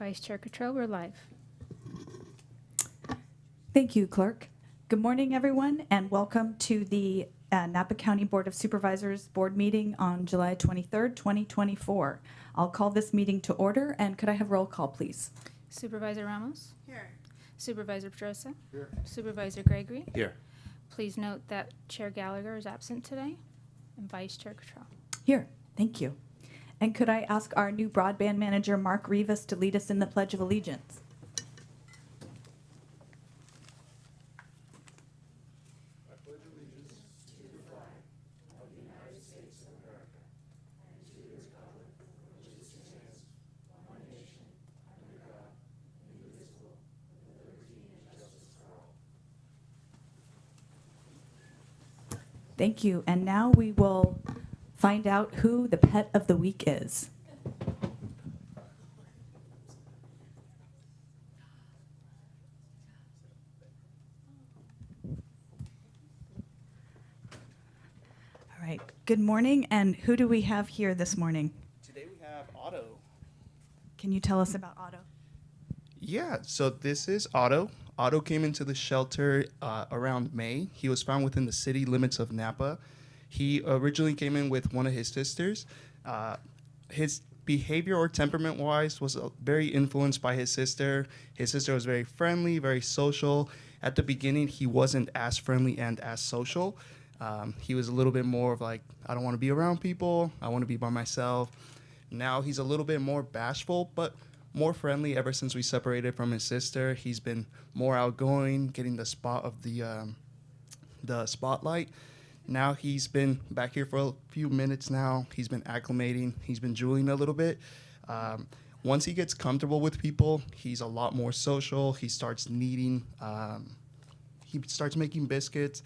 Vice Chair Cottrell, we're live. Thank you, Clerk. Good morning, everyone, and welcome to the Napa County Board of Supervisors Board meeting on July 23rd, 2024. I'll call this meeting to order, and could I have roll call, please? Supervisor Ramos? Here. Supervisor Berryessa? Here. Supervisor Gregory? Here. Please note that Chair Gallagher is absent today, and Vice Chair Cottrell. Here, thank you. And could I ask our new broadband manager, Mark Rivas, to lead us in the Pledge of Allegiance? Thank you. And now we will find out who the pet of the week is. All right. Good morning. And who do we have here this morning? Today we have Otto. Can you tell us about Otto? Yeah, so this is Otto. Otto came into the shelter around May. He was found within the city limits of Napa. He originally came in with one of his sisters. His behavior or temperament-wise was very influenced by his sister. His sister was very friendly, very social. At the beginning, he wasn't as friendly and as social. He was a little bit more of like, I don't want to be around people. I want to be by myself. Now he's a little bit more bashful, but more friendly ever since we separated from his sister. He's been more outgoing, getting the spot of the spotlight. Now he's been back here for a few minutes now. He's been acclimating. He's been drooling a little bit. Once he gets comfortable with people, he's a lot more social. He starts kneading. He starts making biscuits.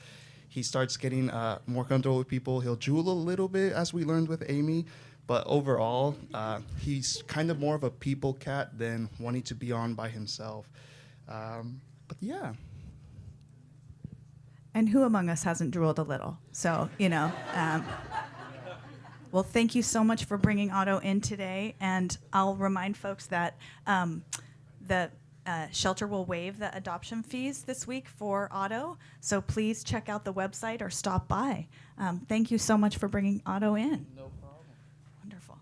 He starts getting more comfortable with people. He'll drool a little bit, as we learned with Amy. But overall, he's kind of more of a people cat than wanting to be on by himself. But yeah. And who among us hasn't drooled a little? So, well, thank you so much for bringing Otto in today. And I'll remind folks that the shelter will waive the adoption fees this week for Otto. So please check out the website or stop by. Thank you so much for bringing Otto in. No problem. Wonderful.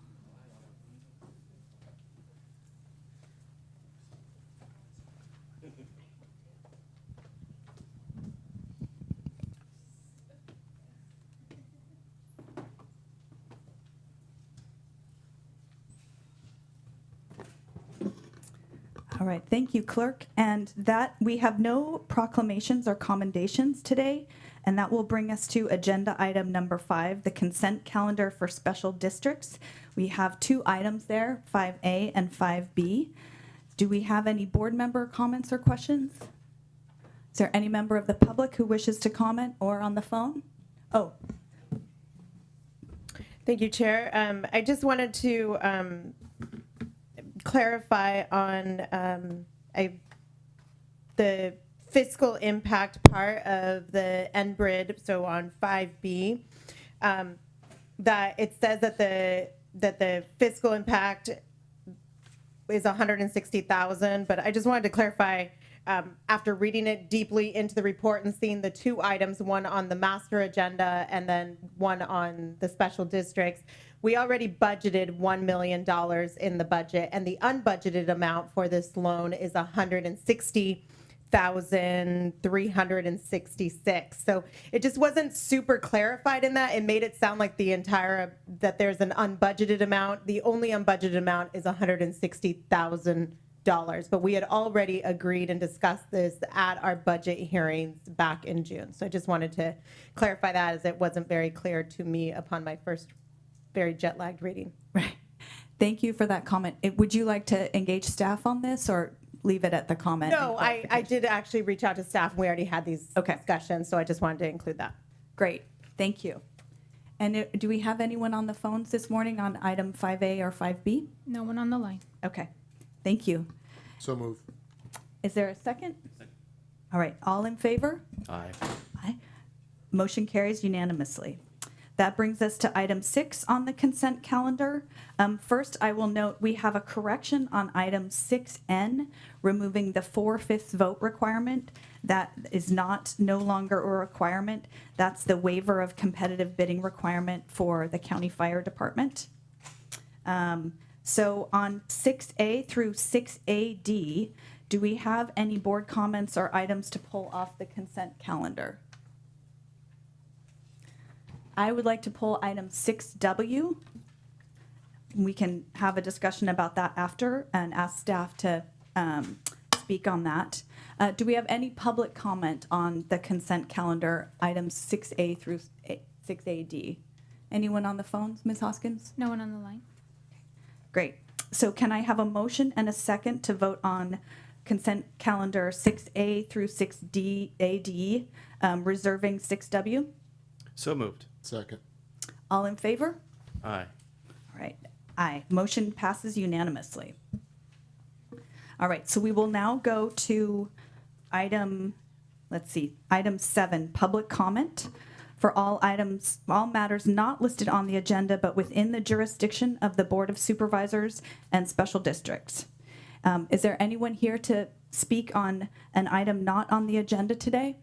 All right, thank you, Clerk. And that we have no proclamations or commendations today, and that will bring us to agenda item number 5, the consent calendar for special districts. We have 2 items there, 5A and 5B. Do we have any board member comments or questions? Is there any member of the public who wishes to comment or on the phone? Oh. Thank you, Chair. I just wanted to clarify on the fiscal impact part of the NBRID, so on 5B, that it says that the fiscal impact is $160,000, but I just wanted to clarify, after reading it deeply into the report and seeing the 2 items, one on the master agenda and then one on the special districts, we already budgeted $1 million in the budget, and the unbudgeted amount for this loan is $160,366. So it just wasn't super clarified in that. It made it sound like that there's an unbudgeted amount. The only unbudgeted amount is $160,000, but we had already agreed and discussed this at our budget hearings back in June. So I just wanted to clarify that, as it wasn't very clear to me upon my first very jet-lagged reading. Right. Thank you for that comment. Would you like to engage staff on this or leave it at the comment? No, I did actually reach out to staff, and we already had these discussions, so I just wanted to include that. Great. Thank you. And do we have anyone on the phones this morning on item 5A or 5B? No one on the line. Okay. Thank you. So move. Is there a second? All right. All in favor? Aye. Aye. Motion carries unanimously. That brings us to item 6 on the consent calendar. First, I will note we have a correction on item 6N, removing the 4/5 vote requirement. That is no longer a requirement. That's the waiver of competitive bidding requirement for the county fire department. So on 6A through 6AD, do we have any board comments or items to pull off the consent calendar? I would like to pull item 6W. We can have a discussion about that after and ask staff to speak on that. Do we have any public comment on the consent calendar, items 6A through 6AD? Anyone on the phones, Ms. Hoskins? No one on the line? Great. So can I have a motion and a second to vote on consent calendar 6A through 6AD, reserving 6W? So moved. Second. All in favor? Aye. All right. Aye. Motion passes unanimously. All right. So we will now go to item 7, public comment for all matters not listed on the agenda, but within the jurisdiction of the Board of Supervisors and special districts. Is there anyone here to speak on an item not on the agenda today?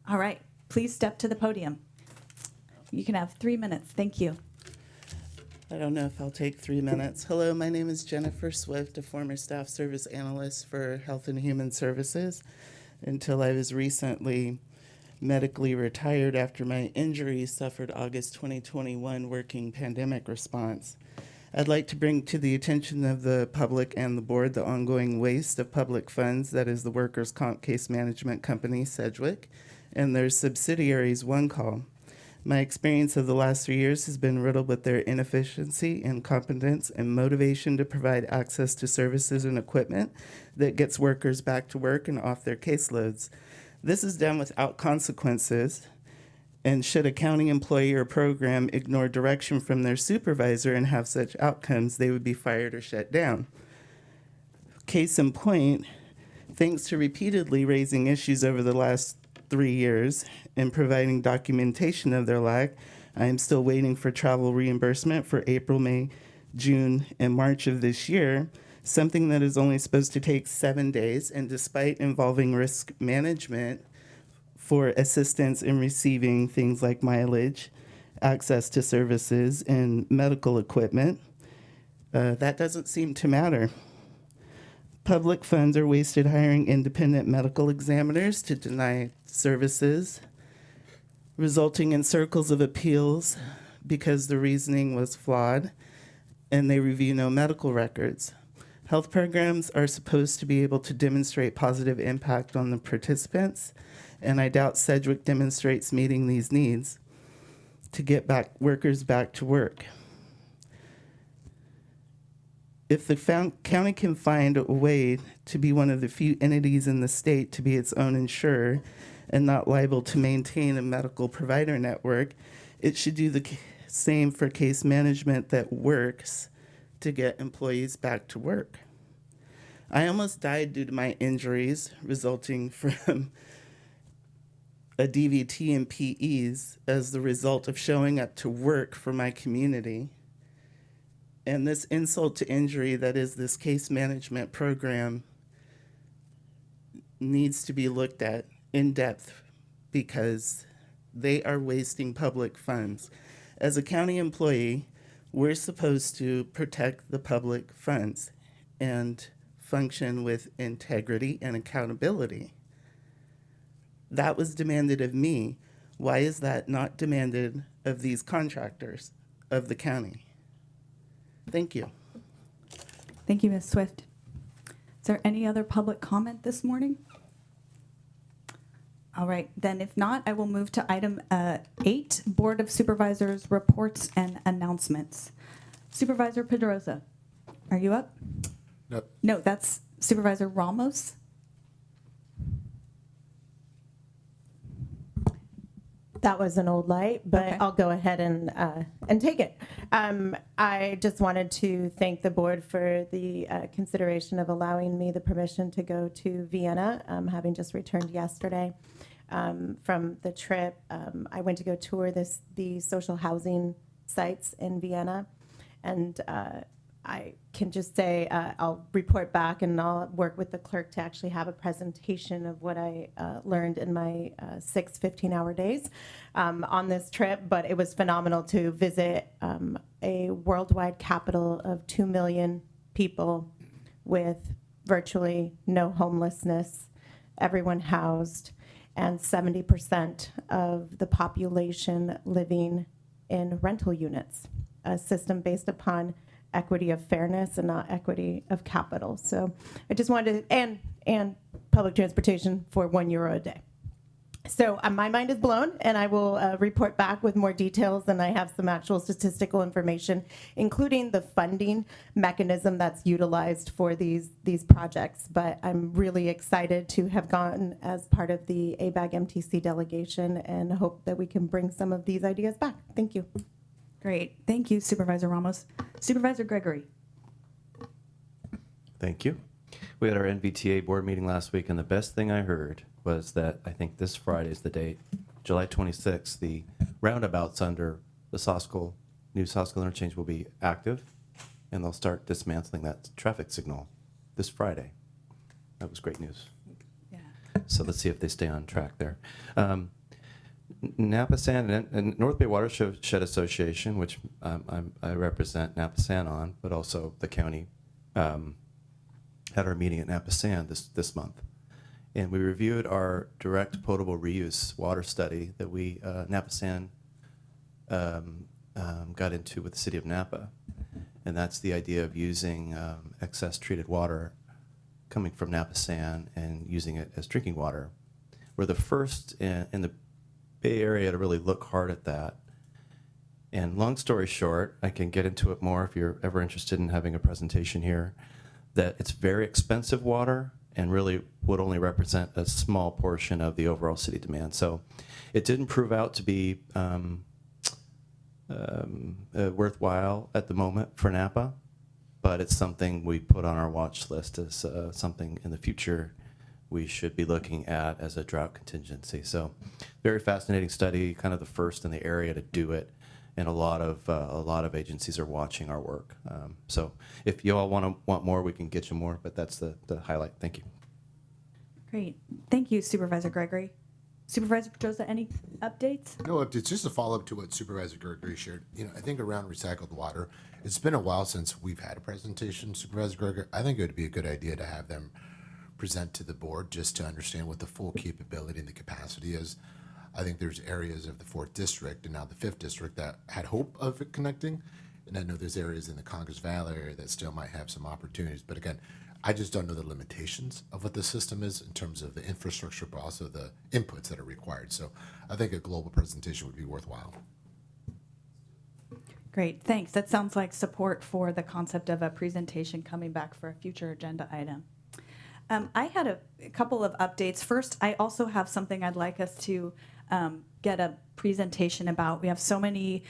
All right. Please step to the podium. You can have 3 minutes. Thank you. I don't know if I'll take 3 minutes. Hello, my name is Jennifer Swift, a former staff service analyst for Health and Human Services until I was recently medically retired after my injury suffered August 2021 working pandemic response. I'd like to bring to the attention of the public and the board the ongoing waste of public funds that is the workers' comp case management company, Sedgwick, and their subsidiaries, One Call. My experience of the last 3 years has been riddled with their inefficiency, incompetence, and motivation to provide access to services and equipment that gets workers back to work and off their caseloads. This is done without consequences, and should a county employee or program ignore direction from their supervisor and have such outcomes, they would be fired or shut down. Case in point, thanks to repeatedly raising issues over the last 3 years and providing documentation of their lack, I am still waiting for travel reimbursement for April, May, June, and March of this year, something that is only supposed to take 7 days, and despite involving risk management for assistance in receiving things like mileage, access to services, and medical equipment, that doesn't seem to matter. Public funds are wasted hiring independent medical examiners to deny services, resulting in circles of appeals because the reasoning was flawed, and they review no medical records. Health programs are supposed to be able to demonstrate positive impact on the participants, and I doubt Sedgwick demonstrates meeting these needs to get workers back to work. If the county can find a way to be one of the few entities in the state to be its own insurer and not liable to maintain a medical provider network, it should do the same for case management that works to get employees back to work. I almost died due to my injuries resulting from a DVT and PEs as the result of showing up to work for my community. And this insult to injury that is this case management program needs to be looked at in depth because they are wasting public funds. As a county employee, we're supposed to protect the public funds and function with integrity and accountability. That was demanded of me. Why is that not demanded of these contractors of the county? Thank you. Thank you, Ms. Swift. Is there any other public comment this morning? All right, then if not, I will move to item 8, Board of Supervisors reports and announcements. Supervisor Pedroza, are you up? Nope. No, that's Supervisor Ramos. That was an old light, but Okay. I'll go ahead and take it. I just wanted to thank the board for the consideration of allowing me the permission to go to Vienna, having just returned yesterday. from the trip. I went to go tour the social housing sites in Vienna, and I can just say I'll report back and I'll work with the clerk to actually have a presentation of what I learned in my 6 15-hour days on this trip. But it was phenomenal to visit a worldwide capital of 2 million people with virtually no homelessness, everyone housed, and 70% of the population living in rental units, a system based upon equity of fairness and not equity of capital. So I just wanted to, and public transportation for €1 a day. So my mind is blown, and I will report back with more details, and I have some actual statistical information, including the funding mechanism that's utilized for these projects. But I'm really excited to have gone as part of the ABAG MTC delegation and hope that we can bring some of these ideas back. Thank you. Great. Thank you, Supervisor Ramos. Supervisor Gregory. Thank you. We had our NVTA board meeting last week, and the best thing I heard was that I think this Friday is the date, July 26th, the roundabouts under the new Soskell interchange will be active, and they'll start dismantling that traffic signal this Friday. That was great news. Yeah. So let's see if they stay on track there. Napa San and North Bay Watershed Association, which I represent Napa San on, but also the county, had our meeting at Napa San this month. And we reviewed our direct potable reuse water study that we, Napa San, got into with the city of Napa. And that's the idea of using excess treated water coming from Napa San and using it as drinking water. We're the first in the Bay Area to really look hard at that. And long story short, I can get into it more if you're ever interested in having a presentation here, that it's very expensive water and really would only represent a small portion of the overall city demand. So it didn't prove out to be worthwhile at the moment for Napa, but it's something we put on our watch list as something in the future we should be looking at as a drought contingency. So very fascinating study, kind of the first in the area to do it, and a lot of agencies are watching our work. So if you all want more, we can get you more, but that's the highlight. Thank you. Great. Thank you, Supervisor Gregory. Supervisor Pedrosa, any updates? No updates. Just a follow-up to what Supervisor Gregory shared. I think around recycled water, it's been a while since we've had a presentation, Supervisor Gregory. I think it would be a good idea to have them present to the board just to understand what the full capability and the capacity is. I think there's areas of the 4th District and now the 5th District that had hope of it connecting. And I know there's areas in the Congress Valley area that still might have some opportunities. But again, I just don't know the limitations of what the system is in terms of the infrastructure, but also the inputs that are required. So I think a global presentation would be worthwhile. Great, thanks. That sounds like support for the concept of a presentation coming back for a future agenda item. I had a couple of updates. First, I also have something I'd like us to get a presentation about. We have so many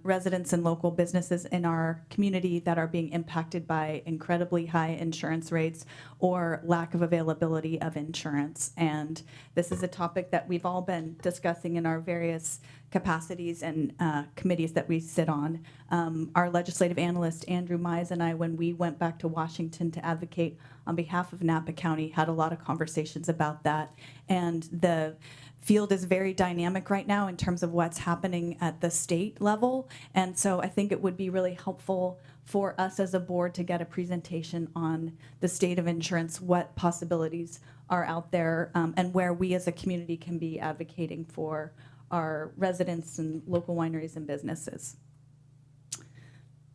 residents and local businesses in our community that are being impacted by incredibly high insurance rates or lack of availability of insurance. And this is a topic that we've all been discussing in our various capacities and committees that we sit on. Our legislative analyst, Andrew Mize, and I, when we went back to Washington to advocate on behalf of Napa County, had a lot of conversations about that. And the field is very dynamic right now in terms of what's happening at the state level. And so I think it would be really helpful for us as a board to get a presentation on the state of insurance, what possibilities are out there, and where we as a community can be advocating for our residents and local wineries and businesses.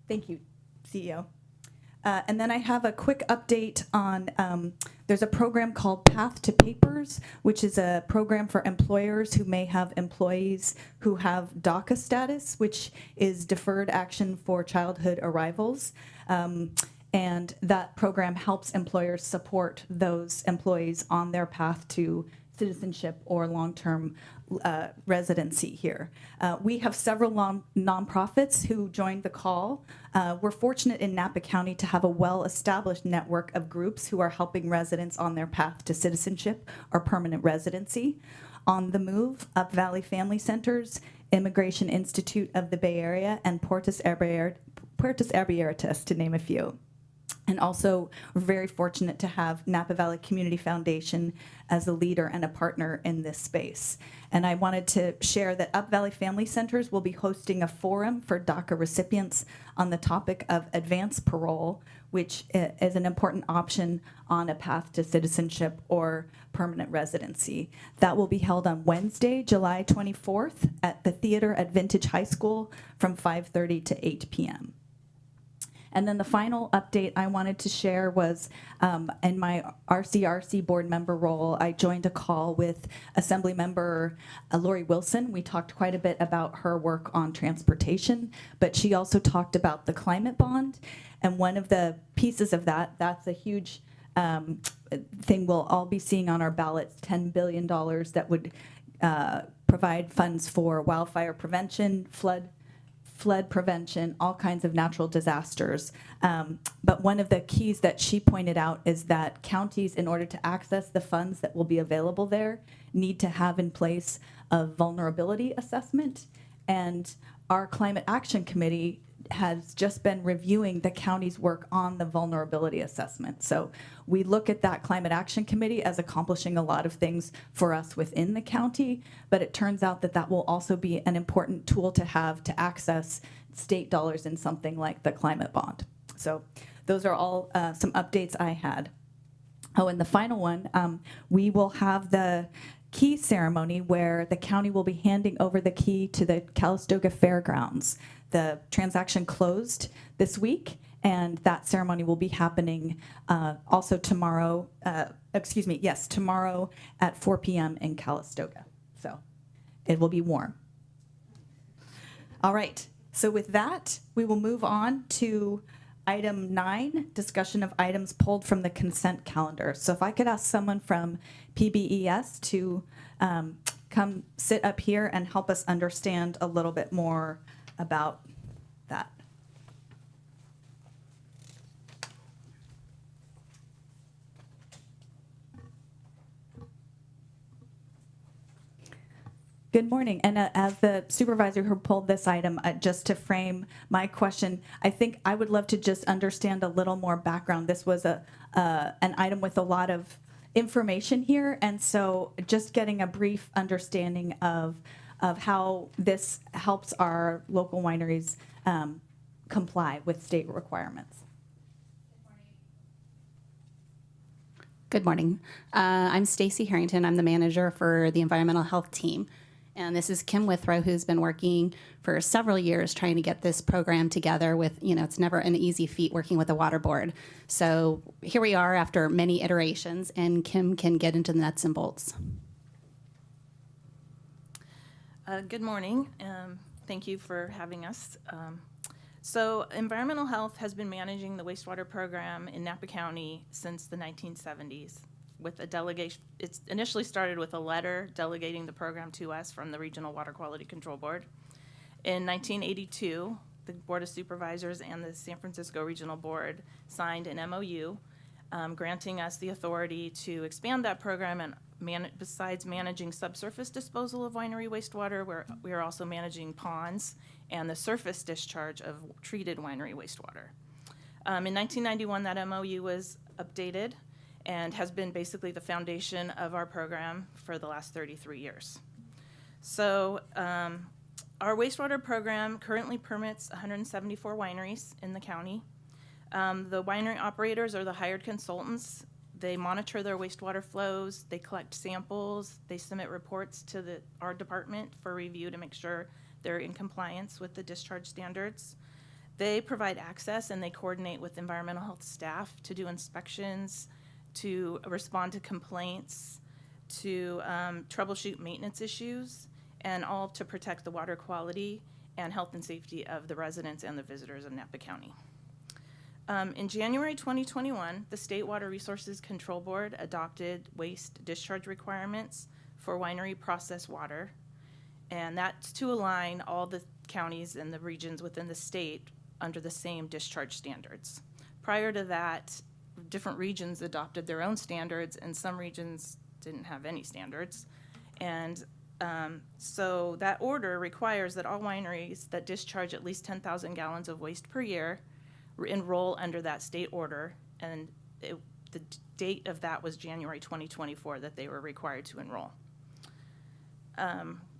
Thank you, CEO. And then I have a quick update on, there's a program called Path to Papers, which is a program for employers who may have employees who have DACA status, which is Deferred Action for Childhood Arrivals. And that program helps employers support those employees on their path to citizenship or long-term residency here. We have several nonprofits who joined the call. We're fortunate in Napa County to have a well-established network of groups who are helping residents on their path to citizenship or permanent residency. On the Move, Up Valley Family Centers, Immigration Institute of the Bay Area, and Puertas Abiertas, to name a few. And also, we're very fortunate to have Napa Valley Community Foundation as a leader and a partner in this space. And I wanted to share that Up Valley Family Centers will be hosting a forum for DACA recipients on the topic of advanced parole, which is an important option on a path to citizenship or permanent residency. That will be held on Wednesday, July 24th at the theater at Vintage High School from 5:30 to 8 p.m. And then the final update I wanted to share was in my RCRC board member role, I joined a call with Assembly Member Lori Wilson. We talked quite a bit about her work on transportation, but she also talked about the climate bond. And one of the pieces of that's a huge thing we'll all be seeing on our ballots, $10 billion that would provide funds for wildfire prevention, flood prevention, all kinds of natural disasters. But one of the keys that she pointed out is that counties, in order to access the funds that will be available there, need to have in place a vulnerability assessment. And our Climate Action Committee has just been reviewing the county's work on the vulnerability assessment. So we look at that Climate Action Committee as accomplishing a lot of things for us within the county, but it turns out that that will also be an important tool to have to access state dollars in something like the climate bond. So those are all some updates I had. Oh, and the final one, we will have the key ceremony where the county will be handing over the key to the Calistoga Fairgrounds. The transaction closed this week, and that ceremony will be happening also tomorrow, tomorrow at 4 p.m. in Calistoga. So it will be warm. All right, so with that, we will move on to item 9, discussion of items pulled from the consent calendar. So if I could ask someone from PBES to come sit up here and help us understand a little bit more about that. Good morning. And as the supervisor who pulled this item, just to frame my question, I think I would love to just understand a little more background. This was an item with a lot of information here, and so just getting a brief understanding of how this helps our local wineries comply with state requirements. Good morning. I'm Stacy Harrington. I'm the manager for the environmental health team. And this is Kim Withrow, who's been working for several years trying to get this program together with, it's never an easy feat working with the water board. So here we are after many iterations, and Kim can get into the nuts and bolts. Good morning. Thank you for having us. So environmental health has been managing the wastewater program in Napa County since the 1970s. With a delegation, it initially started with a letter delegating the program to us from the Regional Water Quality Control Board. In 1982, the Board of Supervisors and the San Francisco Regional Board signed an MOU granting us the authority to expand that program, and besides managing subsurface disposal of winery wastewater, we are also managing ponds and the surface discharge of treated winery wastewater. In 1991, that MOU was updated and has been basically the foundation of our program for the last 33 years. So our wastewater program currently permits 174 wineries in the county. The winery operators are the hired consultants. They monitor their wastewater flows, they collect samples, they submit reports to our department for review to make sure they're in compliance with the discharge standards. They provide access and they coordinate with environmental health staff to do inspections, to respond to complaints, to troubleshoot maintenance issues, and all to protect the water quality and health and safety of the residents and the visitors of Napa County. In January 2021, the State Water Resources Control Board adopted waste discharge requirements for winery processed water, and that's to align all the counties and the regions within the state under the same discharge standards. Prior to that, different regions adopted their own standards, and some regions didn't have any standards. And so that order requires that all wineries that discharge at least 10,000 gallons of waste per year enroll under that state order. And the date of that was January 2024 that they were required to enroll.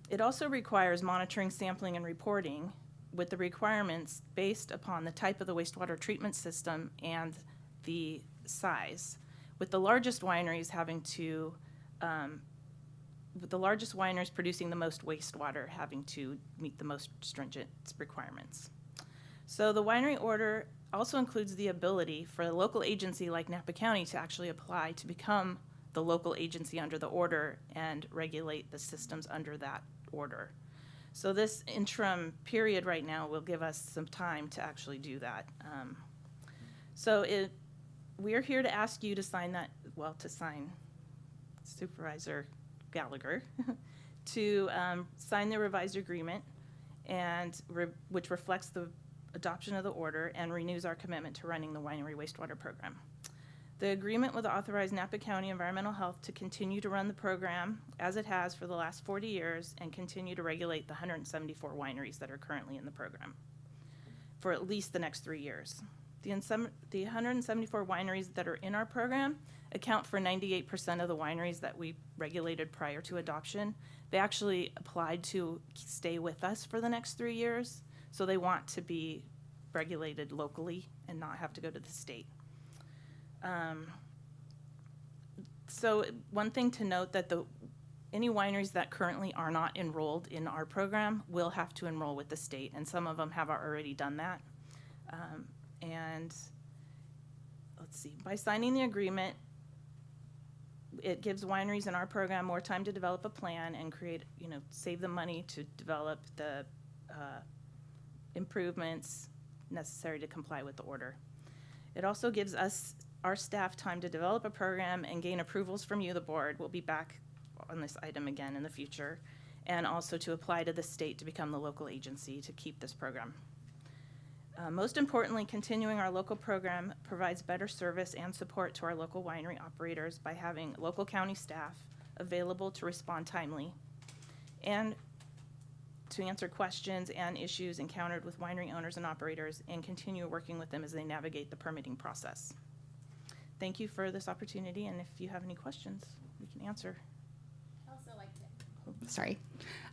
It also requires monitoring, sampling, and reporting with the requirements based upon the type of the wastewater treatment system and the size, with the largest wineries having to, with the largest wineries producing the most wastewater having to meet the most stringent requirements. So the winery order also includes the ability for a local agency like Napa County to actually apply to become the local agency under the order and regulate the systems under that order. So this interim period right now will give us some time to actually do that. We're here to ask you to sign that, to sign Supervisor Gallagher to sign the revised agreement and which reflects the adoption of the order and renews our commitment to running the winery wastewater program. The agreement will authorize Napa County Environmental Health to continue to run the program as it has for the last 40 years and continue to regulate the 174 wineries that are currently in the program for at least the next 3 years. The 174 wineries that are in our program account for 98% of the wineries that we regulated prior to adoption. They actually applied to stay with us for the next 3 years, so they want to be regulated locally and not have to go to the state. So one thing to note that any wineries that currently are not enrolled in our program will have to enroll with the state, and some of them have already done that. And let's see, by signing the agreement, it gives wineries in our program more time to develop a plan and save the money to develop the improvements necessary to comply with the order. It also gives our staff time to develop a program and gain approvals from you, the board. We'll be back on this item again in the future, and also to apply to the state to become the local agency to keep this program. Most importantly, continuing our local program provides better service and support to our local winery operators by having local county staff available to respond timely and to answer questions and issues encountered with winery owners and operators and continue working with them as they navigate the permitting process. Thank you for this opportunity, and if you have any questions, we can answer.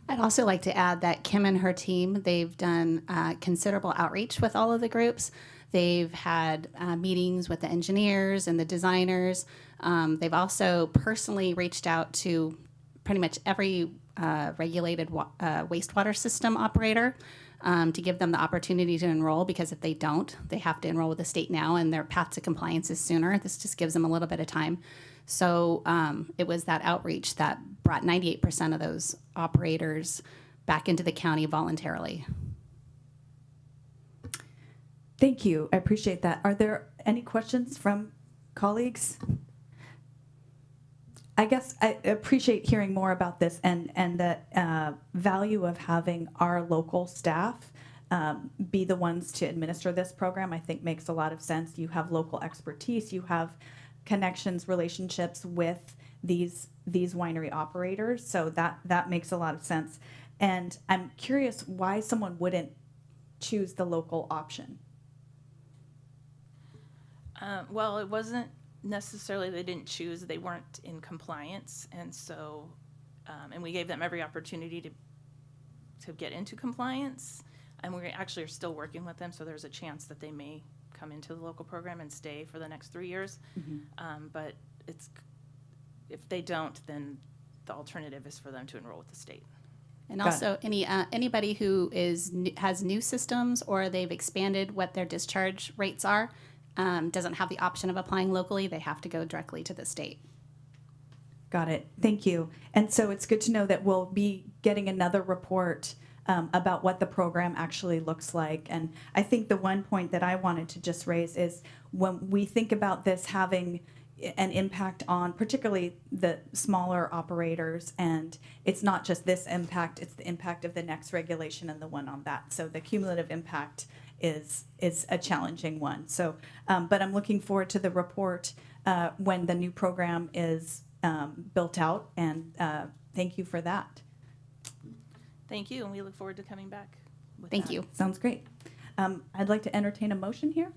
I'd also like to add that Kim and her team, they've done considerable outreach with all of the groups. They've had meetings with the engineers and the designers. They've also personally reached out to pretty much every regulated wastewater system operator to give them the opportunity to enroll, because if they don't, they have to enroll with the state now, and their path to compliance is sooner. This just gives them a little bit of time. So it was that outreach that brought 98% of those operators back into the county voluntarily. Thank you. I appreciate that. Are there any questions from colleagues? I guess I appreciate hearing more about this and the value of having our local staff be the ones to administer this program. I think makes a lot of sense. You have local expertise. You have connections, relationships with these winery operators. So that makes a lot of sense. And I'm curious why someone wouldn't choose the local option. Well, it wasn't necessarily they didn't choose, they weren't in compliance, and so and we gave them every opportunity to get into compliance, and we actually are still working with them, so there's a chance that they may come into the local program and stay for the next 3 years. Mm-hmm. But if they don't, then the alternative is for them to enroll with the state. And also, anybody who has new systems or they've expanded what their discharge rates are, doesn't have the option of applying locally. They have to go directly to the state. Got it. Thank you. And so it's good to know that we'll be getting another report about what the program actually looks like. And I think the one point that I wanted to just raise is when we think about this having an impact on particularly the smaller operators, and it's not just this impact, it's the impact of the next regulation and the one on that. So the cumulative impact is a challenging one. So, but I'm looking forward to the report when the new program is built out and Thank you for that. Thank you, and we look forward to coming back with Thank that. you. Sounds great. I'd like to entertain a motion here.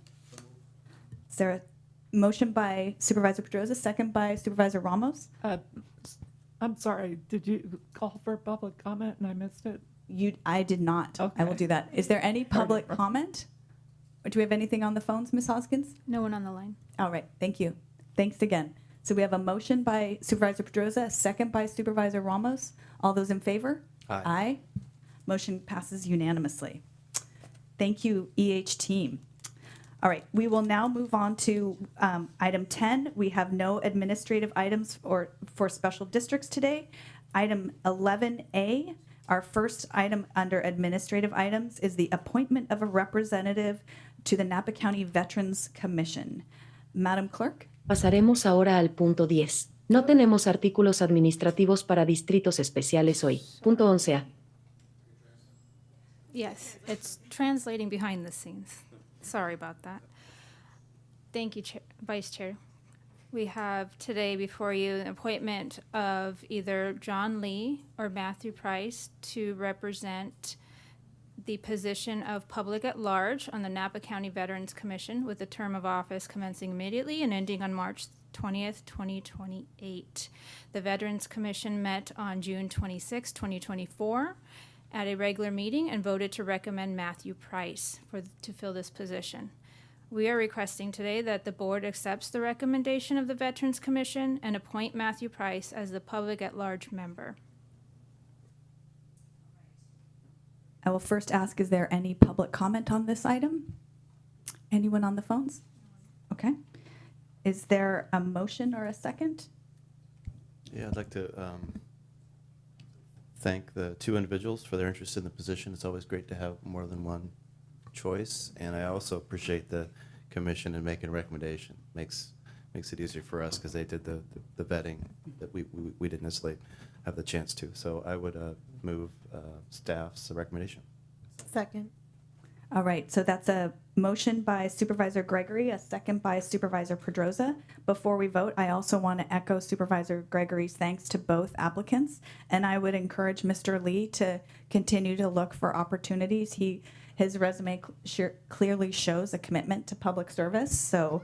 Is there a motion by Supervisor Pedroza, second by Supervisor Ramos? I'm sorry, did you call for public comment and I missed it? I did not. I will Okay. do that. Is there any public comment? Or do we have anything on the phones, Ms. Hoskins? No one on the line. All right, thank you. Thanks again. So we have a motion by Supervisor Pedroza, a second by Supervisor Ramos. All those in favor? Aye. Aye. Motion passes unanimously. Thank you, EH team. All right, we will now move on to item 10. We have no administrative items for special districts today. Item 11A, our first item under administrative items, is the appointment of a representative to the Napa County Veterans Commission. Madam Clerk? Pasaremos ahora al punto 10. No tenemos artículos administrativos para distritos especiales hoy. Punto 11A. Yes, it's translating behind the scenes. Sorry about that. Thank you, Vice Chair. We have today before you an appointment of either John Lee or Matthew Price to represent the position of public at large on the Napa County Veterans Commission with a term of office commencing immediately and ending on March 20th, 2028. The Veterans Commission met on June 26, 2024 at a regular meeting and voted to recommend Matthew Price to fill this position. We are requesting today that the board accepts the recommendation of the Veterans Commission and appoint Matthew Price as the public at large member. I will first ask, is there any public comment on this item? Anyone on the phones? Okay. Is there a motion or a second? Yeah, I'd like to thank the two individuals for their interest in the position. It's always great to have more than one choice, and I also appreciate the commission in making a recommendation. Makes it easier for us because they did the vetting that we didn't necessarily have the chance to. So I would move staff's recommendation. Second. All right, so that's a motion by Supervisor Gregory, a second by Supervisor Pedroza. Before we vote, I also want to echo Supervisor Gregory's thanks to both applicants, and I would encourage Mr. Lee to continue to look for opportunities. His resume clearly shows a commitment to public service, so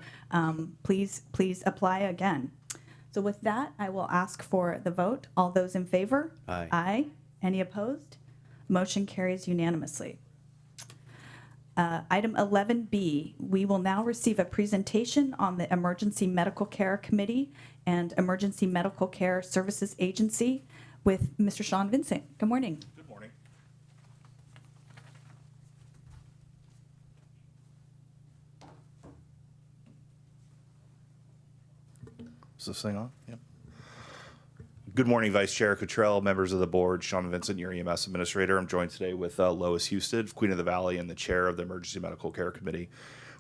please apply again. So with that, I will ask for the vote. All those in favor? Aye. Aye. Any opposed? Motion carries unanimously. Item 11B, we will now receive a presentation on the Emergency Medical Care Committee and Emergency Medical Care Services Agency with Mr. Sean Vincent. Good morning. Good morning. Is this thing on? Yep. Good morning, Vice Chair Cottrell, members of the board, Sean Vincent, your EMS administrator. I'm joined today with Lois Husted, Queen of the Valley, and the chair of the Emergency Medical Care Committee.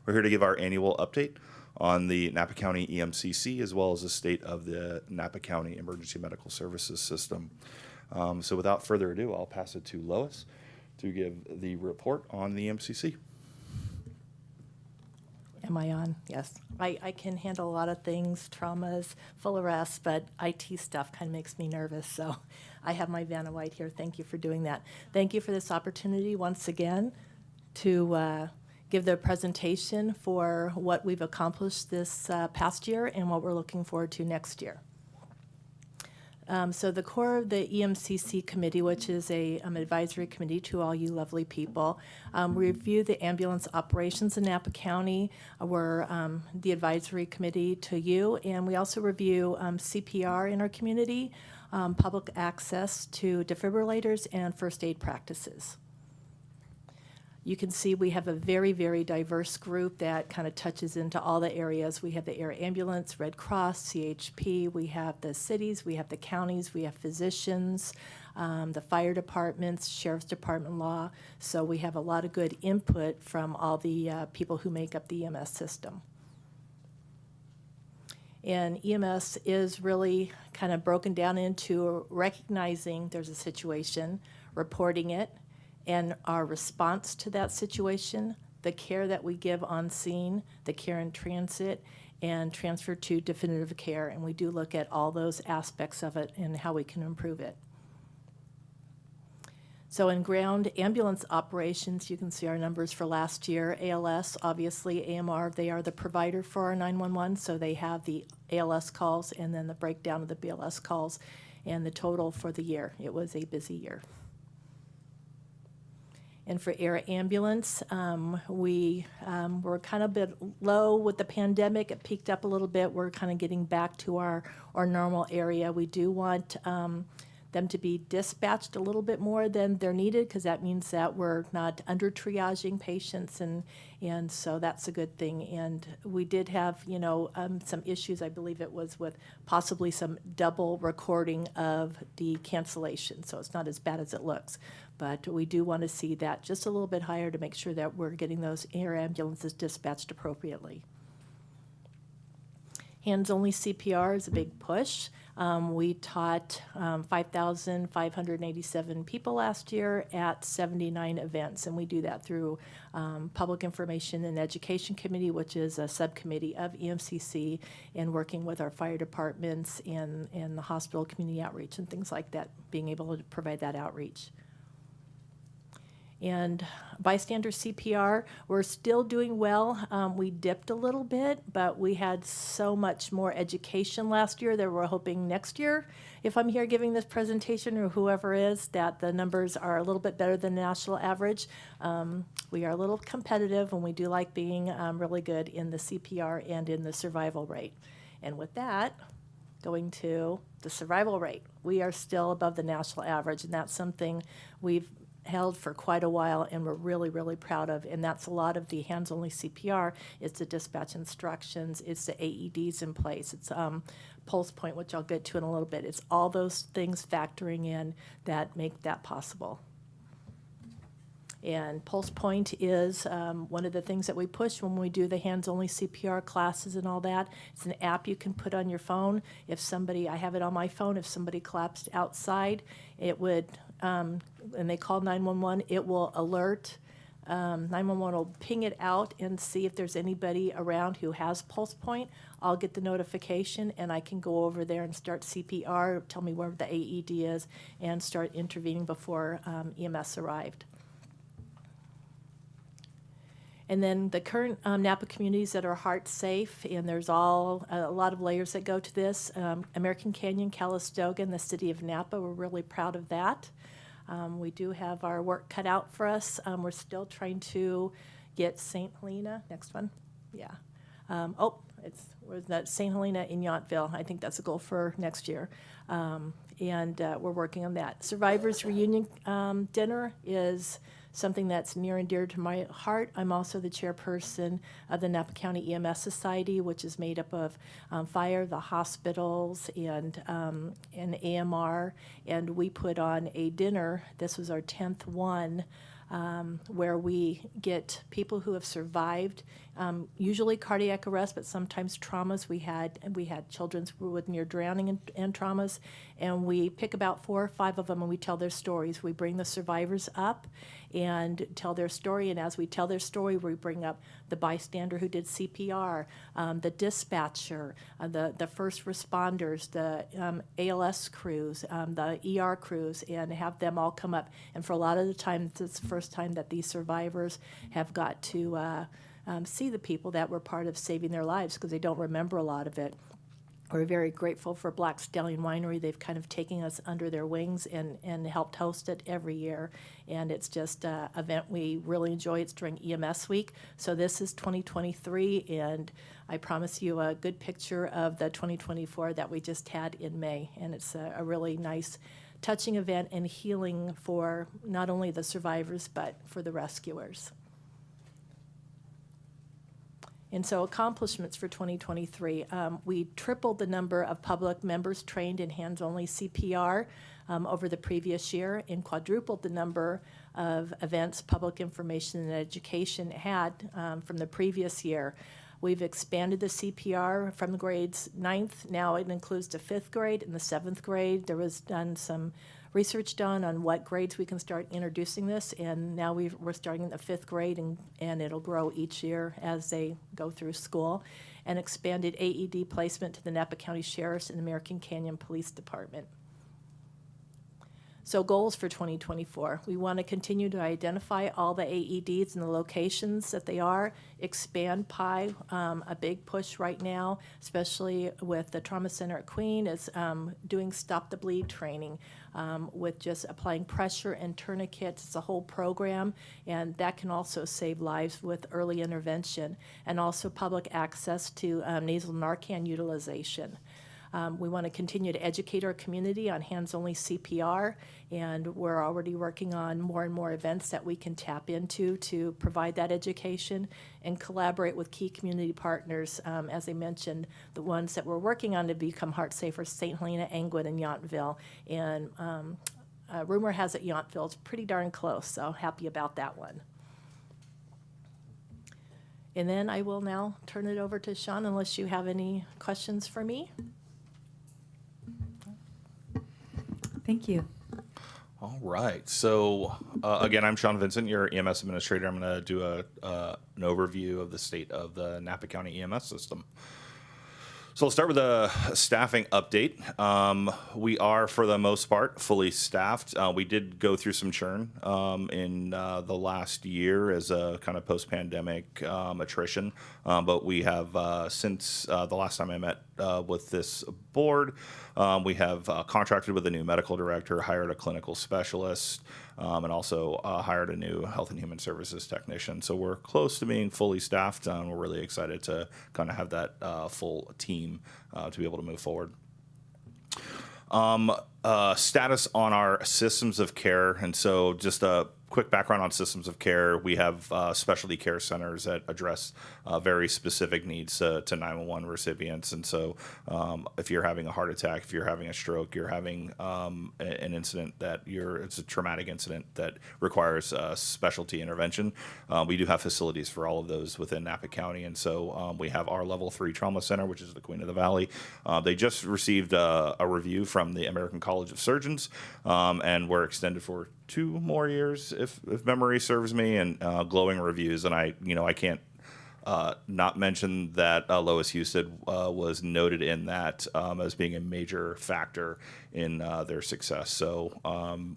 We're here to give our annual update on the Napa County EMCC, as well as the state of the Napa County Emergency Medical Services System. So without further ado, I'll pass it to Lois to give the report on the EMCC. Am I on? Yes. I can handle a lot of things, traumas, full arrests, but IT stuff kind of makes me nervous. So I have my Vanna White here. Thank you for doing that. Thank you for this opportunity once again to give the presentation for what we've accomplished this past year and what we're looking forward to next year. So the core of the EMCC committee, which is a advisory committee to all you lovely people, we review the ambulance operations in Napa County. We're the advisory committee to you, and we also review CPR in our community, public access to defibrillators, and first aid practices. You can see we have a very, very diverse group that kind of touches into all the areas. We have the air ambulance, Red Cross, CHP, we have the cities, we have the counties, we have physicians, the fire departments, sheriff's department law. So we have a lot of good input from all the people who make up the EMS system. And EMS is really kind of broken down into recognizing there's a situation, reporting it, and our response to that situation, the care that we give on scene, the care in transit, and transfer to definitive care. And we do look at all those aspects of it and how we can improve it. So in ground ambulance operations, you can see our numbers for last year. ALS, obviously, AMR, they are the provider for our 911, so they have the ALS calls and then the breakdown of the BLS calls and the total for the year. It was a busy year. And for air ambulance, we were kind of a bit low with the pandemic. It peaked up a little bit. We're kind of getting back to our normal area. We do want them to be dispatched a little bit more than they're needed, because that means that we're not under triaging patients, and so that's a good thing. And we did have, some issues, I believe it was with possibly some double recording of the cancellation, so it's not as bad as it looks. But we do want to see that just a little bit higher to make sure that we're getting those air ambulances dispatched appropriately. Hands-only CPR is a big push. We taught 5,587 people last year at 79 events, and we do that through Public Information and Education Committee, which is a subcommittee of EMCC, and working with our fire departments and the hospital community outreach and things like that, being able to provide that outreach. And bystander CPR, we're still doing well. We dipped a little bit, but we had so much more education last year that we're hoping next year, if I'm here giving this presentation or whoever is, that the numbers are a little bit better than the national average. We are a little competitive, and we do like being really good in the CPR and in the survival rate. And with that, going to the survival rate, we are still above the national average, and that's something we've held for quite a while and we're really, really proud of. And that's a lot of the hands-only CPR. It's the dispatch instructions. It's the AEDs in place. It's pulse point, which I'll get to in a little bit. It's all those things factoring in that make that possible. And Pulse Point is one of the things that we push when we do the hands-only CPR classes and all that. It's an app you can put on your phone. If somebody, I have it on my phone, if somebody collapsed outside, it would, and they call 911, it will alert. 911 will ping it out and see if there's anybody around who has Pulse Point. I'll get the notification and I can go over there and start CPR, tell me where the AED is, and start intervening before EMS arrived. And then the current Napa communities that are heart safe, and there's a lot of layers that go to this. American Canyon, Calistoga, and the city of Napa, we're really proud of that. We do have our work cut out for us. We're still trying to get St. Helena, next one, yeah. Where's that? St. Helena in Yountville. I think that's a goal for next year. And we're working on that. Survivors Reunion Dinner is something that's near and dear to my heart. I'm also the chairperson of the Napa County EMS Society, which is made up of fire, the hospitals, and AMR. And we put on a dinner. This was our 10th one, where we get people who have survived, usually cardiac arrest, but sometimes traumas. We had children with near drowning and traumas, and we pick about 4 or 5 of them and we tell their stories. We bring the survivors up and tell their story, and as we tell their story, we bring up the bystander who did CPR, the dispatcher, the first responders, the ALS crews, the ER crews, and have them all come up. And for a lot of the time, it's the first time that these survivors have got to see the people that were part of saving their lives, because they don't remember a lot of it. We're very grateful for Black Stallion Winery. They've kind of taken us under their wings and helped host it every year. And it's just an event we really enjoy. It's during EMS week. So this is 2023, and I promise you a good picture of the 2024 that we just had in May. And it's a really nice, touching event and healing for not only the survivors, but for the rescuers. And so accomplishments for 2023, we tripled the number of public members trained in hands-only CPR over the previous year, and quadrupled the number of events public information and education had from the previous year. We've expanded the CPR from the grades 9th. Now it includes the 5th grade and the 7th grade. There was some research done on what grades we can start introducing this, and now we're starting in the 5th grade, and it'll grow each year as they go through school. And expanded AED placement to the Napa County Sheriff's and American Canyon Police Department. So goals for 2024, we want to continue to identify all the AEDs and the locations that they are, expand PI, a big push right now, especially with the Trauma Center at Queen, is doing Stop the Bleed training with just applying pressure and tourniquets. It's a whole program, and that can also save lives with early intervention, and also public access to nasal Narcan utilization. We want to continue to educate our community on hands-only CPR, and we're already working on more and more events that we can tap into to provide that education and collaborate with key community partners. As I mentioned, the ones that we're working on to become heart safe are St. Helena, Engwood, and Yountville. And rumor has it Yountville's pretty darn close, so happy about that one. And then I will now turn it over to Sean, unless you have any questions for me. Thank you. All right. So again, I'm Sean Vincent, your EMS administrator. I'm going to do an overview of the state of the Napa County EMS system. So I'll start with a staffing update. We are, for the most part, fully staffed. We did go through some churn in the last year as a kind of post-pandemic attrition, but we have, since the last time I met with this board, we have contracted with a new medical director, hired a clinical specialist, and also hired a new health and human services technician. So we're close to being fully staffed, and we're really excited to kind of have that full team to be able to move forward. Status on our systems of care, and so just a quick background on systems of care. We have specialty care centers that address very specific needs to 911 recipients. And so if you're having a heart attack, if you're having a stroke, you're having an incident it's a traumatic incident that requires specialty intervention, we do have facilities for all of those within Napa County. And so we have our level 3 trauma center, which is the Queen of the Valley. They just received a review from the American College of Surgeons, and we're extended for 2 more years, if memory serves me, and glowing reviews. And I can't not mention that Lois Houston was noted in that as being a major factor in their success. So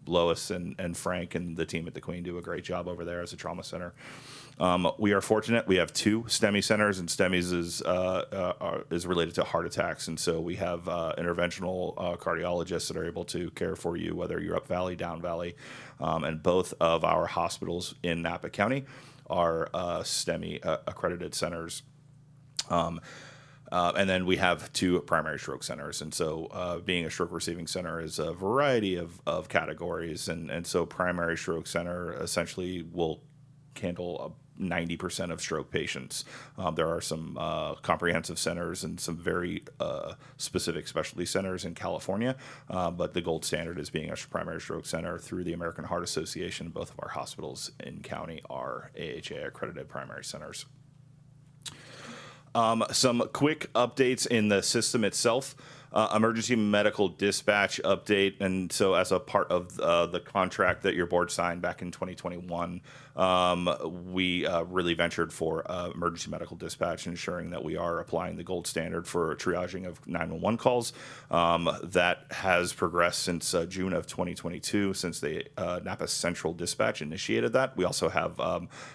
Lois and Frank and the team at the Queen do a great job over there as a trauma center. We are fortunate. We have 2 STEMI centers, and STEMIs is related to heart attacks. And so we have interventional cardiologists that are able to care for you, whether you're up valley, down valley. And both of our hospitals in Napa County are STEMI accredited centers. And then we have 2 primary stroke centers. And so being a stroke receiving center is a variety of categories. And so primary stroke center essentially will handle 90% of stroke patients. There are some comprehensive centers and some very specific specialty centers in California, but the gold standard is being a primary stroke center through the American Heart Association. Both of our hospitals in county are AHA accredited primary centers. Some quick updates in the system itself. Emergency medical dispatch update. And so as a part of the contract that your board signed back in 2021, we really ventured for emergency medical dispatch, ensuring that we are applying the gold standard for triaging of 911 calls. That has progressed since June of 2022, since the Napa Central Dispatch initiated that. We also have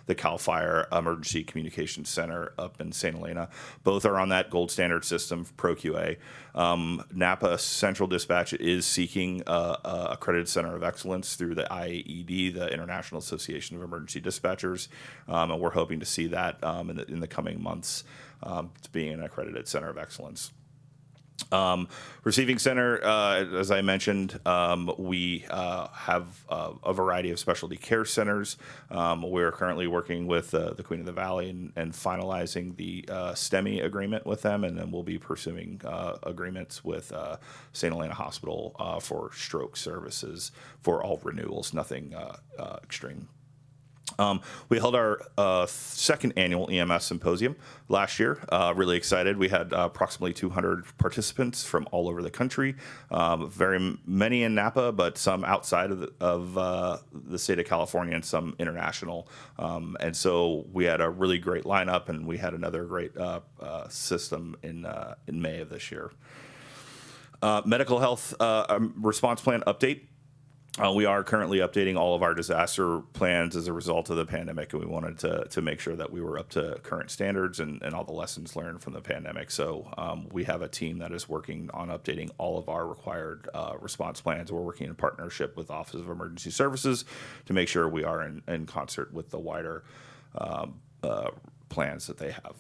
the CAL FIRE Emergency Communications Center up in St. Helena. Both are on that gold standard system, ProQA. Napa Central Dispatch is seeking accredited center of excellence through the IAED, the International Association of Emergency Dispatchers, and we're hoping to see that in the coming months to being an accredited center of excellence. Receiving center, as I mentioned, we have a variety of specialty care centers. We're currently working with the Queen of the Valley and finalizing the STEMI agreement with them, and then we'll be pursuing agreements with St. Helena Hospital for stroke services for all renewals, nothing extreme. We held our second annual EMS symposium last year. Really excited. We had approximately 200 participants from all over the country, very many in Napa, but some outside of the state of California and some international. And so we had a really great lineup, and we had another great system in May of this year. Medical health response plan update. We are currently updating all of our disaster plans as a result of the pandemic, and we wanted to make sure that we were up to current standards and all the lessons learned from the pandemic. So we have a team that is working on updating all of our required response plans. We're working in partnership with Office of Emergency Services to make sure we are in concert with the wider plans that they have.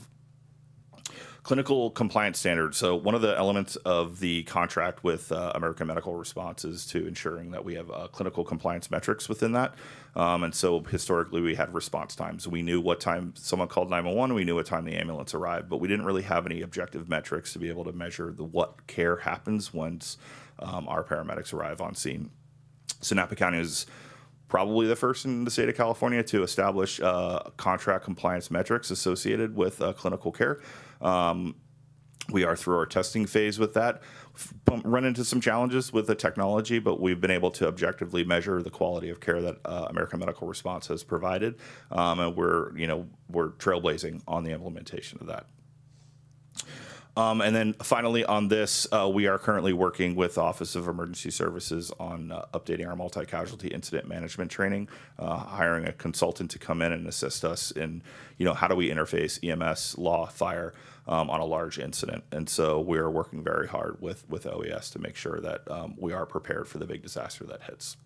Clinical compliance standards. So one of the elements of the contract with American Medical Response is to ensuring that we have clinical compliance metrics within that. And so historically we had response times. We knew what time someone called 911, we knew what time the ambulance arrived, but we didn't really have any objective metrics to be able to measure what care happens once our paramedics arrive on scene. So Napa County is probably the first in the state of California to establish contract compliance metrics associated with clinical care. We are through our testing phase with that. Run into some challenges with the technology, but we've been able to objectively measure the quality of care that American Medical Response has provided, and we're trailblazing on the implementation of that. And then finally on this, we are currently working with Office of Emergency Services on updating our multi-casualty incident management training, hiring a consultant to come in and assist us in, how do we interface EMS, law, fire on a large incident. And so we are working very hard with OES to make sure that we are prepared for the big disaster that hits.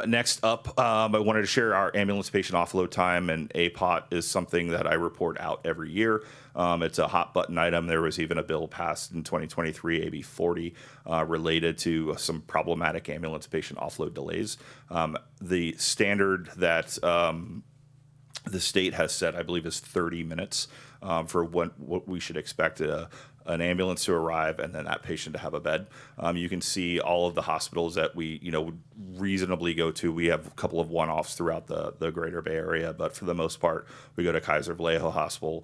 Next up, I wanted to share our ambulance patient offload time, and APOT is something that I report out every year. It's a hot button item. There was even a bill passed in 2023, AB 40, related to some problematic ambulance patient offload delays. The standard that the state has set, I believe, is 30 minutes for what we should expect an ambulance to arrive and then that patient to have a bed. You can see all of the hospitals that we would reasonably go to. We have a couple of one-offs throughout the greater Bay Area, but for the most part, we go to Kaiser Vallejo Hospital,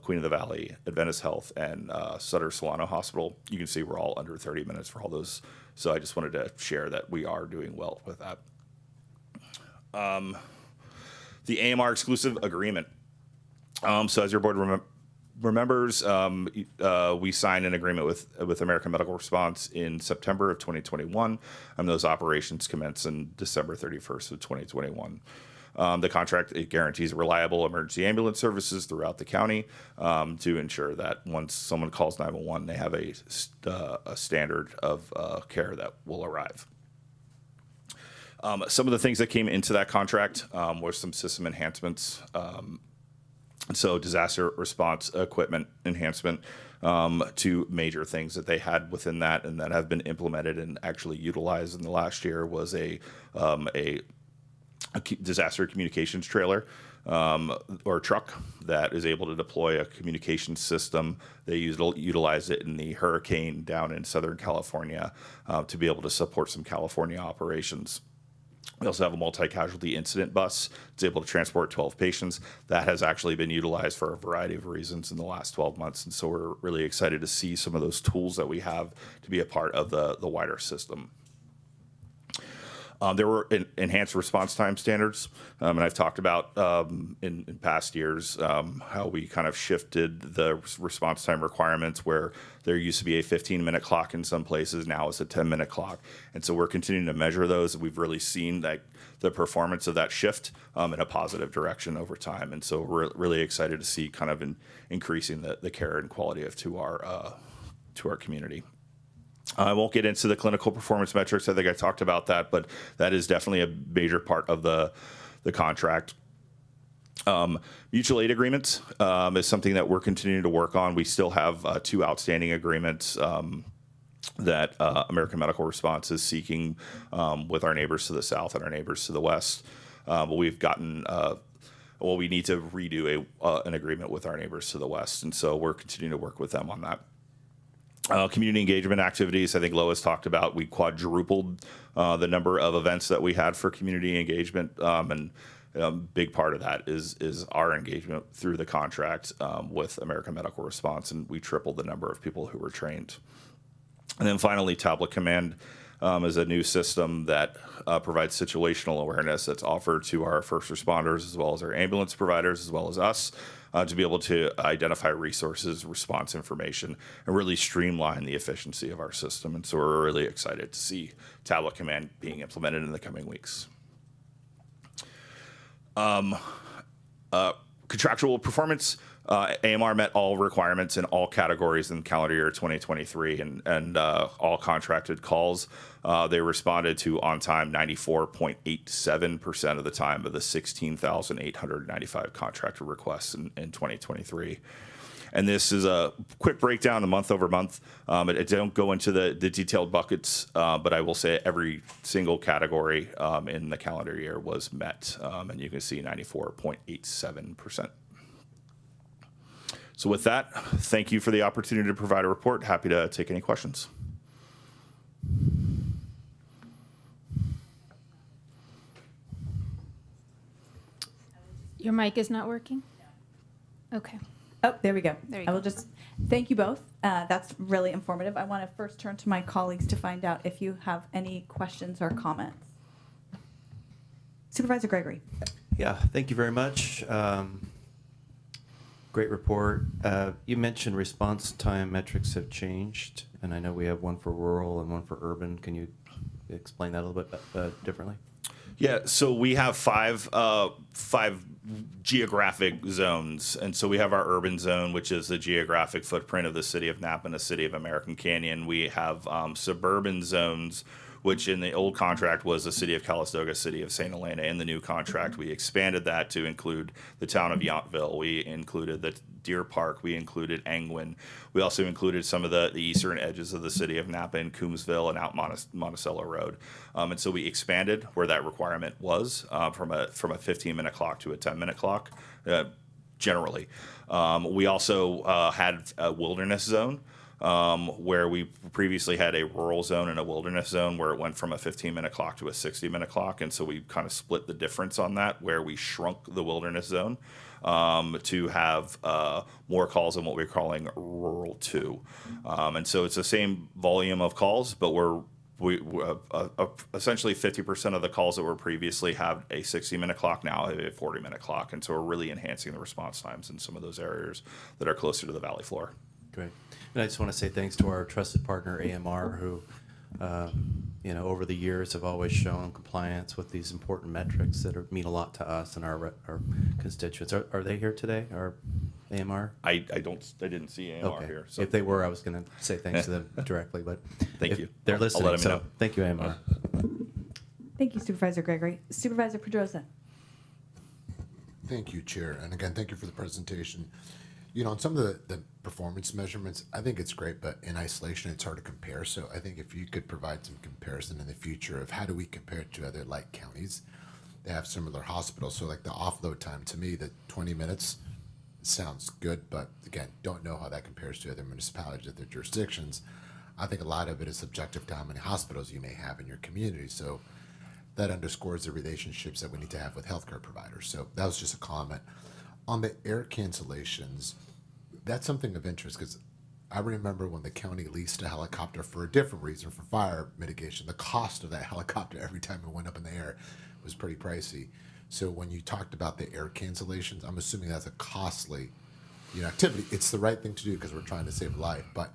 Queen of the Valley, Adventist Health, and Sutter Solano Hospital. You can see we're all under 30 minutes for all those. So I just wanted to share that we are doing well with that. The AMR exclusive agreement. So as your board remembers, we signed an agreement with American Medical Response in September of 2021, and those operations commence in December 31st of 2021. The contract, it guarantees reliable emergency ambulance services throughout the county to ensure that once someone calls 911, they have a standard of care that will arrive. Some of the things that came into that contract were some system enhancements. So disaster response equipment enhancement, two major things that they had within that and that have been implemented and actually utilized in the last year was a disaster communications trailer or truck that is able to deploy a communication system. They utilized it in the hurricane down in Southern California to be able to support some California operations. We also have a multi-casualty incident bus. It's able to transport 12 patients. That has actually been utilized for a variety of reasons in the last 12 months. And so we're really excited to see some of those tools that we have to be a part of the wider system. There were enhanced response time standards, and I've talked about in past years how we kind of shifted the response time requirements where there used to be a 15-minute clock in some places, now it's a 10-minute clock. And so we're continuing to measure those. We've really seen that the performance of that shift in a positive direction over time. And so we're really excited to see kind of increasing the care and quality to our community. I won't get into the clinical performance metrics. I think I talked about that, but that is definitely a major part of the contract. Mutual aid agreements is something that we're continuing to work on. We still have two outstanding agreements that American Medical Response is seeking with our neighbors to the south and our neighbors to the west. But we've gotten we need to redo an agreement with our neighbors to the west, and so we're continuing to work with them on that. Community engagement activities, I think Lois talked about, we quadrupled the number of events that we had for community engagement, and a big part of that is our engagement through the contract with American Medical Response, and we tripled the number of people who were trained. And then finally, Tablet Command is a new system that provides situational awareness that's offered to our first responders as well as our ambulance providers as well as us. to be able to identify resources, response information, and really streamline the efficiency of our system. And so we're really excited to see tablet command being implemented in the coming weeks. Contractual performance. AMR met all requirements in all categories in calendar year 2023, and all contracted calls, they responded to on time 94.87% of the time of the 16,895 contracted requests in 2023. And this is a quick breakdown, month over month. It don't go into the detailed buckets, but I will say every single category in the calendar year was met, and you can see 94.87%. So with that, thank you for the opportunity to provide a report. Happy to take any questions. Your mic is not working? Okay. Oh, there we go. There you I will go. just thank you both. That's really informative. I want to first turn to my colleagues to find out if you have any questions or comments. Supervisor Gregory. Yeah, thank you very much. Great report. You mentioned response time metrics have changed, and I know we have one for rural and one for urban. Can you explain that a little bit differently? Yeah, so we have five geographic zones. And so we have our urban zone, which is the geographic footprint of the city of Napa and the city of American Canyon. We have suburban zones, which in the old contract was the city of Calistoga, city of St. Helena. In the new contract, we expanded that to include the town of Yountville. We included the Deer Park. We included Angwin. We also included some of the eastern edges of the city of Napa and Coombsville and out Monticello Road. And so we expanded where that requirement was from a 15-minute clock to a 10-minute clock, generally. We also had a wilderness zone. Where we previously had a rural zone and a wilderness zone where it went from a 15-minute clock to a 60-minute clock. And so we kind of split the difference on that, where we shrunk the wilderness zone to have more calls than what we're calling rural 2. And so it's the same volume of calls, but we essentially 50% of the calls that were previously have a 60-minute clock now have a 40-minute clock. And so we're really enhancing the response times in some of those areas that are closer to the valley floor. Great. And I just want to say thanks to our trusted partner, AMR, who, over the years have always shown compliance with these important metrics that mean a lot to us and our constituents. Are they here today, our AMR? I didn't see AMR Okay. here. So. If they were, I was going to say thanks to them directly, but Thank you. They're I'll listening, let them so know. thank you, AMR. Thank you, Supervisor Gregory. Supervisor Pedrosa. Thank you, Chair. And again, thank you for the presentation. On some of the performance measurements, I think it's great, but in isolation, it's hard to compare. So I think if you could provide some comparison in the future of how do we compare it to other like counties that have similar hospitals. So like the offload time, to me, the 20 minutes sounds good, but again, don't know how that compares to other municipalities, other jurisdictions. I think a lot of it is subjective to how many hospitals you may have in your community. So that underscores the relationships that we need to have with healthcare providers. So that was just a comment. On the air cancellations, that's something of interest because I remember when the county leased a helicopter for a different reason, for fire mitigation. The cost of that helicopter every time it went up in the air was pretty pricey. So when you talked about the air cancellations, I'm assuming that's a costly activity. It's the right thing to do because we're trying to save life. But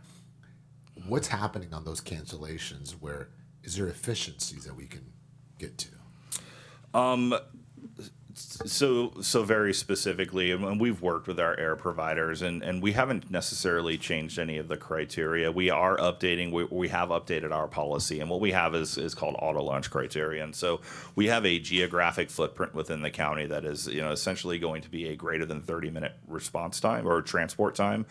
what's happening on those cancellations? Where is there efficiencies that we can get to? So very specifically, and we've worked with our air providers, and we haven't necessarily changed any of the criteria. We are updating. We have updated our policy, and what we have is called auto launch criteria. And so we have a geographic footprint within the county that is essentially going to be a greater than 30-minute response time or transport time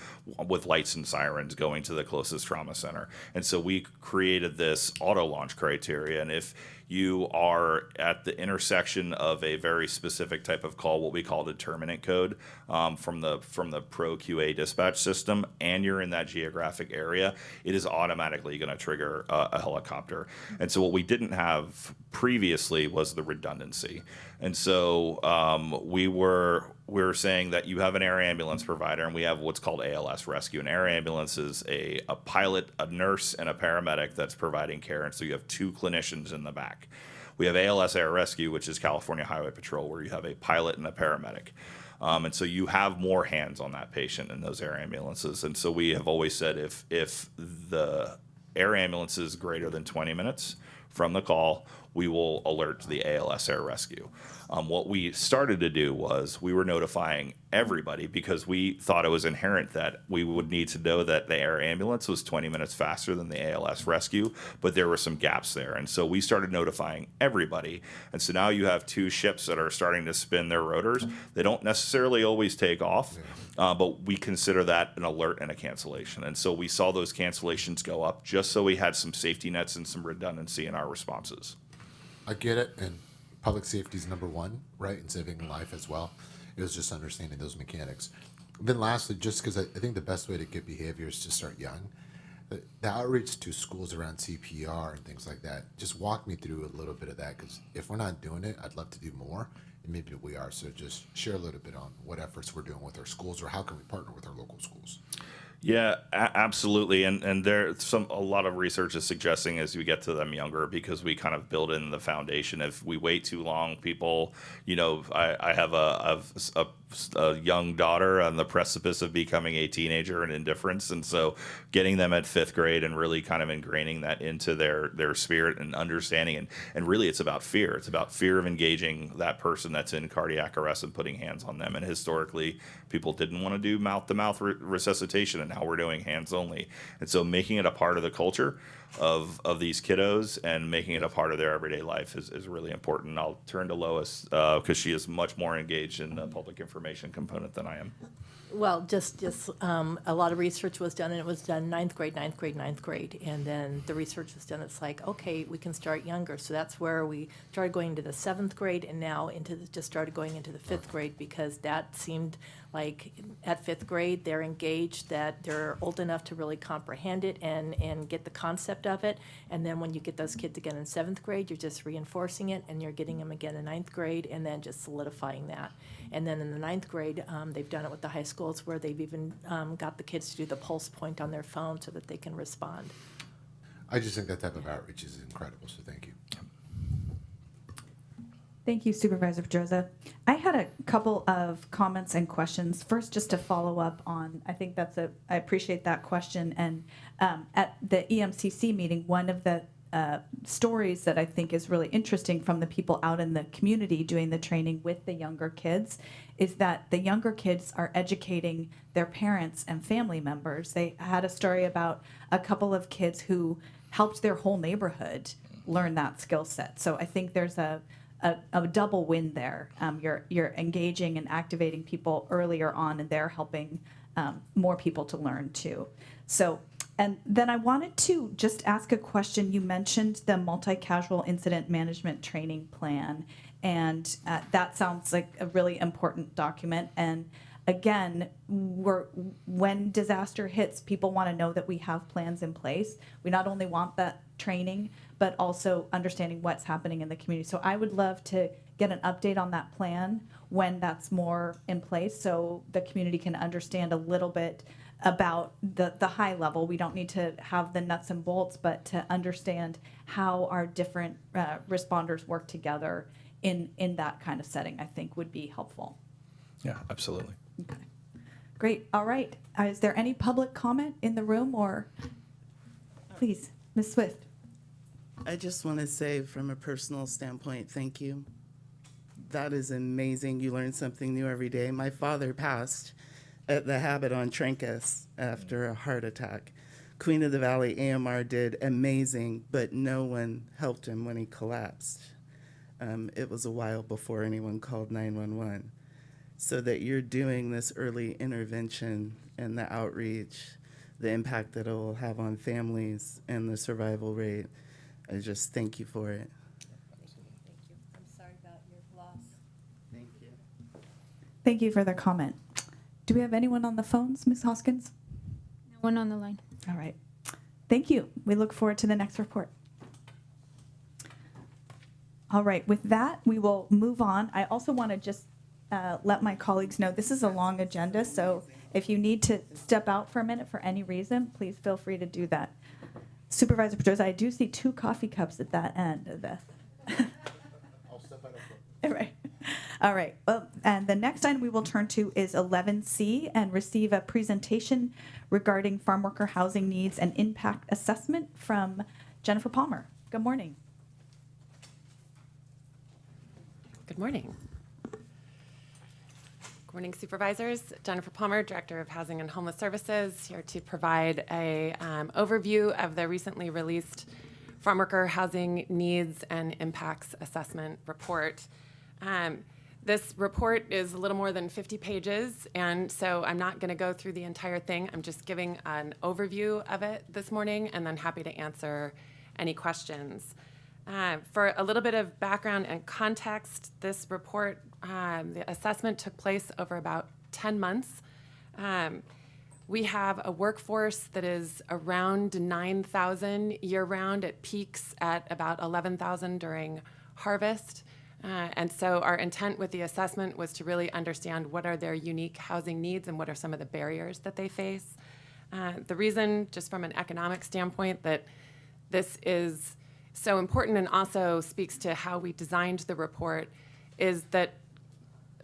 with lights and sirens going to the closest trauma center. And so we created this auto launch criteria, and if you are at the intersection of a very specific type of call, what we call the terminant code from the Pro QA dispatch system, and you're in that geographic area, it is automatically going to trigger a helicopter. And so what we didn't have previously was the redundancy. And so we were saying that you have an air ambulance provider, and we have what's called ALS rescue. An air ambulance is a pilot, a nurse, and a paramedic that's providing care. And so you have two clinicians in the back. We have ALS Air Rescue, which is California Highway Patrol, where you have a pilot and a paramedic. And so you have more hands on that patient in those air ambulances. And so we have always said if the air ambulance is greater than 20 minutes from the call, we will alert the ALS Air Rescue. What we started to do was we were notifying everybody because we thought it was inherent that we would need to know that the air ambulance was 20 minutes faster than the ALS rescue, but there were some gaps there. And so we started notifying everybody. And so now you have two ships that are starting to spin their rotors. They don't necessarily always take off, but we consider that an alert and a cancellation. And so we saw those cancellations go up just so we had some safety nets and some redundancy in our responses. I get it, and public safety is number one, right, and saving life as well. It was just understanding those mechanics. And then lastly, just because I think the best way to get behavior is to start young. The outreach to schools around CPR and things like that, just walk me through a little bit of that, because if we're not doing it, I'd love to do more, and maybe we are. So just share a little bit on what efforts we're doing with our schools, or how can we partner with our local schools. Yeah, absolutely. And there's a lot of research is suggesting as we get to them younger, because we kind of build in the foundation. If we wait too long, people, I have a young daughter on the precipice of becoming a teenager and indifference. And so getting them at 5th grade and really kind of ingraining that into their spirit and understanding. And really it's about fear. It's about fear of engaging that person that's in cardiac arrest and putting hands on them. And historically, people didn't want to do mouth-to-mouth resuscitation, and now we're doing hands only. And so making it a part of the culture of these kiddos and making it a part of their everyday life is really important. And I'll turn to Lois because she is much more engaged in the public information component than I am. Well, just a lot of research was done, and it was done ninth grade, and then the research was done. It's like, okay, we can start younger, so that's where we started going into the 7th grade, and now just started going into the 5th grade, because that seemed like at 5th grade they're engaged, that they're old enough to really comprehend it and get the concept of it. And then when you get those kids again in 7th grade, you're just reinforcing it, and you're getting them again in 9th grade, and then just solidifying that. And then in the 9th grade, they've done it with the high schools, where they've even got the kids to do the pulse point on their phone so that they can respond. I just think that type of outreach is incredible, so thank you. Thank you, Supervisor Pedroza. I had a couple of comments and questions. First, just to follow up on, I think I appreciate that question. And at the EMCC meeting, one of the stories that I think is really interesting from the people out in the community doing the training with the younger kids is that the younger kids are educating their parents and family members. They had a story about a couple of kids who helped their whole neighborhood learn that skill set. So I think there's a double win there. You're engaging and activating people earlier on, and they're helping more people to learn too. So, and then I wanted to just ask a question. You mentioned the multi-casual incident management training plan, and that sounds like a really important document. And again, when disaster hits, people want to know that we have plans in place. We not only want that training, but also understanding what's happening in the community. So I would love to get an update on that plan when that's more in place, so the community can understand a little bit about the high level. We don't need to have the nuts and bolts, but to understand how our different responders work together in that kind of setting, I think would be helpful. Yeah, absolutely. Okay. Great. All right. Is there any public comment in the room, or please, Ms. Swift? I just want to say, from a personal standpoint, thank you. That is amazing. You learn something new every day. My father passed at the Habit on Trancas after a heart attack. Queen of the Valley AMR did amazing, but no one helped him when he collapsed. It was a while before anyone called 911. So that you're doing this early intervention and the outreach, the impact that it will have on families and the survival rate, I just thank you for it. Thank you. I'm sorry about your loss. Thank you. Thank you for the comment. Do we have anyone on the phones, Ms. Hoskins? No one on the line. All right. Thank you. We look forward to the next report. All right. With that, we will move on. I also want to just let my colleagues know this is a long agenda, so if you need to step out for a minute for any reason, please feel free to do that. Supervisor Pedroza, I do see 2 coffee cups at that end of the. I'll step out of Right. All right. Well, and the next item we will turn to is 11C and receive a presentation regarding farm worker housing needs and impact assessment from Jennifer Palmer. Good morning. Good morning. Good morning, Supervisors. Jennifer Palmer, Director of Housing and Homeless Services, here to provide a overview of the recently released Farm Worker Housing Needs and Impacts Assessment Report. This report is a little more than 50 pages, and so I'm not going to go through the entire thing. I'm just giving an overview of it this morning, and then happy to answer any questions. For a little bit of background and context, this report, the assessment took place over about 10 months. We have a workforce that is around 9,000 year-round. It peaks at about 11,000 during harvest. And so our intent with the assessment was to really understand what are their unique housing needs and what are some of the barriers that they face. The reason, just from an economic standpoint, that this is so important and also speaks to how we designed the report is that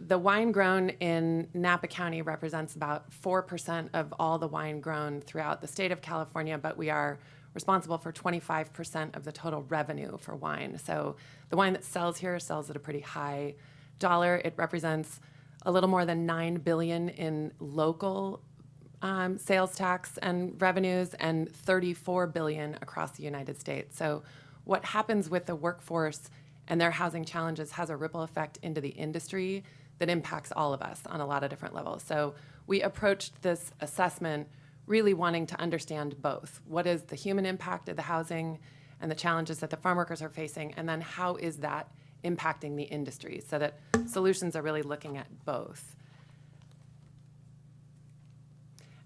the wine grown in Napa County represents about 4% of all the wine grown throughout the state of California, but we are responsible for 25% of the total revenue for wine. So the wine that sells here sells at a pretty high dollar. It represents a little more than $9 billion in local sales tax and revenues and $34 billion across the United States. So what happens with the workforce and their housing challenges has a ripple effect into the industry that impacts all of us on a lot of different levels. So we approached this assessment really wanting to understand both. What is the human impact of the housing and the challenges that the farm workers are facing, and then how is that impacting the industry, so that solutions are really looking at both.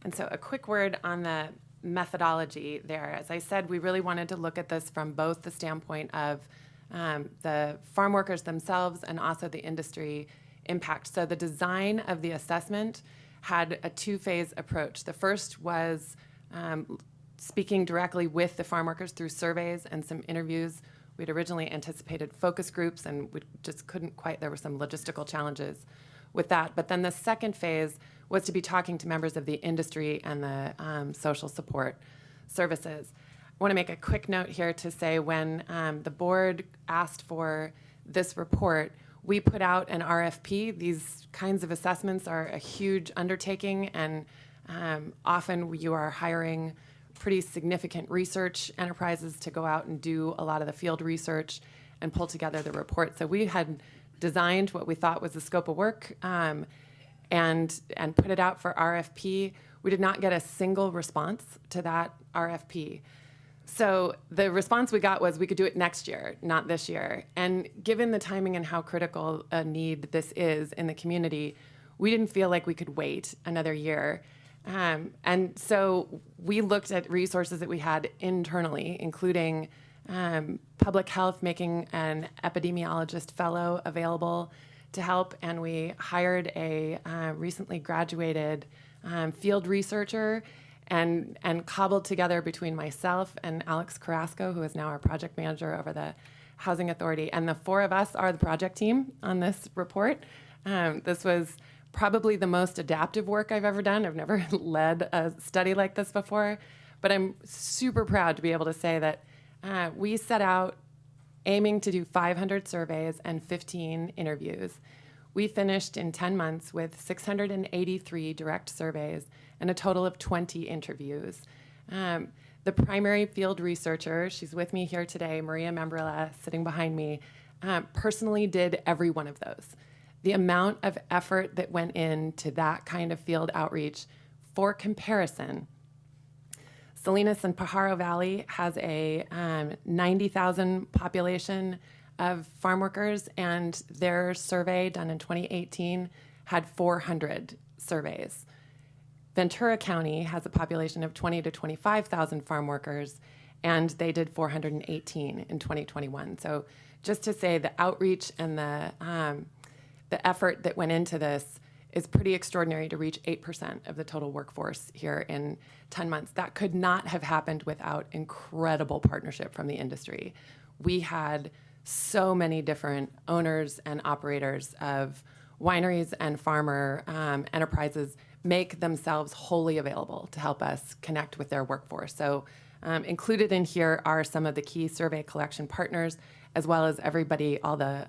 And so a quick word on the methodology there. As I said, we really wanted to look at this from both the standpoint of the farm workers themselves and also the industry impact. So the design of the assessment had a two-phase approach. The first was speaking directly with the farm workers through surveys and some interviews. We'd originally anticipated focus groups, and we just couldn't quite, there were some logistical challenges with that. But then the second phase was to be talking to members of the industry and the social support services. I want to make a quick note here to say when the board asked for this report, we put out an RFP. These kinds of assessments are a huge undertaking, and often you are hiring pretty significant research enterprises to go out and do a lot of the field research and pull together the report. So we had designed what we thought was the scope of work and put it out for RFP. We did not get a single response to that RFP. So the response we got was we could do it next year, not this year. And given the timing and how critical a need this is in the community, we didn't feel like we could wait another year. And so we looked at resources that we had internally, including public health, making an epidemiologist fellow available to help. And we hired a recently graduated field researcher and cobbled together between myself and Alex Carrasco, who is now our project manager over the Housing Authority. And the four of us are the project team on this report. This was probably the most adaptive work I've ever done. I've never led a study like this before, but I'm super proud to be able to say that we set out aiming to do 500 surveys and 15 interviews. We finished in 10 months with 683 direct surveys and a total of 20 interviews. The primary field researcher, she's with me here today, Maria Membrilla, sitting behind me, personally did every one of those. The amount of effort that went into that kind of field outreach, for comparison, Salinas and Pajaro Valley has a 90,000 population of farm workers, and their survey done in 2018 had 400 surveys. Ventura County has a population of 20 to 25,000 farm workers, and they did 418 in 2021. So just to say the outreach and the effort that went into this is pretty extraordinary to reach 8% of the total workforce here in 10 months. That could not have happened without incredible partnership from the industry. We had so many different owners and operators of wineries and farmer enterprises make themselves wholly available to help us connect with their workforce. So included in here are some of the key survey collection partners, as well as everybody, all the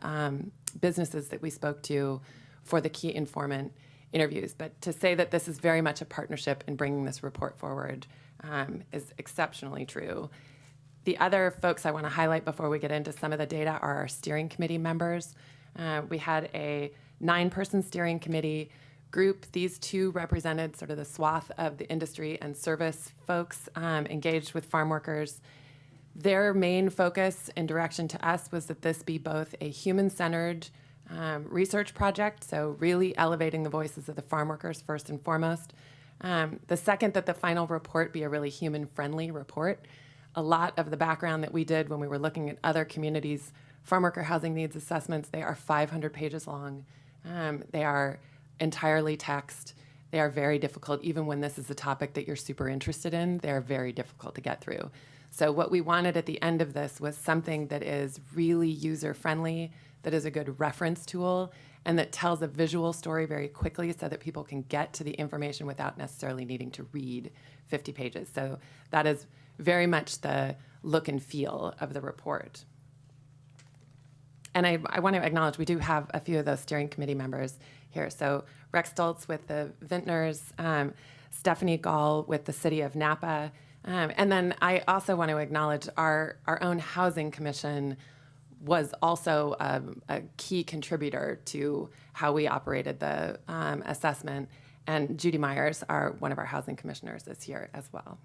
businesses that we spoke to for the key informant interviews. But to say that this is very much a partnership in bringing this report forward is exceptionally true. The other folks I want to highlight before we get into some of the data are our steering committee members. We had a 9-person steering committee group. These two represented sort of the swath of the industry and service folks engaged with farm workers. Their main focus and direction to us was that this be both a human-centered research project, so really elevating the voices of the farm workers first and foremost. The second, that the final report be a really human-friendly report. A lot of the background that we did when we were looking at other communities' farm worker housing needs assessments, they are 500 pages long. They are entirely text. They are very difficult. Even when this is a topic that you're super interested in, they're very difficult to get through. So what we wanted at the end of this was something that is really user-friendly, that is a good reference tool, and that tells a visual story very quickly so that people can get to the information without necessarily needing to read 50 pages. So that is very much the look and feel of the report. And I want to acknowledge we do have a few of those steering committee members here. So Rex Stoltz with the Vintners, Stephanie Gall with the City of Napa. And then I also want to acknowledge our own Housing Commission was also a key contributor to how we operated the assessment. And Judy Myers, one of our housing commissioners, is here as well.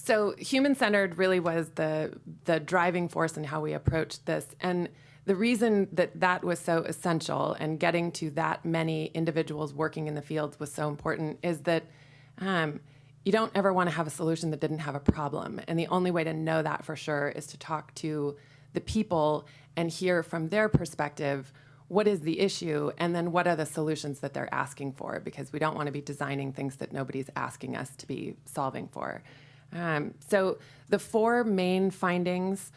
So human-centered really was the driving force in how we approached this. And the reason that was so essential and getting to that many individuals working in the fields was so important is that you don't ever want to have a solution that didn't have a problem. And the only way to know that for sure is to talk to the people and hear from their perspective what is the issue and then what are the solutions that they're asking for, because we don't want to be designing things that nobody's asking us to be solving for. So the 4 main findings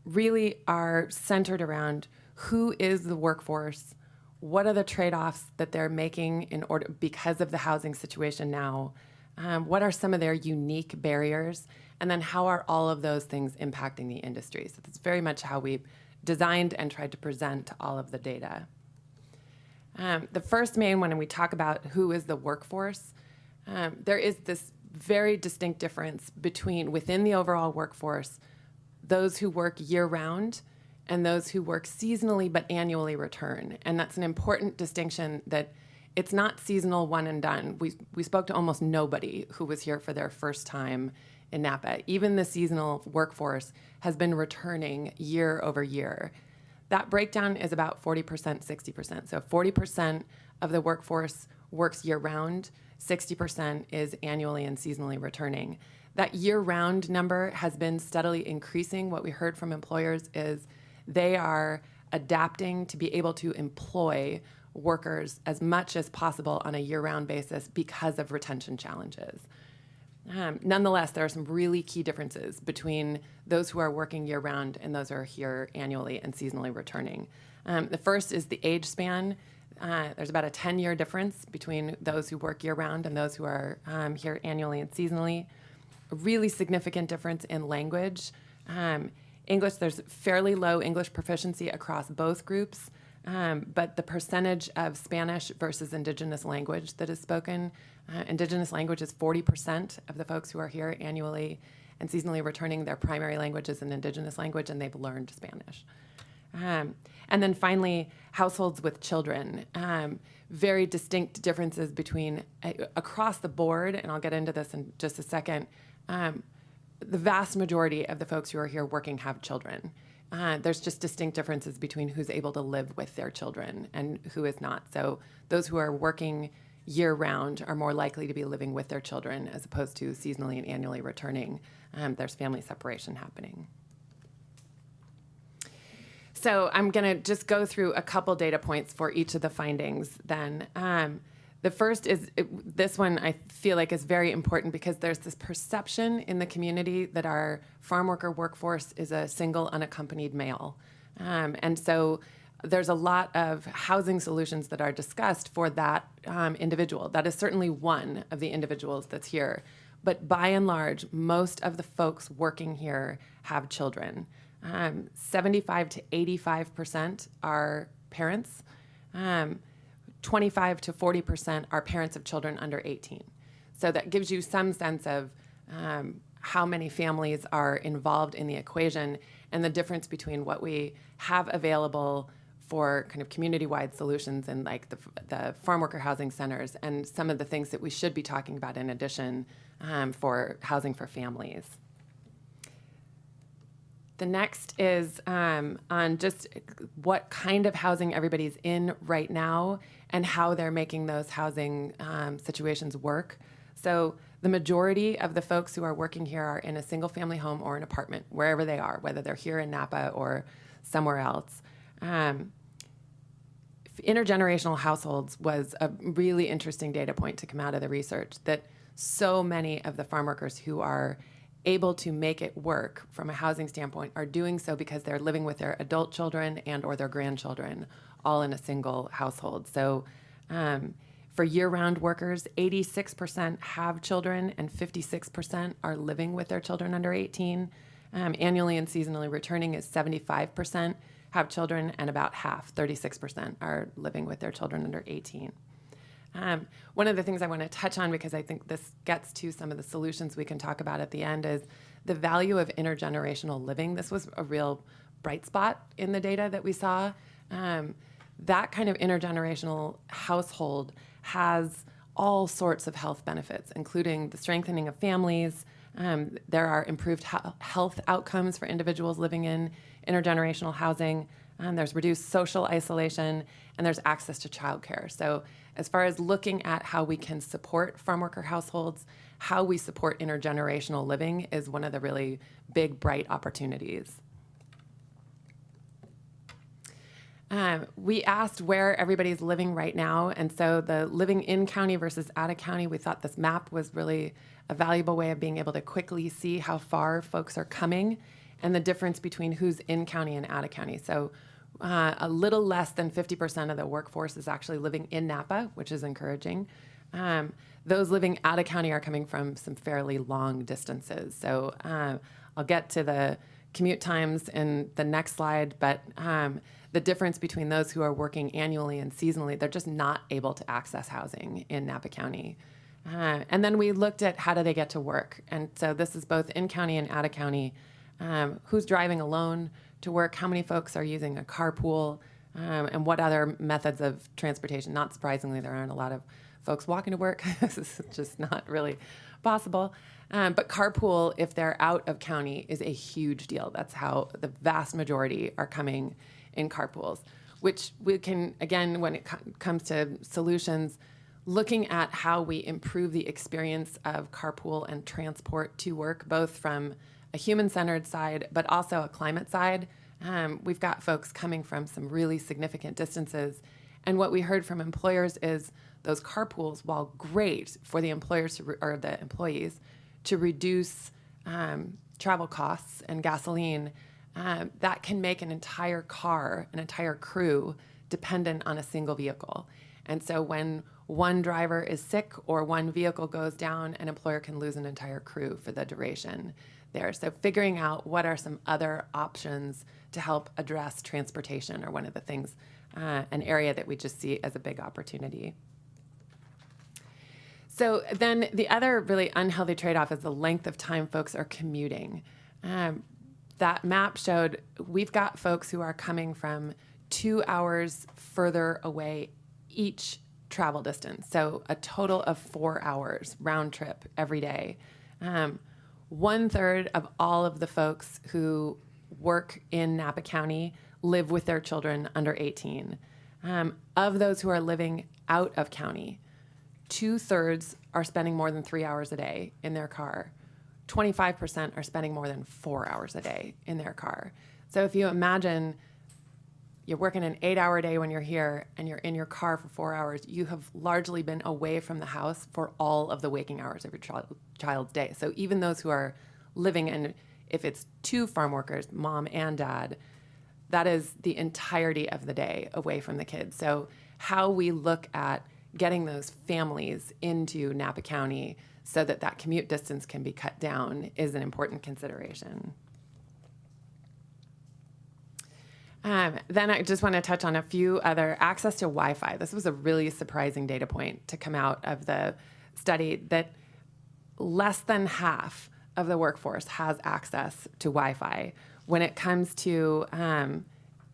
really are centered around who is the workforce, what are the trade-offs that they're making in order because of the housing situation now, what are some of their unique barriers, and then how are all of those things impacting the industry. So that's very much how we designed and tried to present all of the data. The first main one, when we talk about who is the workforce, there is this very distinct difference between within the overall workforce, those who work year-round and those who work seasonally but annually return. And that's an important distinction, that it's not seasonal one and done. We spoke to almost nobody who was here for their first time in Napa. Even the seasonal workforce has been returning year over year. That breakdown is about 40%, 60%. So 40% of the workforce works year-round, 60% is annually and seasonally returning. That year-round number has been steadily increasing. What we heard from employers is they are adapting to be able to employ workers as much as possible on a year-round basis because of retention challenges. Nonetheless, there are some really key differences between those who are working year-round and those who are here annually and seasonally returning. The first is the age span. There's about a 10-year difference between those who work year-round and those who are here annually and seasonally. A really significant difference in language. English, there's fairly low English proficiency across both groups, but the percentage of Spanish versus Indigenous language that is spoken, Indigenous language is 40% of the folks who are here annually and seasonally returning. Their primary language is an Indigenous language, and they've learned Spanish. And then finally, households with children. Very distinct differences between across the board, and I'll get into this in just a second. The vast majority of the folks who are here working have children. There's just distinct differences between who's able to live with their children and who is not. So those who are working year-round are more likely to be living with their children as opposed to seasonally and annually returning. There's family separation happening. So I'm going to just go through a couple data points for each of the findings then. The first is, this one I feel like is very important because there's this perception in the community that our farm worker workforce is a single unaccompanied male. And so there's a lot of housing solutions that are discussed for that individual. That is certainly one of the individuals that's here. But by and large, most of the folks working here have children. 75 to 85% are parents. 25 to 40% are parents of children under 18. So that gives you some sense of how many families are involved in the equation and the difference between what we have available for kind of community-wide solutions and like the farm worker housing centers and some of the things that we should be talking about in addition for housing for families. The next is on just what kind of housing everybody's in right now and how they're making those housing situations work. So the majority of the folks who are working here are in a single family home or an apartment, wherever they are, whether they're here in Napa or somewhere else. Intergenerational households was a really interesting data point to come out of the research, that so many of the farm workers who are able to make it work from a housing standpoint are doing so because they're living with their adult children and or their grandchildren all in a single household. So for year-round workers, 86% have children and 56% are living with their children under 18. Annually and seasonally returning is 75% have children, and about half, 36%, are living with their children under 18. One of the things I want to touch on, because I think this gets to some of the solutions we can talk about at the end, is the value of intergenerational living. This was a real bright spot in the data that we saw. That kind of intergenerational household has all sorts of health benefits, including the strengthening of families. There are improved health outcomes for individuals living in intergenerational housing. There's reduced social isolation, and there's access to childcare. So as far as looking at how we can support farm worker households, how we support intergenerational living is one of the really big, bright opportunities. We asked where everybody's living right now, and so the living in county versus out of county, we thought this map was really a valuable way of being able to quickly see how far folks are coming and the difference between who's in county and out of county. So a little less than 50% of the workforce is actually living in Napa, which is encouraging. Those living out of county are coming from some fairly long distances. So I'll get to the commute times in the next slide, but the difference between those who are working annually and seasonally, they're just not able to access housing in Napa County. And then we looked at how do they get to work. And so this is both in county and out of county. Who's driving alone to work, how many folks are using a carpool, and what other methods of transportation. Not surprisingly, there aren't a lot of folks walking to work. This is just not really possible. But carpool, if they're out of county, is a huge deal. That's how the vast majority are coming in carpools, which we can, again, when it comes to solutions, looking at how we improve the experience of carpool and transport to work, both from a human-centered side, but also a climate side. We've got folks coming from some really significant distances. And what we heard from employers is those carpools, while great for the employers or the employees to reduce travel costs and gasoline, that can make an entire car, an entire crew, dependent on a single vehicle. And so when one driver is sick or one vehicle goes down, an employer can lose an entire crew for the duration there. So figuring out what are some other options to help address transportation are one of the things, an area that we just see as a big opportunity. So then the other really unhealthy trade-off is the length of time folks are commuting. That map showed we've got folks who are coming from 2 hours further away each travel distance. So a total of 4 hours round trip every day. 1/3 of all of the folks who work in Napa County live with their children under 18. Of those who are living out of county, 2/3 are spending more than 3 hours a day in their car. 25% are spending more than 4 hours a day in their car. So if you imagine you're working an 8-hour day when you're here and you're in your car for 4 hours, you have largely been away from the house for all of the waking hours of your child's day. So even those who are living, and if it's 2 farm workers, mom and dad, that is the entirety of the day away from the kids. So how we look at getting those families into Napa County so that that commute distance can be cut down is an important consideration. Then I just want to touch on a few other access to Wi-Fi. This was a really surprising data point to come out of the study, that less than half of the workforce has access to Wi-Fi. When it comes to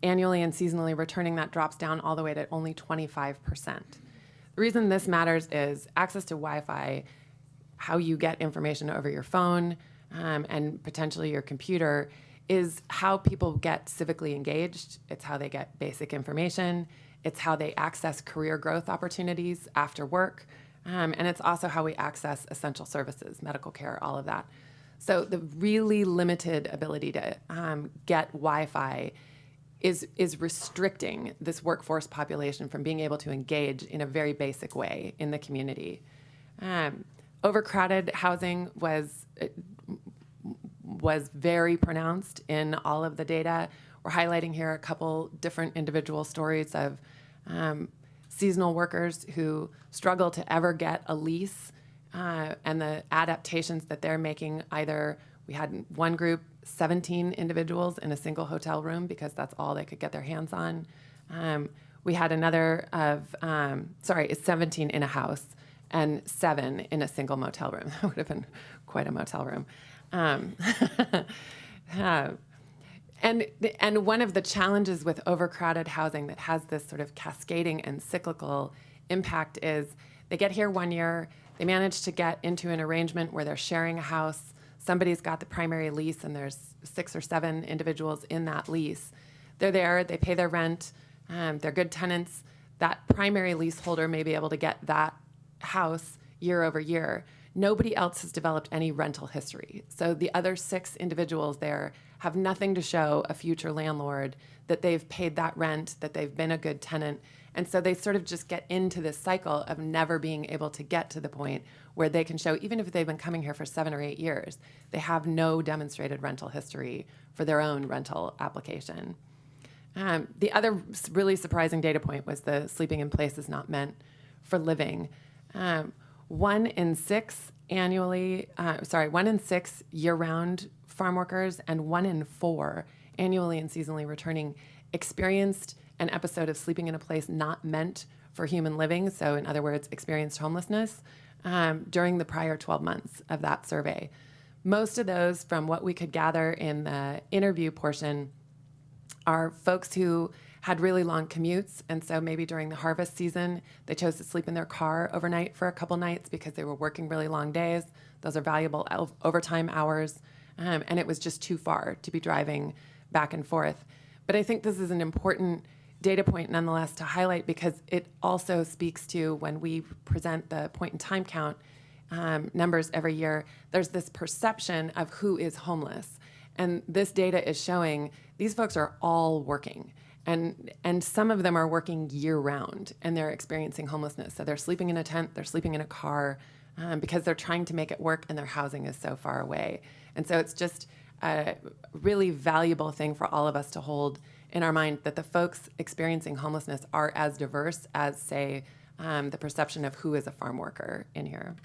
annually and seasonally returning, that drops down all the way to only 25%. The reason this matters is access to Wi-Fi, how you get information over your phone and potentially your computer, is how people get civically engaged. It's how they get basic information. It's how they access career growth opportunities after work. And it's also how we access essential services, medical care, all of that. So the really limited ability to get Wi-Fi is restricting this workforce population from being able to engage in a very basic way in the community. Overcrowded housing was very pronounced in all of the data. We're highlighting here a couple different individual stories of seasonal workers who struggle to ever get a lease, and the adaptations that they're making. Either we had one group, 17 individuals in a single hotel room because that's all they could get their hands on. We had another of, 17 in a house and 7 in a single motel room. That would have been quite a motel room. And one of the challenges with overcrowded housing that has this sort of cascading and cyclical impact is they get here one year, they manage to get into an arrangement where they're sharing a house, somebody's got the primary lease and there's 6 or 7 individuals in that lease. They're there, they pay their rent, they're good tenants. That primary leaseholder may be able to get that house year over year. Nobody else has developed any rental history. So the other 6 individuals there have nothing to show a future landlord that they've paid that rent, that they've been a good tenant. And so they sort of just get into this cycle of never being able to get to the point where they can show, even if they've been coming here for 7 or 8 years, they have no demonstrated rental history for their own rental application. The other really surprising data point was the sleeping in places not meant for living. 1 in 6 year-round farm workers and 1 in 4 annually and seasonally returning experienced an episode of sleeping in a place not meant for human living. So in other words, experienced homelessness during the prior 12 months of that survey. Most of those, from what we could gather in the interview portion, are folks who had really long commutes, and so maybe during the harvest season, they chose to sleep in their car overnight for a couple nights because they were working really long days. Those are valuable overtime hours, and it was just too far to be driving back and forth. But I think this is an important data point nonetheless to highlight, because it also speaks to, when we present the point in time count numbers every year, there's this perception of who is homeless. And this data is showing these folks are all working. And some of them are working year-round, and they're experiencing homelessness. So they're sleeping in a tent, they're sleeping in a car, because they're trying to make it work, and their housing is so far away. And so it's just a really valuable thing for all of us to hold in our mind, that the folks experiencing homelessness are as diverse as, say, the perception of who is a farm worker in here.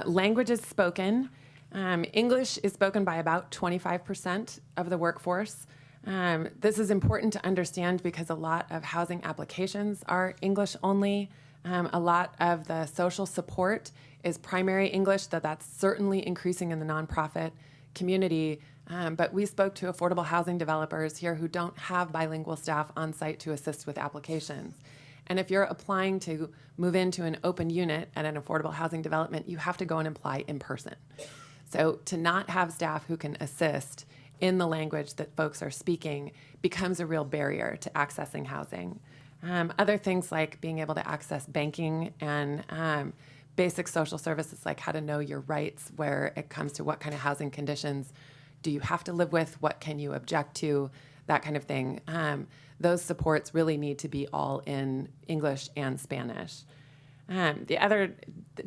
Languages spoken. English is spoken by about 25% of the workforce. This is important to understand because a lot of housing applications are English only. A lot of the social support is primary English, that's certainly increasing in the nonprofit community. But we spoke to affordable housing developers here who don't have bilingual staff on site to assist with applications. And if you're applying to move into an open unit at an affordable housing development, you have to go and apply in person. So to not have staff who can assist in the language that folks are speaking becomes a real barrier to accessing housing. Other things like being able to access banking and basic social services, like how to know your rights where it comes to what kind of housing conditions do you have to live with? What can you object to? That kind of thing. Those supports really need to be all in English and Spanish. The other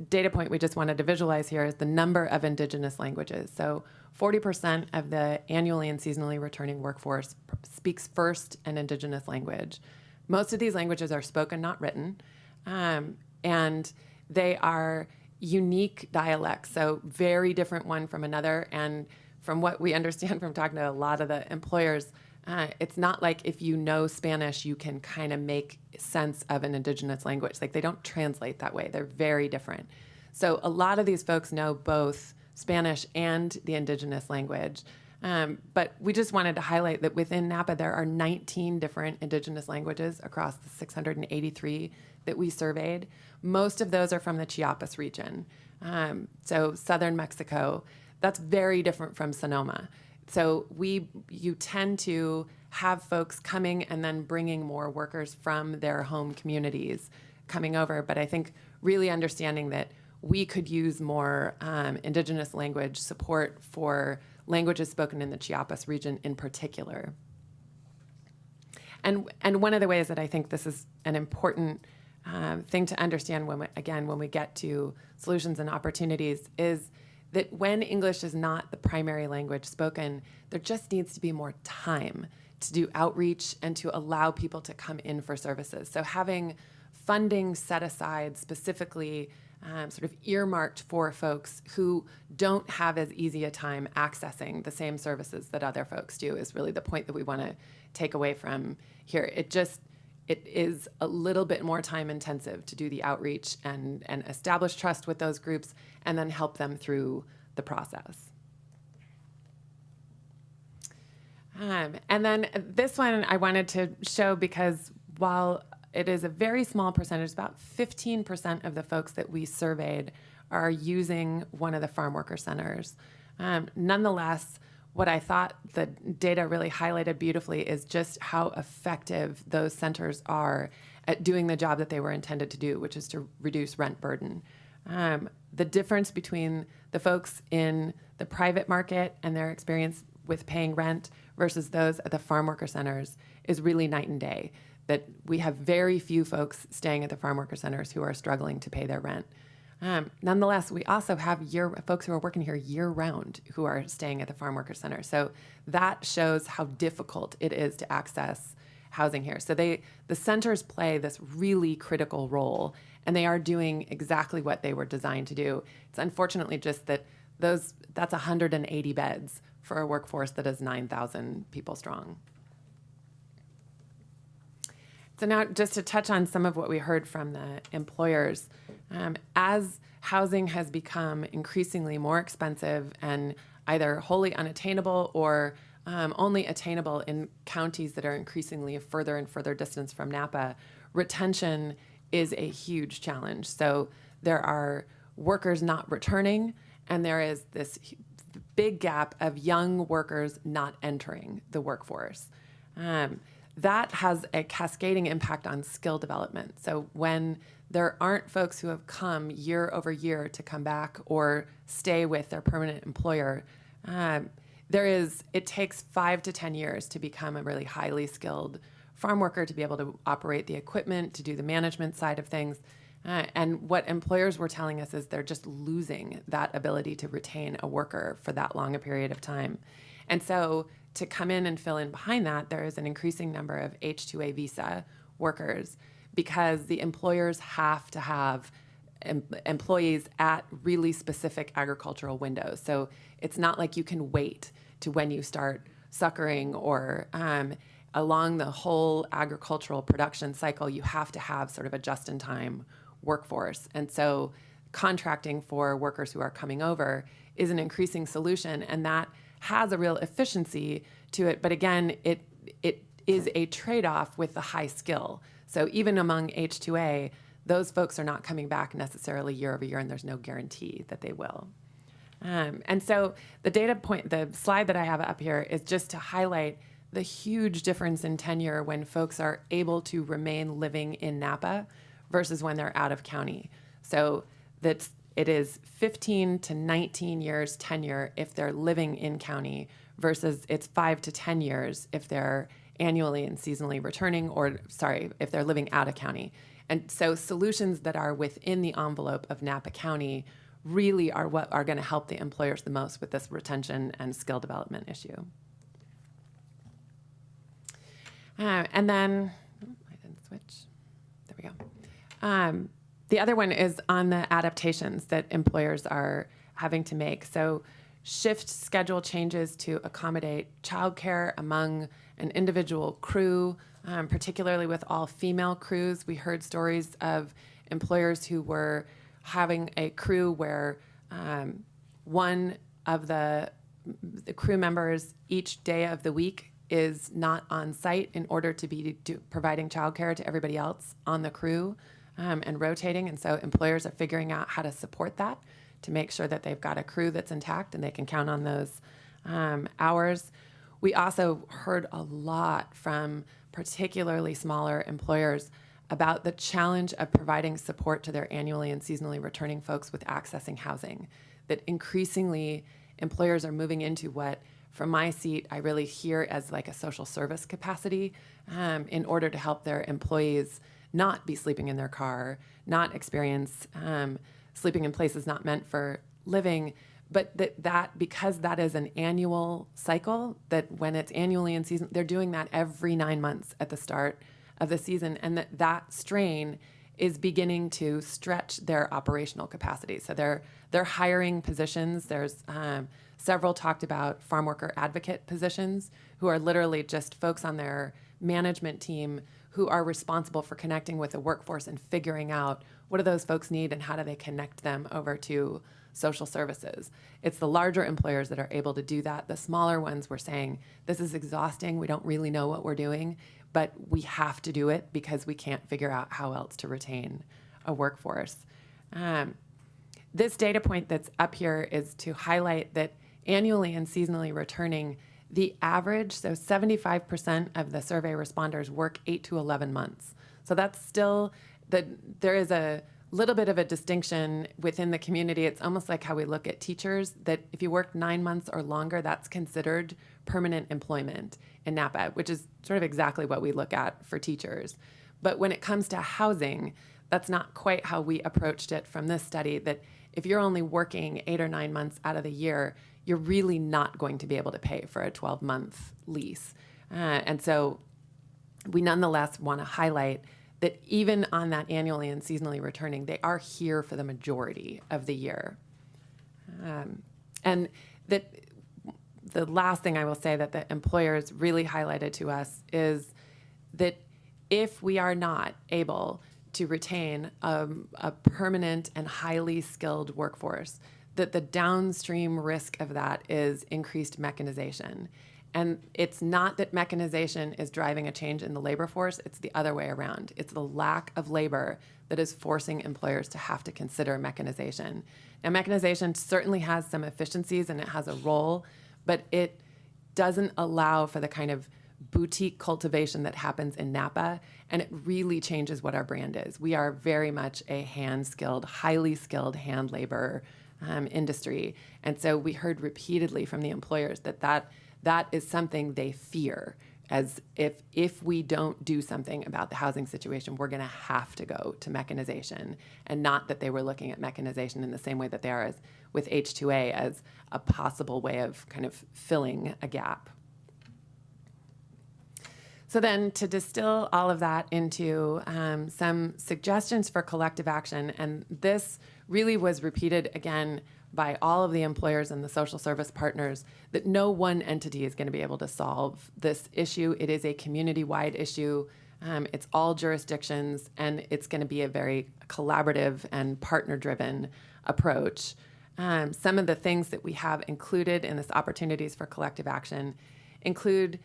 data point we just wanted to visualize here is the number of indigenous languages. So 40% of the annually and seasonally returning workforce speaks first an indigenous language. Most of these languages are spoken, not written, and they are unique dialects, so very different one from another. And from what we understand from talking to a lot of the employers, it's not like if you know Spanish, you can kind of make sense of an indigenous language. Like they don't translate that way. They're very different. So a lot of these folks know both Spanish and the indigenous language. But we just wanted to highlight that within Napa, there are 19 different indigenous languages across the 683 that we surveyed. Most of those are from the Chiapas region. So southern Mexico, that's very different from Sonoma. So you tend to have folks coming and then bringing more workers from their home communities coming over. But I think really understanding that we could use more indigenous language support for languages spoken in the Chiapas region in particular. And one of the ways that I think this is an important thing to understand when we get to solutions and opportunities is that when English is not the primary language spoken, there just needs to be more time to do outreach and to allow people to come in for services. So having funding set aside specifically sort of earmarked for folks who don't have as easy a time accessing the same services that other folks do is really the point that we want to take away from here. It is a little bit more time intensive to do the outreach and establish trust with those groups and then help them through the process. And then this one I wanted to show because while it is a very small percentage, about 15% of the folks that we surveyed are using one of the farm worker centers. Nonetheless, what I thought the data really highlighted beautifully is just how effective those centers are at doing the job that they were intended to do, which is to reduce rent burden. The difference between the folks in the private market and their experience with paying rent versus those at the farm worker centers is really night and day. That we have very few folks staying at the farm worker centers who are struggling to pay their rent. Nonetheless, we also have folks who are working here year-round who are staying at the farm worker center. So that shows how difficult it is to access housing here. So the centers play this really critical role, and they are doing exactly what they were designed to do. It's unfortunately just that that's 180 beds for a workforce that is 9,000 people strong. So now just to touch on some of what we heard from the employers, as housing has become increasingly more expensive and either wholly unattainable or only attainable in counties that are increasingly a further and further distance from Napa, retention is a huge challenge. So there are workers not returning, and there is this big gap of young workers not entering the workforce. That has a cascading impact on skill development. So when there aren't folks who have come year over year to come back or stay with their permanent employer, it takes 5 to 10 years to become a really highly skilled farm worker, to be able to operate the equipment, to do the management side of things. And what employers were telling us is they're just losing that ability to retain a worker for that long a period of time. And so to come in and fill in behind that, there is an increasing number of H-2A visa workers because the employers have to have employees at really specific agricultural windows. So it's not like you can wait to when you start suckering or along the whole agricultural production cycle, you have to have sort of a just-in-time workforce. And so contracting for workers who are coming over is an increasing solution, and that has a real efficiency to it. But again, it is a trade-off with the high skill. So even among H-2A, those folks are not coming back necessarily year over year, and there's no guarantee that they will. And so the slide that I have up here is just to highlight the huge difference in tenure when folks are able to remain living in Napa versus when they're out of county. So it is 15 to 19 years tenure if they're living in county versus it's 5 to 10 years if they're annually and seasonally returning, or if they're living out of county. And so solutions that are within the envelope of Napa County really are what are going to help the employers the most with this retention and skill development issue. And then, I didn't switch. There we go. The other one is on the adaptations that employers are having to make. So shift schedule changes to accommodate childcare among an individual crew, particularly with all female crews. We heard stories of employers who were having a crew where one of the crew members each day of the week is not on site in order to be providing childcare to everybody else on the crew and rotating. And so employers are figuring out how to support that to make sure that they've got a crew that's intact and they can count on those hours. We also heard a lot from particularly smaller employers about the challenge of providing support to their annually and seasonally returning folks with accessing housing. That increasingly employers are moving into what, from my seat, I really hear as like a social service capacity in order to help their employees not be sleeping in their car, not experience sleeping in places not meant for living, but that because that is an annual cycle, that when it's annually in season, they're doing that every 9 months at the start of the season, and that strain is beginning to stretch their operational capacity. So they're hiring positions. There's several talked about farm worker advocate positions who are literally just folks on their management team who are responsible for connecting with the workforce and figuring out what do those folks need and how do they connect them over to social services. It's the larger employers that are able to do that. The smaller ones were saying, this is exhausting. We don't really know what we're doing, but we have to do it because we can't figure out how else to retain a workforce. This data point that's up here is to highlight that annually and seasonally returning, the average, so 75% of the survey responders work 8 to 11 months. So that's still, there is a little bit of a distinction within the community. It's almost like how we look at teachers, that if you work 9 months or longer, that's considered permanent employment in Napa, which is sort of exactly what we look at for teachers. But when it comes to housing, that's not quite how we approached it from this study, that if you're only working 8 or 9 months out of the year, you're really not going to be able to pay for a 12-month lease. And so we nonetheless want to highlight that even on that annually and seasonally returning, they are here for the majority of the year. And that the last thing I will say that the employers really highlighted to us is that if we are not able to retain a permanent and highly skilled workforce, that the downstream risk of that is increased mechanization. And it's not that mechanization is driving a change in the labor force, it's the other way around. It's the lack of labor that is forcing employers to have to consider mechanization. Now, mechanization certainly has some efficiencies and it has a role, but it doesn't allow for the kind of boutique cultivation that happens in Napa, and it really changes what our brand is. We are very much a hand-skilled, highly skilled hand labor industry. And so we heard repeatedly from the employers that is something they fear, as if we don't do something about the housing situation, we're going to have to go to mechanization, and not that they were looking at mechanization in the same way that they are as with H2A as a possible way of kind of filling a gap. So then to distill all of that into some suggestions for collective action, and this really was repeated again by all of the employers and the social service partners, that no one entity is going to be able to solve this issue. It is a community-wide issue. It's all jurisdictions, and it's going to be a very collaborative and partner-driven approach. Some of the things that we have included in this opportunities for collective action include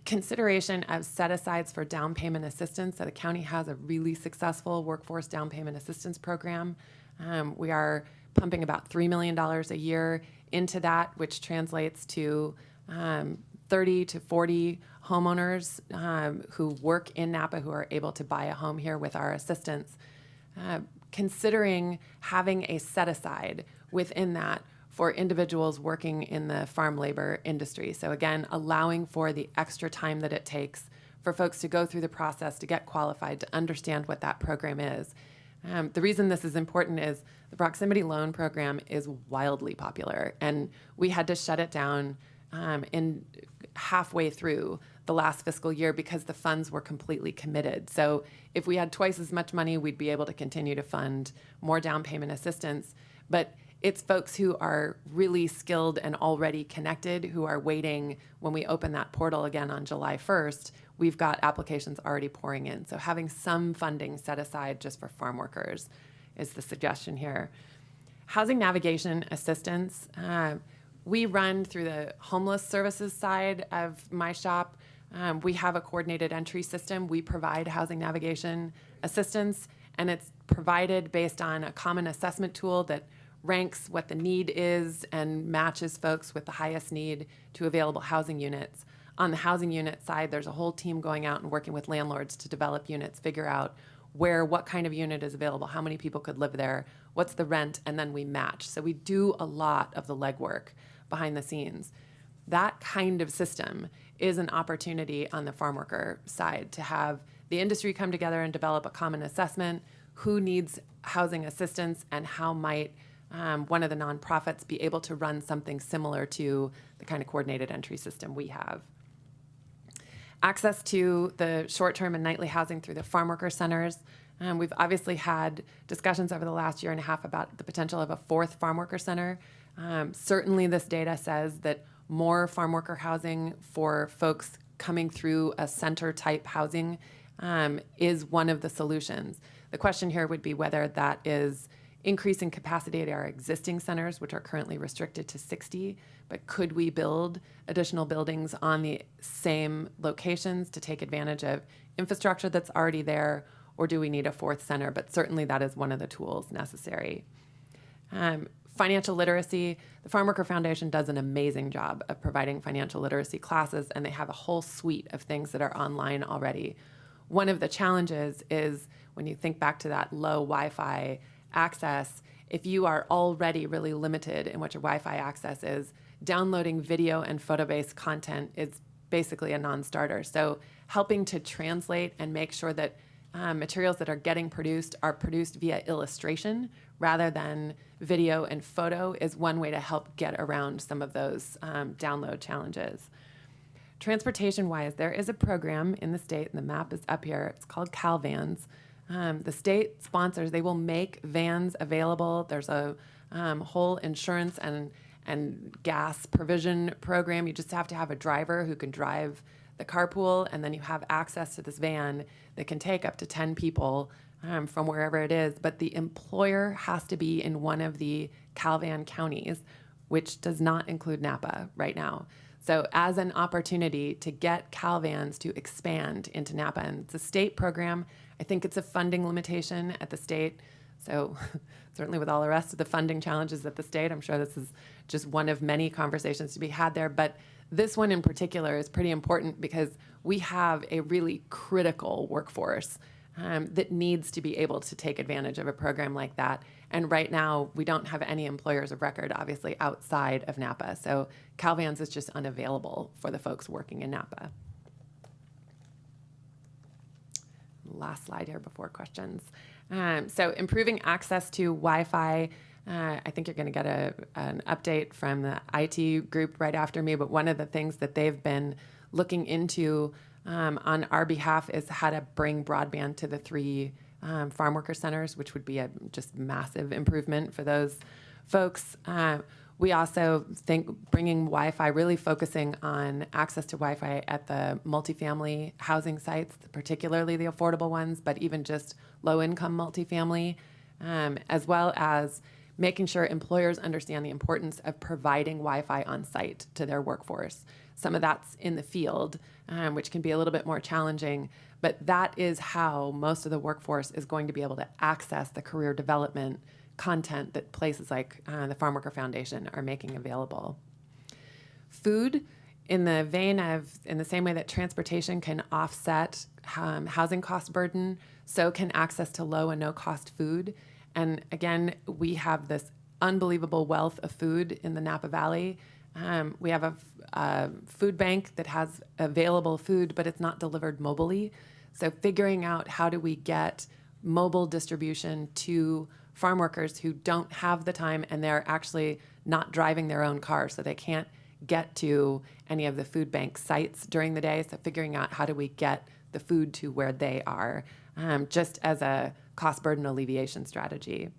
consideration of set-asides for down payment assistance. So the county has a really successful workforce down payment assistance program. We are pumping about $3 million a year into that, which translates to 30 to 40 homeowners who work in Napa who are able to buy a home here with our assistance. Considering having a set-aside within that for individuals working in the farm labor industry. So again, allowing for the extra time that it takes for folks to go through the process, to get qualified, to understand what that program is. The reason this is important is the proximity loan program is wildly popular, and we had to shut it down in halfway through the last fiscal year because the funds were completely committed. So if we had twice as much money, we'd be able to continue to fund more down payment assistance. But it's folks who are really skilled and already connected who are waiting when we open that portal again on July 1st. We've got applications already pouring in. So having some funding set aside just for farm workers is the suggestion here. Housing navigation assistance. We run through the homeless services side of my shop. We have a coordinated entry system. We provide housing navigation assistance, and it's provided based on a common assessment tool that ranks what the need is and matches folks with the highest need to available housing units. On the housing unit side, there's a whole team going out and working with landlords to develop units, figure out what kind of unit is available, how many people could live there, what's the rent, and then we match. So we do a lot of the legwork behind the scenes. That kind of system is an opportunity on the farm worker side to have the industry come together and develop a common assessment, who needs housing assistance, and how might one of the nonprofits be able to run something similar to the kind of coordinated entry system we have. Access to the short-term and nightly housing through the farm worker centers. We've obviously had discussions over the last year and a half about the potential of a fourth farm worker center. Certainly this data says that more farm worker housing for folks coming through a center-type housing is one of the solutions. The question here would be whether that is increasing capacity at our existing centers, which are currently restricted to 60, but could we build additional buildings on the same locations to take advantage of infrastructure that's already there, or do we need a fourth center? But certainly that is one of the tools necessary. Financial literacy, the Farm Worker Foundation does an amazing job of providing financial literacy classes, and they have a whole suite of things that are online already. One of the challenges is when you think back to that low Wi-Fi access, if you are already really limited in what your Wi-Fi access is, downloading video and photo-based content is basically a non-starter. So helping to translate and make sure that materials that are getting produced are produced via illustration rather than video and photo is one way to help get around some of those download challenges. Transportation-wise, there is a program in the state, and the map is up here. It's called CalVans. The state sponsors, they will make vans available. There's a whole insurance and gas provision program. You just have to have a driver who can drive the carpool, and then you have access to this van that can take up to 10 people from wherever it is. But the employer has to be in one of the CalVan counties, which does not include Napa right now. So as an opportunity to get CalVans to expand into Napa, and it's a state program, I think it's a funding limitation at the state. So certainly with all the rest of the funding challenges at the state, I'm sure this is just one of many conversations to be had there. But this one in particular is pretty important because we have a really critical workforce that needs to be able to take advantage of a program like that. And right now, we don't have any employers of record, obviously, outside of Napa. So CalVans is just unavailable for the folks working in Napa. Last slide here before questions. So improving access to Wi-Fi. I think you're going to get an update from the IT group right after me, but one of the things that they've been looking into on our behalf is how to bring broadband to the 3 farm worker centers, which would be a just massive improvement for those folks. We also think bringing Wi-Fi, really focusing on access to Wi-Fi at the multifamily housing sites, particularly the affordable ones, but even just low-income multifamily, as well as making sure employers understand the importance of providing Wi-Fi on site to their workforce. Some of that's in the field, which can be a little bit more challenging, but that is how most of the workforce is going to be able to access the career development content that places like the Farm Worker Foundation are making available. Food, in the same way that transportation can offset housing cost burden, so can access to low and no cost food. And again, we have this unbelievable wealth of food in the Napa Valley. We have a food bank that has available food, but it's not delivered mobily. So figuring out how do we get mobile distribution to farm workers who don't have the time and they're actually not driving their own car, so they can't get to any of the food bank sites during the day. So figuring out how do we get the food to where they are, just as a cost burden alleviation strategy.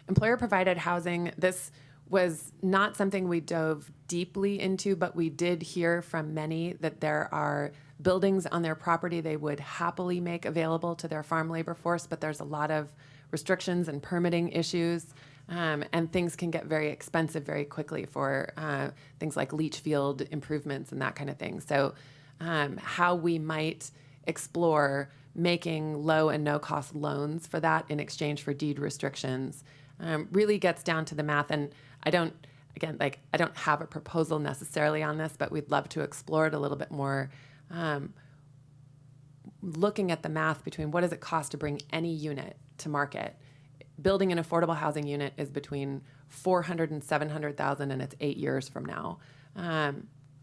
Employer provided housing, this was not something we dove deeply into, but we did hear from many that there are buildings on their property they would happily make available to their farm labor force, but there's a lot of restrictions and permitting issues, and things can get very expensive very quickly for things like leach field improvements and that kind of thing. So how we might explore making low and no cost loans for that in exchange for deed restrictions really gets down to the math. And I don't have a proposal necessarily on this, but we'd love to explore it a little bit more, looking at the math between what does it cost to bring any unit to market. Building an affordable housing unit is between $400,000 and $700,000, and it's 8 years from now.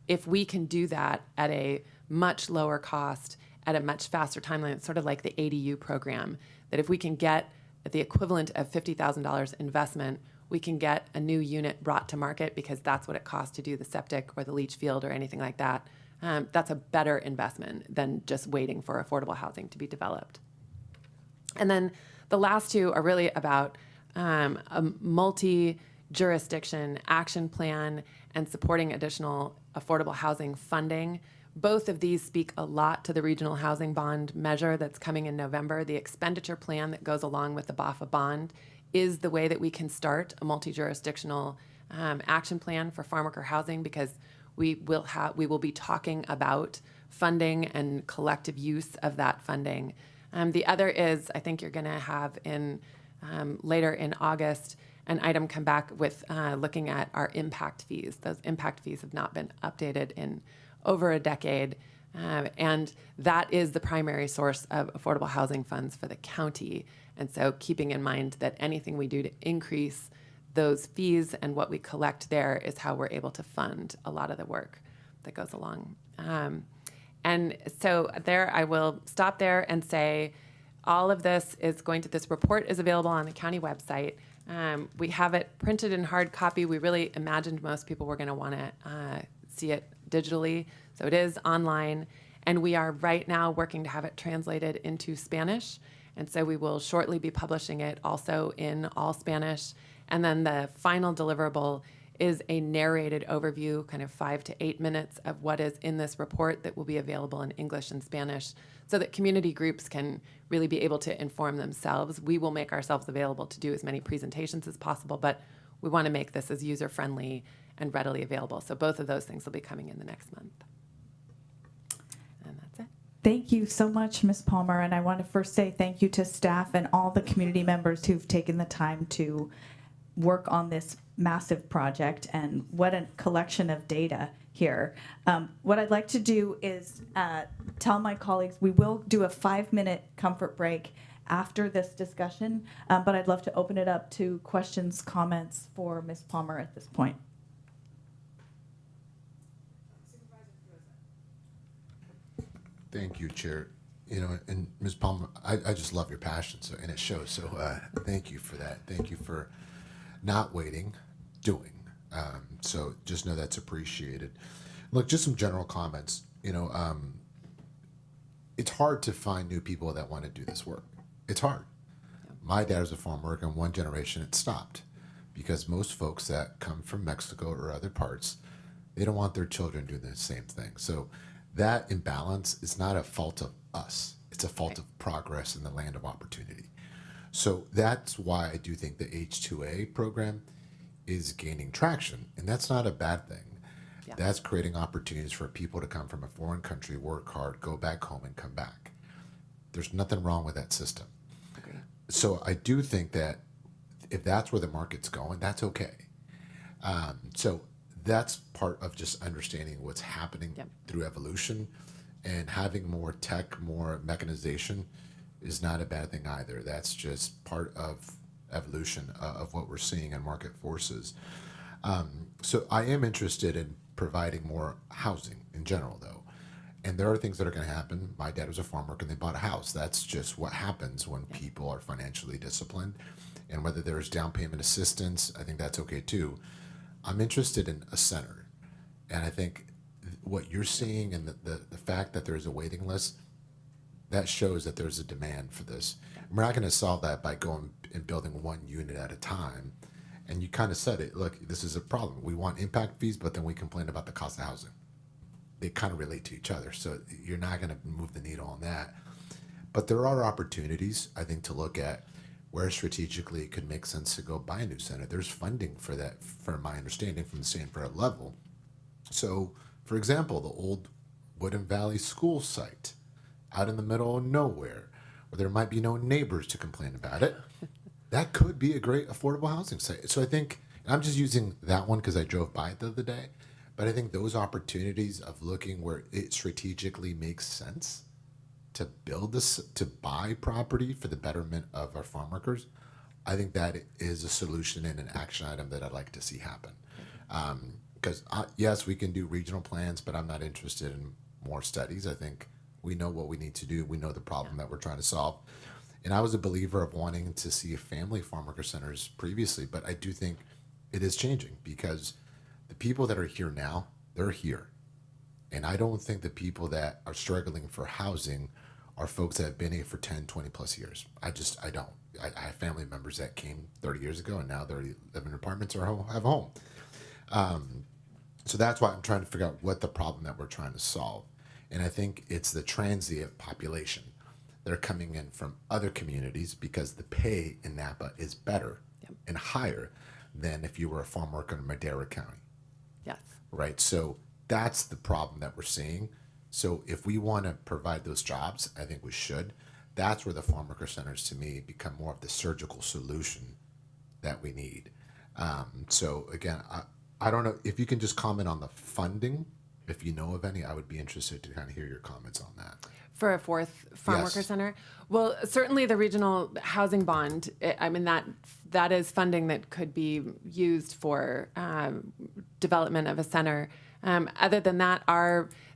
If we can do that at a much lower cost, at a much faster timeline, it's sort of like the ADU program, that if we can get the equivalent of $50,000 investment, we can get a new unit brought to market because that's what it costs to do the septic or the leach field or anything like that. That's a better investment than just waiting for affordable housing to be developed. And then the last two are really about a multi-jurisdiction action plan and supporting additional affordable housing funding. Both of these speak a lot to the regional housing bond measure that's coming in November. The expenditure plan that goes along with the BAFA bond is the way that we can start a multi-jurisdictional action plan for farm worker housing, because we will be talking about funding and collective use of that funding. The other is, I think you're going to have in later in August an item come back with looking at our impact fees. Those impact fees have not been updated in over a decade, and that is the primary source of affordable housing funds for the county. And so keeping in mind that anything we do to increase those fees and what we collect there is how we're able to fund a lot of the work that goes along. And so there, I will stop there and say all of this report is available on the county website. We have it printed in hard copy. We really imagined most people were going to want to see it digitally. So it is online. And we are right now working to have it translated into Spanish. And so we will shortly be publishing it also in all Spanish. And then the final deliverable is a narrated overview, kind of 5 to 8 minutes of what is in this report that will be available in English and Spanish so that community groups can really be able to inform themselves. We will make ourselves available to do as many presentations as possible, but we want to make this as user-friendly and readily available. So both of those things will be coming in the next month. And that's it. Thank you so much, Ms. Palmer. And I want to first say thank you to staff and all the community members who've taken the time to work on this massive project, and what a collection of data here. What I'd like to do is tell my colleagues we will do a 5-minute comfort break after this discussion, but I'd love to open it up to questions, comments for Ms. Palmer at this point. Thank you, Chair. And Ms. Palmer, I just love your passion, and it shows. So thank you for that. Thank you for not waiting, doing. So just know that's appreciated. Look, just some general comments. It's hard to find new people that want to do this work. It's hard. My dad was a farm worker, and one generation it stopped because most folks that come from Mexico or other parts, they don't want their children doing the same thing. So that imbalance is not a fault of us. It's a fault of progress in the land of opportunity. So that's why I do think the H2A program is gaining traction, and that's not a bad thing. Yeah. That's creating opportunities for people to come from a foreign country, work hard, go back home, and come back. There's nothing wrong with that system. Okay. So I do think that if that's where the market's going, that's okay. So that's part of just understanding what's happening through evolution, and having more tech, more mechanization is not a bad thing either. That's just part of evolution of what we're seeing in market forces. So I am interested in providing more housing in general, though. And there are things that are going to happen. My dad was a farm worker and they bought a house. That's just what happens when people are financially disciplined. And whether there's down payment assistance, I think that's okay too. I'm interested in a center. And I think what you're seeing and the fact that there's a waiting list, that shows that there's a demand for this. And we're not going to solve that by going and building one unit at a time. And you kind of said it, look, this is a problem. We want impact fees, but then we complain about the cost of housing. They kind of relate to each other. So you're not going to move the needle on that. But there are opportunities, I think, to look at where strategically it could make sense to go buy a new center. There's funding for that, from my understanding, from the Sanford level. So, for example, the old Woodland Valley School site out in the middle of nowhere, where there might be no neighbors to complain about it, that could be a great affordable housing site. So I think, and I'm just using that one because I drove by it the other day, but I think those opportunities of looking where it strategically makes sense to build this, to buy property for the betterment of our farm workers, I think that is a solution and an action item that I'd like to see happen. Because yes, we can do regional plans, but I'm not interested in more studies. I think we know what we need to do. We know the problem that we're trying to solve. And I was a believer of wanting to see family farm worker centers previously, but I do think it is changing because the people that are here now, they're here. And I don't think the people that are struggling for housing are folks that have been here for 10, 20 plus years. I don't. I have family members that came 30 years ago and now they're living in apartments or have a home. So that's why I'm trying to figure out what the problem that we're trying to solve. And I think it's the transient population that are coming in from other communities because the pay in Napa is better and higher than if you were a farm worker in Madera County. Yes. Right? So that's the problem that we're seeing. So if we want to provide those jobs, I think we should. That's where the farm worker centers, to me, become more of the surgical solution that we need. So again, I don't know if you can just comment on the funding. If you know of any, I would be interested to kind of hear your comments on that. For a fourth farm worker center? Well, certainly the regional housing bond, I mean, that is funding that could be used for development of a center. Other than that,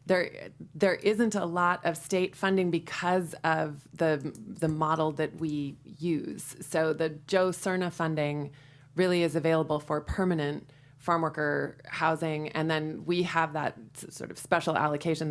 there isn't a lot of state funding because of the model that we use. So the Joe Cerna funding really is available for permanent farm worker housing, and then we have that sort of special allocation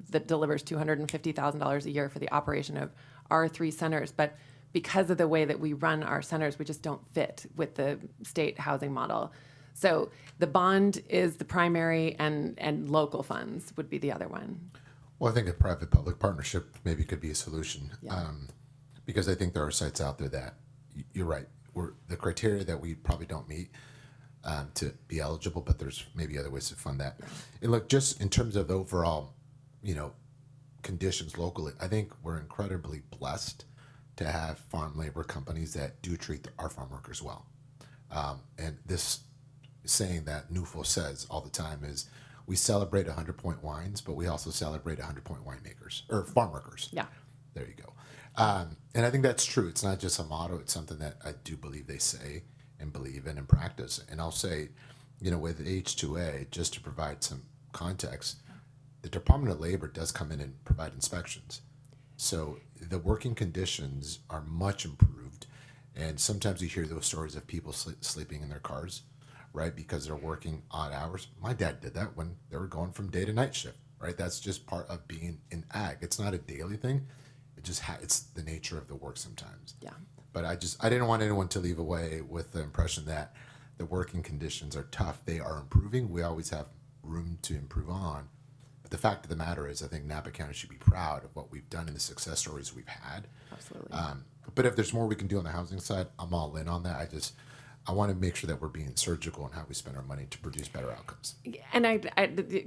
that delivers $250,000 a year for the operation of our 3 centers. But because of the way that we run our centers, we just don't fit with the state housing model. So the bond is the primary, and local funds would be the other one. Well, I think a private-public partnership maybe could be a solution, because I think there are sites out there that, you're right, the criteria that we probably don't meet to be eligible, but there's maybe other ways to fund that. And look, just in terms of overall, conditions locally, I think we're incredibly blessed to have farm labor companies that do treat our farm workers well. And this saying that NUFO says all the time is, we celebrate 100-point wines, but we also celebrate 100-point winemakers or farm workers. Yeah. There you go. And I think that's true. It's not just a motto. It's something that I do believe they say and believe in and practice. And I'll say, with H2A, just to provide some context, the Department of Labor does come in and provide inspections. So the working conditions are much improved. And sometimes you hear those stories of people sleeping in their cars, right? Because they're working odd hours. My dad did that when they were going from day to night shift, right? That's just part of being in ag. It's not a daily thing. It just it's the nature of the work sometimes. Yeah. But I didn't want anyone to leave away with the impression that the working conditions are tough. They are improving. We always have room to improve on. But the fact of the matter is, I think Napa County should be proud of what we've done and the success stories we've had. Absolutely. But if there's more we can do on the housing side, I'm all in on that. I want to make sure that we're being surgical in how we spend our money to produce better outcomes. And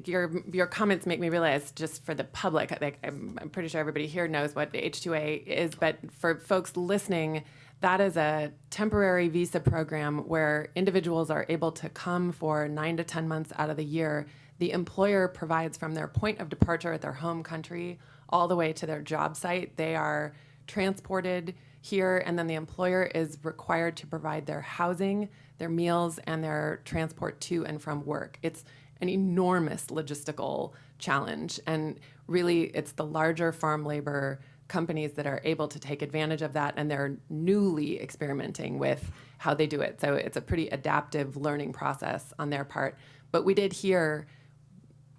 your comments make me realize, just for the public, I'm pretty sure everybody here knows what H2A is, but for folks listening, that is a temporary visa program where individuals are able to come for 9 to 10 months out of the year. The employer provides from their point of departure at their home country all the way to their job site. They are transported here, and then the employer is required to provide their housing, their meals, and their transport to and from work. It's an enormous logistical challenge, and really it's the larger farm labor companies that are able to take advantage of that, and they're newly experimenting with how they do it. So it's a pretty adaptive learning process on their part. But we did hear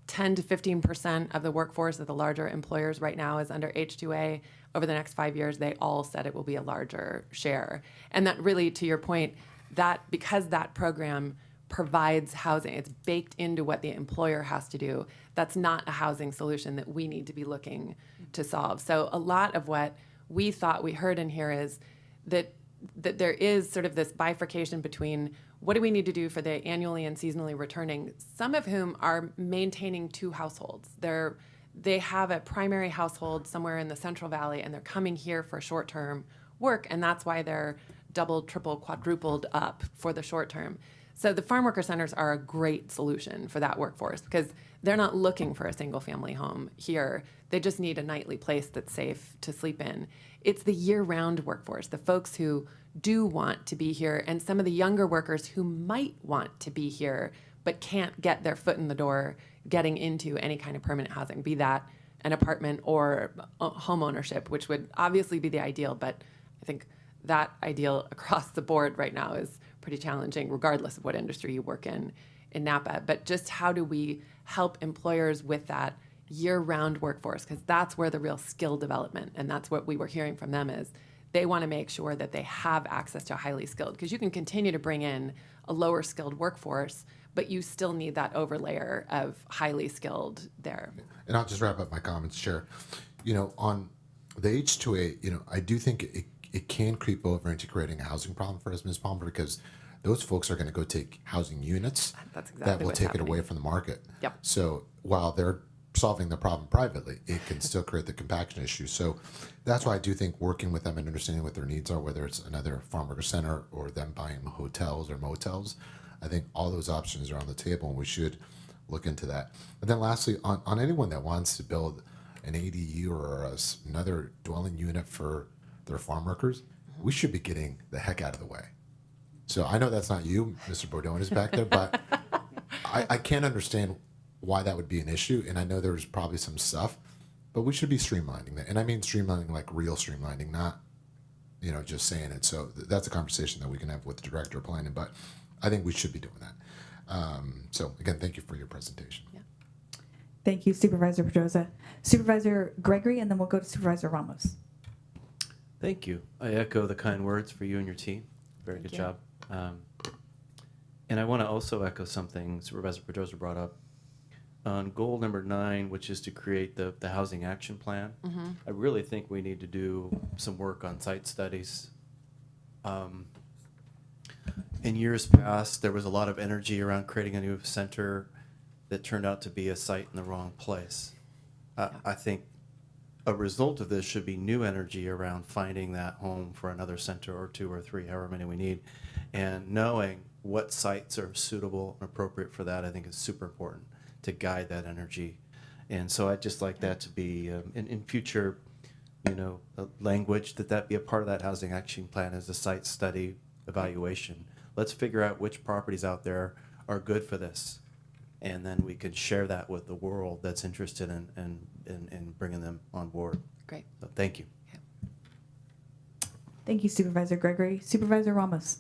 10 to 15% of the workforce of the larger employers right now is under H-2A. Over the next 5 years, they all said it will be a larger share. And that really, to your point, that because that program provides housing, it's baked into what the employer has to do. That's not a housing solution that we need to be looking to solve. So a lot of what we thought we heard in here is that there is sort of this bifurcation between what do we need to do for the annually and seasonally returning, some of whom are maintaining two households. They have a primary household somewhere in the Central Valley, and they're coming here for short-term work, and that's why they're double, triple, quadrupled up for the short term. So the farm worker centers are a great solution for that workforce because they're not looking for a single-family home here. They just need a nightly place that's safe to sleep in. It's the year-round workforce, the folks who do want to be here, and some of the younger workers who might want to be here but can't get their foot in the door getting into any kind of permanent housing, be that an apartment or home ownership, which would obviously be the ideal, but I think that ideal across the board right now is pretty challenging regardless of what industry you work in Napa. But just how do we help employers with that year-round workforce? Because that's where the real skill development, and that's what we were hearing from them, is they want to make sure that they have access to highly skilled, because you can continue to bring in a lower skilled workforce, but you still need that overlayer of highly skilled there. And I'll just wrap up my comments, Chair. On the H-2A, I do think it can creep over into creating a housing problem for us, Ms. Palmer, because those folks are going to go take housing units that will take it away from the market. Yep. So while they're solving the problem privately, it can still create the compaction issue. So that's why I do think working with them and understanding what their needs are, whether it's another farm worker center or them buying hotels or motels, I think all those options are on the table, and we should look into that. And then lastly, on anyone that wants to build an ADU or another dwelling unit for their farm workers, we should be getting the heck out of the way. So I know that's not you, Mr. Bordone is back there, but I can't understand why that would be an issue. And I know there's probably some stuff, but we should be streamlining that. And I mean streamlining like real streamlining, not, just saying it. So that's a conversation that we can have with the director of planning, but I think we should be doing that. So again, thank you for your presentation. Yeah. Thank you, Supervisor Pedroza. Supervisor Gregory, and then we'll go to Supervisor Ramos. Thank you. I echo the kind words for you and your team. Very good job. And I want to also echo something Supervisor Pedroza brought up on goal number 9, which is to create the housing action plan. Mm-hmm. I really think we need to do some work on site studies. In years past, there was a lot of energy around creating a new center that turned out to be a site in the wrong place. I think a result of this should be new energy around finding that home for another center or 2 or 3, however many we need, and knowing what sites are suitable and appropriate for that. I think is super important to guide that energy. And so I'd just like that to be in future, language, that be a part of that housing action plan as a site study evaluation. Let's figure out which properties out there are good for this, and then we can share that with the world that's interested in bringing them on board. Great. So thank you. Yeah. Thank you, Supervisor Gregory. Supervisor Ramos.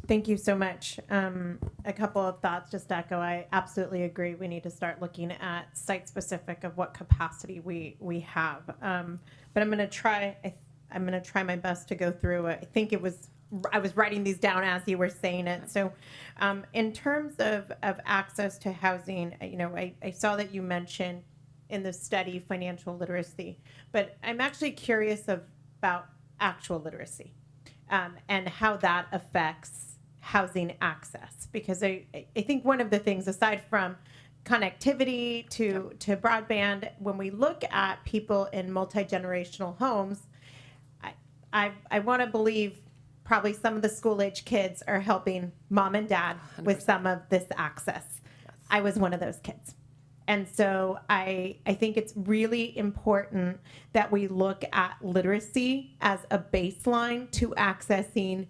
Thank you so much. A couple of thoughts, just to echo. I absolutely agree. We need to start looking at site specific of what capacity we have. But I'm going to try. I'm going to try my best to go through. I think I was writing these down as you were saying it. So, in terms of access to housing, I saw that you mentioned in the study financial literacy, but I'm actually curious about actual literacy and how that affects housing access, because I think one of the things, aside from connectivity to broadband, when we look at people in multi-generational homes, I want to believe probably some of the school-age kids are helping mom and dad 100%. With some of this access. Yes. I was one of those kids. And so I think it's really important that we look at literacy as a baseline to accessing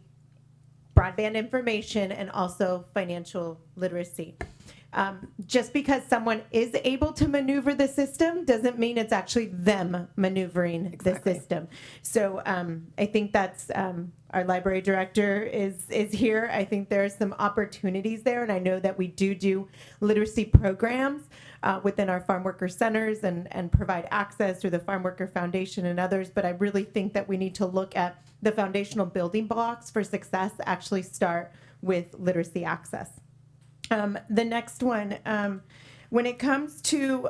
broadband information and also financial literacy. Just because someone is able to maneuver the system doesn't mean it's actually them maneuvering the system. So I think that's our library director is here. I think there are some opportunities there, and I know that we do literacy programs within our farm worker centers and provide access through the Farm Worker Foundation and others, but I really think that we need to look at the foundational building blocks for success actually start with literacy access. The next one, when it comes to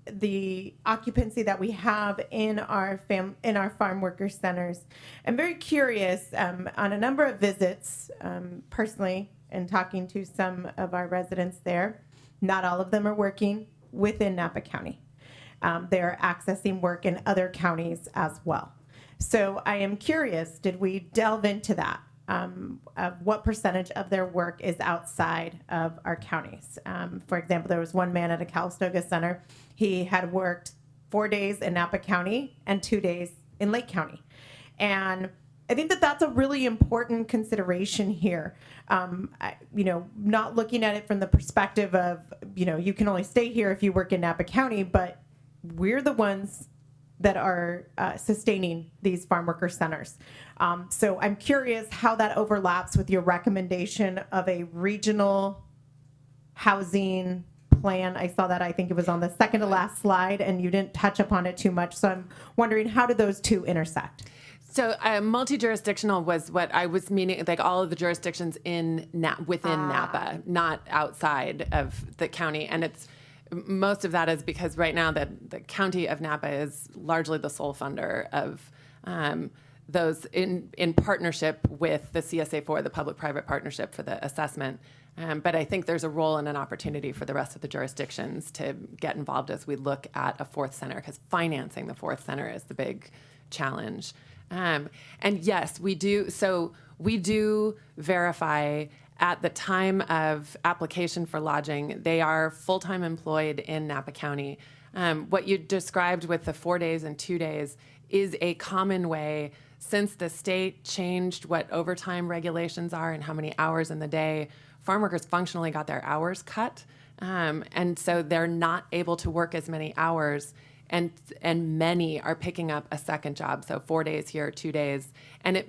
the occupancy that we have in our farm worker centers, I'm very curious on a number of visits personally and talking to some of our residents there. Not all of them are working within Napa County. They're accessing work in other counties as well. So I am curious, did we delve into that? Of what percentage of their work is outside of our counties. For example, there was one man at a Calistoga center. He had worked 4 days in Napa County and 2 days in Lake County. And I think that that's a really important consideration here. Not looking at it from the perspective of, you can only stay here if you work in Napa County, but we're the ones that are sustaining these farm worker centers. So I'm curious how that overlaps with your recommendation of a regional housing plan. I saw that, I think it was on the second to last slide, and you didn't touch upon it too much. So I'm wondering, how do those two intersect? So multi-jurisdictional was what I was meaning, like all of the jurisdictions within Napa, not outside of the county. And most of that is because right now the county of Napa is largely the sole funder of those in partnership with the CSA4, the public-private partnership for the assessment. But I think there's a role and an opportunity for the rest of the jurisdictions to get involved as we look at a fourth center, because financing the fourth center is the big challenge. And yes, we do. So we do verify at the time of application for lodging, they are full-time employed in Napa County. What you described with the 4 days and 2 days is a common way since the state changed what overtime regulations are and how many hours in the day. Farm workers functionally got their hours cut, and so they're not able to work as many hours. And many are picking up a second job, so 4 days here, 2 days. And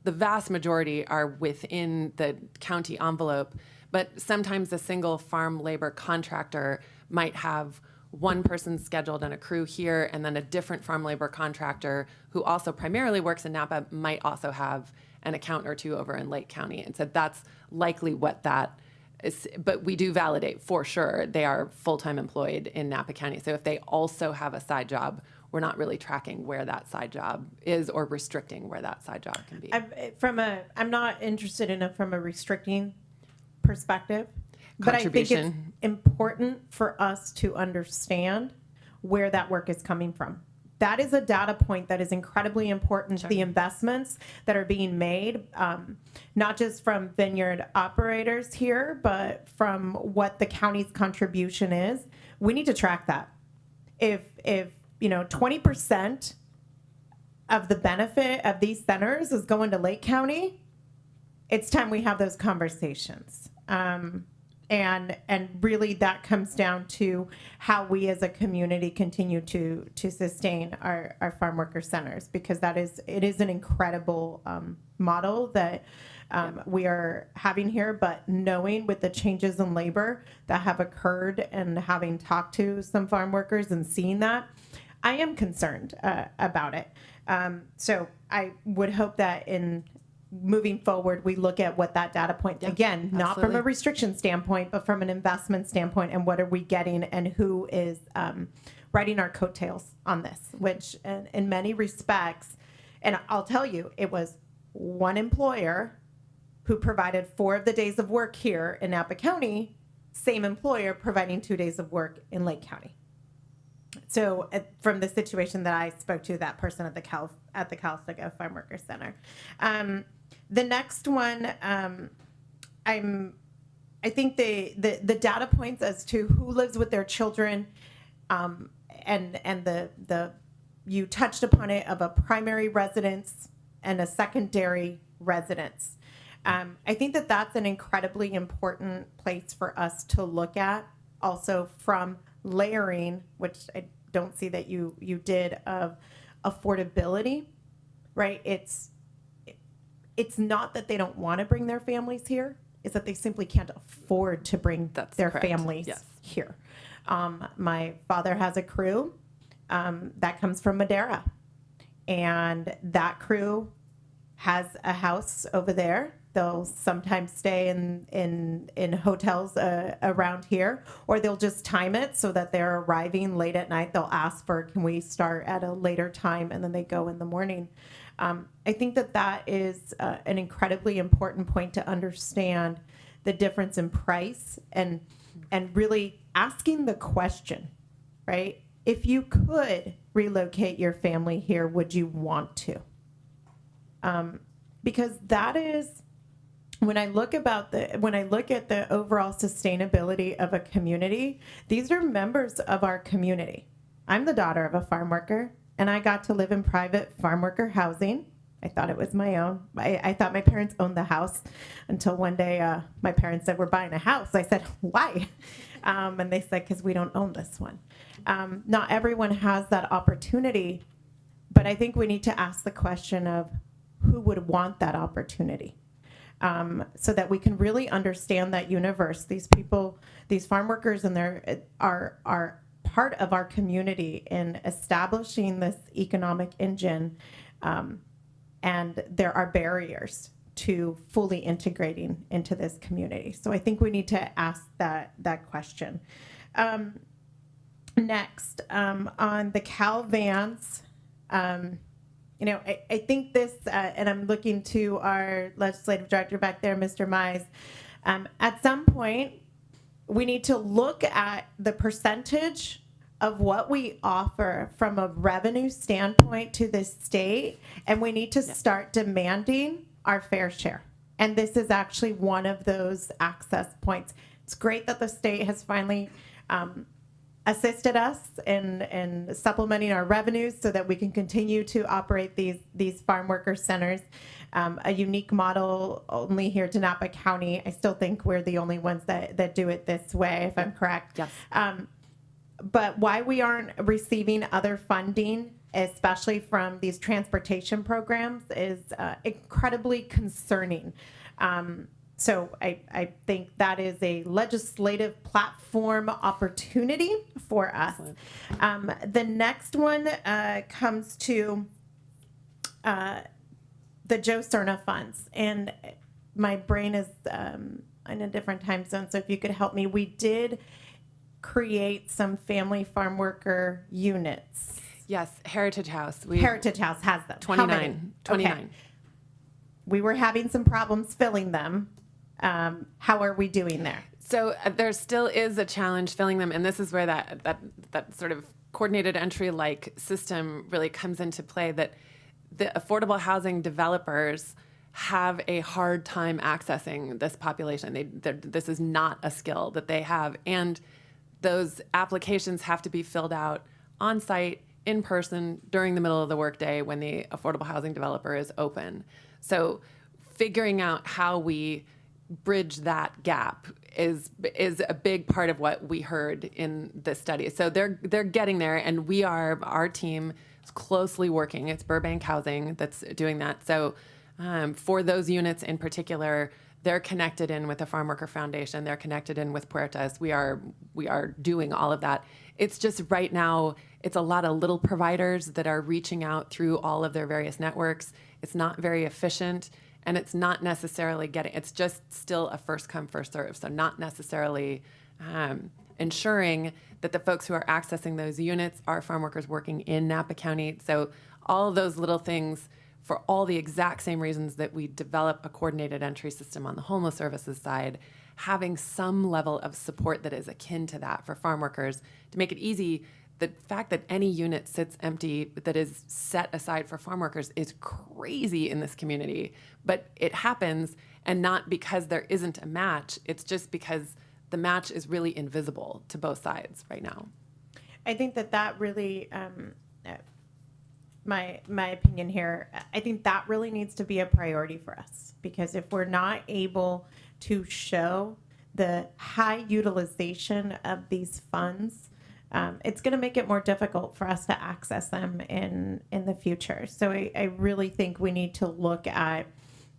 the vast majority are within the county envelope, but sometimes a single farm labor contractor might have one person scheduled and a crew here, and then a different farm labor contractor who also primarily works in Napa might also have an account or two over in Lake County. And so that's likely what that is. But we do validate for sure they are full-time employed in Napa County. So if they also have a side job, we're not really tracking where that side job is or restricting where that side job can be. I'm not interested in it from a restricting perspective, but I think it's important for us to understand where that work is coming from. That is a data point that is incredibly important to the investments that are being made, not just from vineyard operators here, but from what the county's contribution is. We need to track that. If 20% of the benefit of these centers is going to Lake County, it's time we have those conversations. And really that comes down to how we as a community continue to sustain our farm worker centers, because it is an incredible model that we are having here. But knowing with the changes in labor that have occurred and having talked to some farm workers and seeing that, I am concerned about it. So I would hope that in moving forward, we look at what that data point, again, not from a restriction standpoint, but from an investment standpoint, and what are we getting and who is riding our coattails on this, which in many respects, and I'll tell you, it was one employer who provided 4 of the days of work here in Napa County, same employer providing 2 days of work in Lake County. So from the situation that I spoke to, that person at the Calistoga Farm Worker Center. The next one, I'm I think the data points as to who lives with their children, and the you touched upon it, of a primary residence and a secondary residence. I think that that's an incredibly important place for us to look at. Also, from layering, which I don't see that you did, of affordability, right? It's not that they don't want to bring their families here; it's that they simply can't afford to bring their correct. families Yes. here. My father has a crew that comes from Madeira, and that crew has a house over there. They'll sometimes stay in hotels around here, or they'll just time it so that they're arriving late at night. They'll ask for, can we start at a later time, and then they go in the morning. I think that is an incredibly important point to understand the difference in price, and really asking the question, right? If you could relocate your family here, would you want to? Because that is, when I look at the overall sustainability of a community, these are members of our community. I'm the daughter of a farm worker, and I got to live in private farm worker housing. I thought it was my own. I thought my parents owned the house until one day my parents said, we're buying a house. I said, why? And they said, because we don't own this one. Not everyone has that opportunity, but I think we need to ask the question of who would want that opportunity, so that we can really understand that universe. These people, these farm workers, and are part of our community in establishing this economic engine, and there are barriers to fully integrating into this community. So I think we need to ask that question. Next, on the Cal vans, I think this, and I'm looking to our legislative director back there, Mr. Mize, at some point, we need to look at the percentage of what we offer from a revenue standpoint to the state, and we need to start demanding our fair share. And this is actually one of those access points. It's great that the state has finally assisted us in supplementing our revenues so that we can continue to operate these farm worker centers. A unique model only here to Napa County. I still think we're the only ones that do it this way, if I'm correct. Yes. But why we aren't receiving other funding, especially from these transportation programs, is incredibly concerning. So I think that is a legislative platform opportunity for us. The next one comes to the Joe Cerna funds. And my brain is in a different time zone, so if you could help me. We did create some family farm worker units. Yes, Heritage House. Heritage House has them. 29. 29. Okay. We were having some problems filling them. How are we doing there? So there still is a challenge filling them, and this is where that sort of coordinated entry-like system really comes into play, that the affordable housing developers have a hard time accessing this population. This is not a skill that they have, and those applications have to be filled out on site, in person, during the middle of the workday when the affordable housing developer is open. So figuring out how we bridge that gap is a big part of what we heard in this study. So they're getting there, and our team is closely working. It's Burbank Housing that's doing that. So for those units in particular, they're connected in with the Farm Worker Foundation. They're connected in with Puertas. We are doing all of that. It's just right now, it's a lot of little providers that are reaching out through all of their various networks. It's not very efficient, and it's not necessarily it's just still a first come, first serve. So not necessarily ensuring that the folks who are accessing those units are farm workers working in Napa County. So all of those little things, for all the exact same reasons that we develop a coordinated entry system on the homeless services side, having some level of support that is akin to that for farm workers to make it easy. The fact that any unit sits empty that is set aside for farm workers is crazy in this community, but it happens, And not because there isn't a match, it's just because the match is really invisible to both sides right now. I think that really, my opinion here, I think that really needs to be a priority for us, because if we're not able to show the high utilization of these funds, it's going to make it more difficult for us to access them in the future. So I really think we need to look at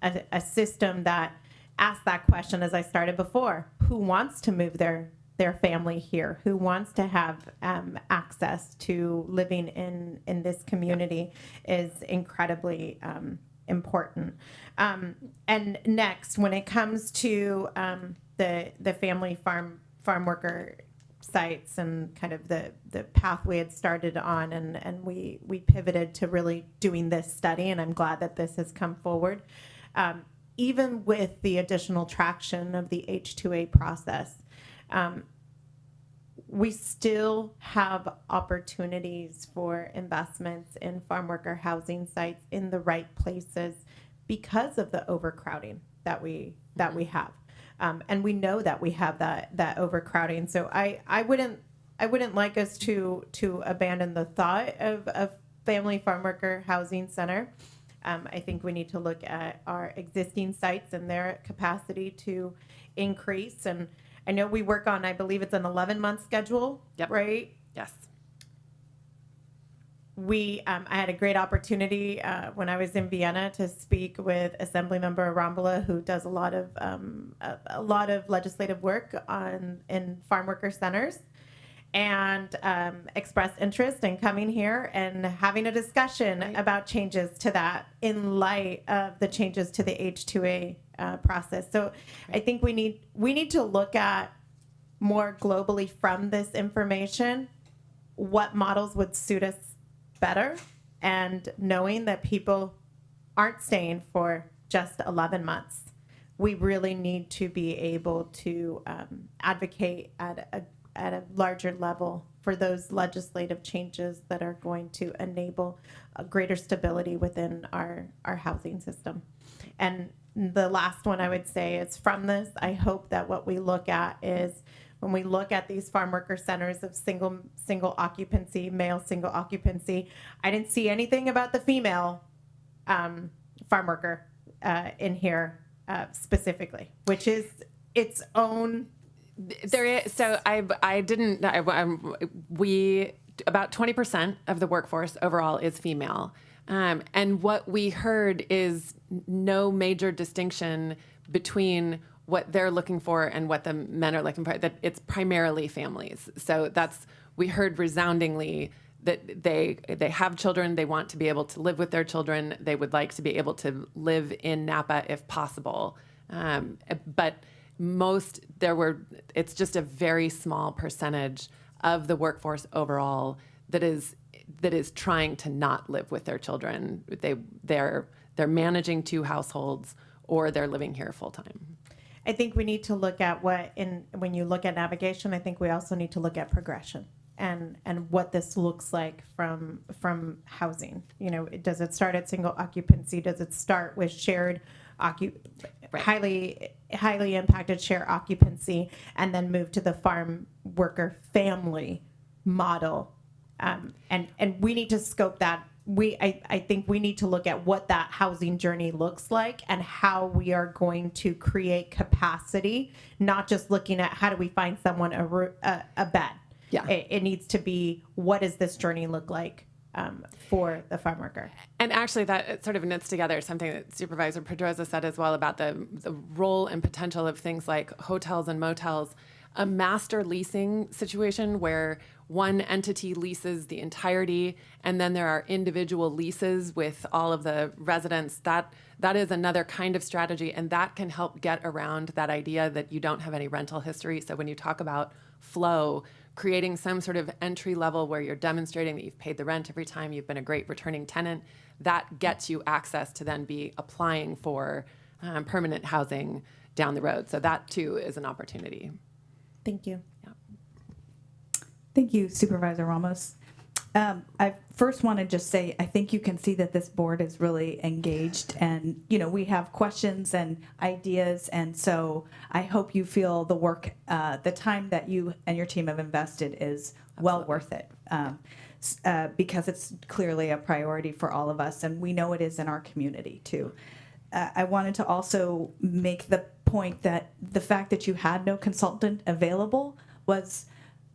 a system that asks that question, as I started before: who wants to move their family here? Who wants to have access to living in this community is incredibly important. And next, when it comes to the family farm worker sites and kind of the path we had started on, and we pivoted to really doing this study, and I'm glad that this has come forward. Even with the additional traction of the H-2A process, we still have opportunities for investments in farm worker housing sites in the right places because of the overcrowding that we have. And we know that we have that overcrowding. So I wouldn't like us to abandon the thought of a family farm worker housing center. I think we need to look at our existing sites and their capacity to increase. And I know we work on, I believe it's an 11-month schedule, Yep. right? Yes. I had a great opportunity when I was in Vienna to speak with Assemblymember Rambola, who does a lot of legislative work in farm worker centers, and expressed interest in coming here and having a discussion about changes to that in light of the changes to the H-2A process. So I think we need to look at more globally from this information what models would suit us better, and knowing that people aren't staying for just 11 months. We really need to be able to advocate at a larger level for those legislative changes that are going to enable a greater stability within our housing system. And the last one I would say is, from this, I hope that what we look at is, when we look at these farm worker centers of single occupancy, male single occupancy, I didn't see anything about the female farm worker in here specifically, which is its own. There is, so we, about 20% of the workforce overall is female. And what we heard is no major distinction between what they're looking for and what the men are looking for, that it's primarily families. So we heard resoundingly that they have children, they want to be able to live with their children, they would like to be able to live in Napa if possible. But it's just a very small percentage of the workforce overall that is trying to not live with their children. They're managing 2 households, or they're living here full time. I think we need to look at when you look at navigation, I think we also need to look at progression and what this looks like from housing. You know, does it start at single occupancy? Does it start with shared highly impacted share occupancy, and then move to the farm worker family model? And we need to scope that. I think we need to look at what that housing journey looks like and how we are going to create capacity, not just looking at how do we find someone a bed. Yeah. It needs to be, what does this journey look like for the farm worker? And actually that sort of knits together something that Supervisor Pedroza said as well about the role and potential of things like hotels and motels. A master leasing situation where one entity leases the entirety, and then there are individual leases with all of the residents. That is another kind of strategy, and that can help get around that idea that you don't have any rental history. So when you talk about flow, creating some sort of entry level where you're demonstrating that you've paid the rent every time, you've been a great returning tenant, that gets you access to then be applying for permanent housing down the road. So that too is an opportunity. Thank you. Thank you, Supervisor Ramos. I first want to just say, I think you can see that this board is really engaged, and, we have questions and ideas, and so I hope you feel the work, the time that you and your team have invested is well worth it, because it's clearly a priority for all of us, and we know it is in our community, too. I wanted to also make the point that the fact that you had no consultant available was,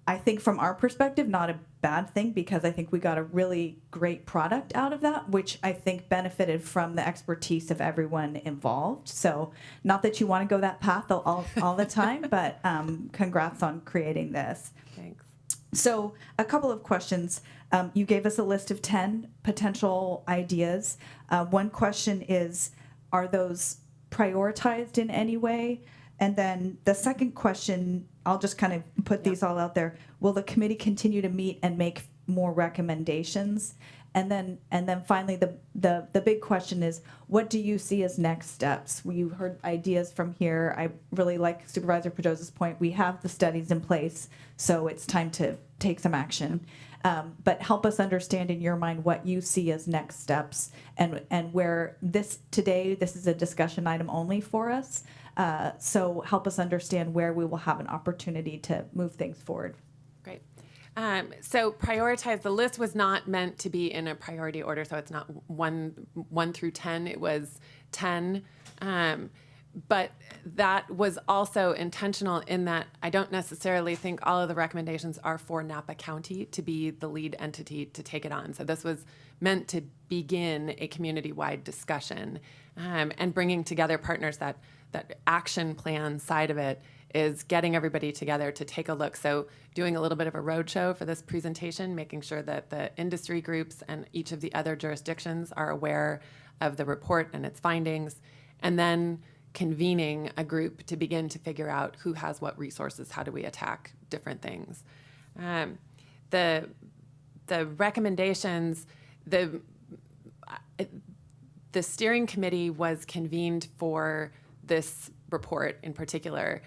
I think from our perspective, not a bad thing, because I think we got a really great product out of that, which I think benefited from the expertise of everyone involved. So not that you want to go that path all the time, but congrats on creating this. Thanks. So a couple of questions. You gave us a list of 10 potential ideas. One question is, are those prioritized in any way? And then the second question, I'll just kind of put these all out there. Will the committee continue to meet and make more recommendations? And then finally, the big question is, what do you see as next steps? We've heard ideas from here. I really like Supervisor Pedrosa's point. We have the studies in place, so it's time to take some action. But help us understand in your mind what you see as next steps, and where this is a discussion item only for us. So help us understand where we will have an opportunity to move things forward. Great. So prioritize, the list was not meant to be in a priority order, so it's not 1 through 10, it was 10. But that was also intentional in that I don't necessarily think all of the recommendations are for Napa County to be the lead entity to take it on. So this was meant to begin a community-wide discussion, and bringing together partners. That action plan side of it is getting everybody together to take a look. So doing a little bit of a roadshow for this presentation, making sure that the industry groups and each of the other jurisdictions are aware of the report and its findings, and then convening a group to begin to figure out who has what resources, how do we attack different things. The recommendations, the steering committee was convened for this report in particular.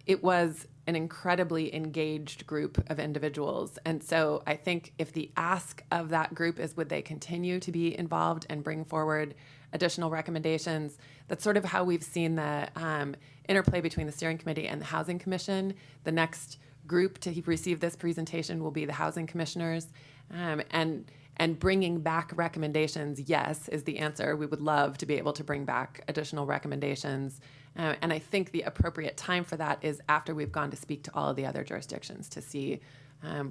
It was an incredibly engaged group of individuals. And so I think if the ask of that group is would they continue to be involved and bring forward additional recommendations, that's sort of how we've seen the interplay between the steering committee and the Housing Commission. The next group to receive this presentation will be the Housing Commissioners. And bringing back recommendations, yes, is the answer. We would love to be able to bring back additional recommendations. And I think the appropriate time for that is after we've gone to speak to all of the other jurisdictions to see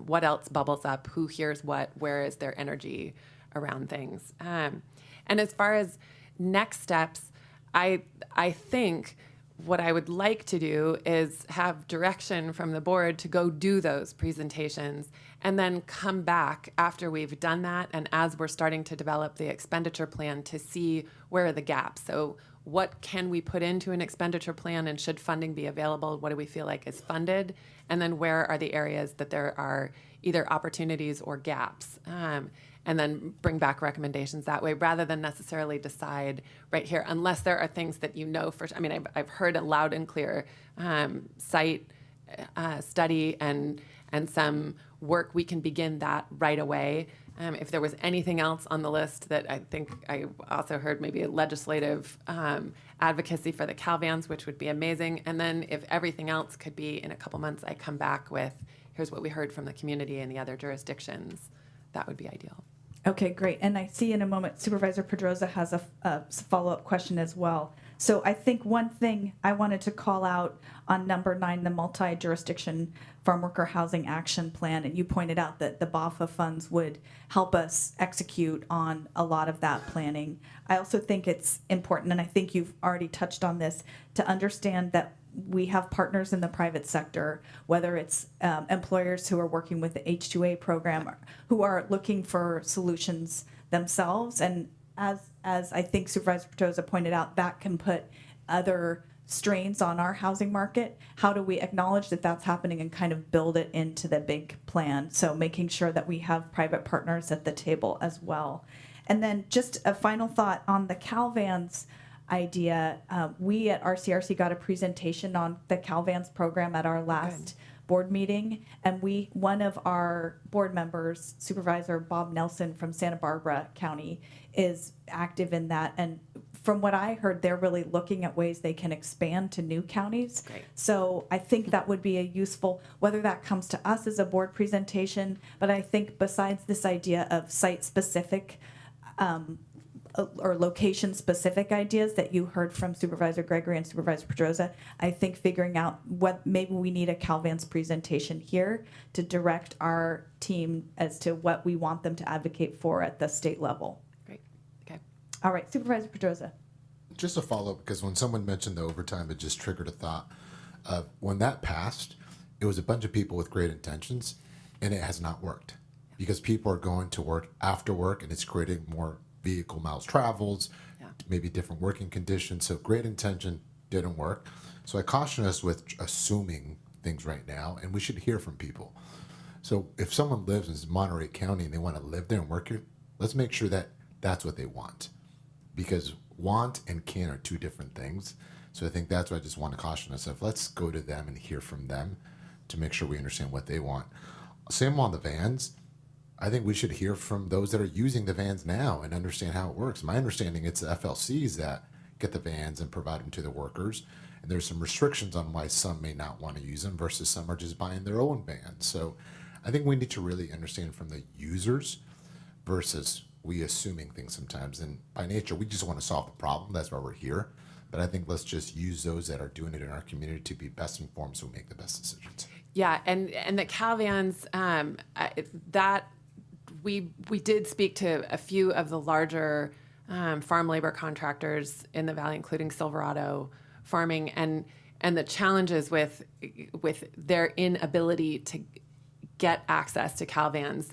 what else bubbles up, who hears what, where is their energy around things. And as far as next steps, I think what I would like to do is have direction from the board to go do those presentations and then come back after we've done that and as we're starting to develop the expenditure plan to see where are the gaps. So what can we put into an expenditure plan, and should funding be available? What do we feel like is funded? And then where are the areas that there are either opportunities or gaps? And then bring back recommendations that way, rather than necessarily decide right here, unless there are things that you know for. I mean, I've heard a loud and clear site study and some work. We can begin that right away. If there was anything else on the list that I think I also heard, maybe a legislative advocacy for the CalVans, which would be amazing. And then if everything else could be in a couple months, I come back with here's what we heard from the community and the other jurisdictions. That would be ideal. Okay, great. And I see in a moment Supervisor Pedrosa has a follow-up question as well. So I think one thing I wanted to call out on number 9, the multi-jurisdiction farm worker housing action plan, and you pointed out that the BAFA funds would help us execute on a lot of that planning. I also think it's important, and I think you've already touched on this, to understand that we have partners in the private sector, whether it's employers who are working with the H-2A program, who are looking for solutions themselves. And as I think Supervisor Pedrosa pointed out, that can put other strains on our housing market. How do we acknowledge that that's happening and kind of build it into the big plan? So making sure that we have private partners at the table as well. And then just a final thought on the CalVans idea. We at RCRC got a presentation on the CalVans program at our last board meeting, and one of our board members, Supervisor Bob Nelson from Santa Barbara County, is active in that. And from what I heard, they're really looking at ways they can expand to new counties. Great. So I think that would be a useful, whether that comes to us as a board presentation, but I think besides this idea of site-specific or location-specific ideas that you heard from Supervisor Gregory and Supervisor Pedroza, I think figuring out what maybe we need a Calvance presentation here to direct our team as to what we want them to advocate for at the state level. Great. Okay. All right, Supervisor Pedroza. Just a follow-up, because when someone mentioned the overtime, it just triggered a thought. When that passed, it was a bunch of people with great intentions, and it has not worked because people are going to work after work, and it's creating more vehicle miles travels, maybe different working conditions. So great intention didn't work. So I caution us with assuming things right now, and we should hear from people. So if someone lives in Monterey County and they want to live there and work here, let's make sure that that's what they want, because want and can are two different things. So I think that's why I just want to caution us of let's go to them and hear from them to make sure we understand what they want. Same on the vans. I think we should hear from those that are using the vans now and understand how it works. My understanding, it's the FLCs that get the vans and provide them to the workers. And there's some restrictions on why some may not want to use them versus some are just buying their own vans. So I think we need to really understand from the users versus we assuming things sometimes. And by nature, we just want to solve the problem. That's why we're here. But I think let's just use those that are doing it in our community to be best informed so we make the best decisions. Yeah, and the Calvans, that we did speak to a few of the larger farm labor contractors in the valley, including Silverado Farming, and the challenges with their inability to get access to Calvans.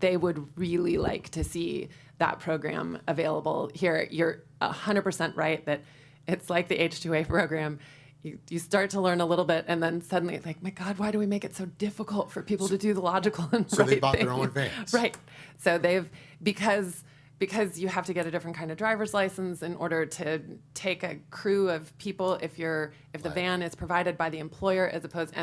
They would really like to see that program available here. You're 100% right that it's like the H-2A program. You start to learn a little bit, and then suddenly it's like, my God, why do we make it so difficult for people to do the logical and so right they bought thing? their own vans. Right. So because you have to get a different kind of driver's license in order to take a crew of people if the van is provided by the employer as opposed,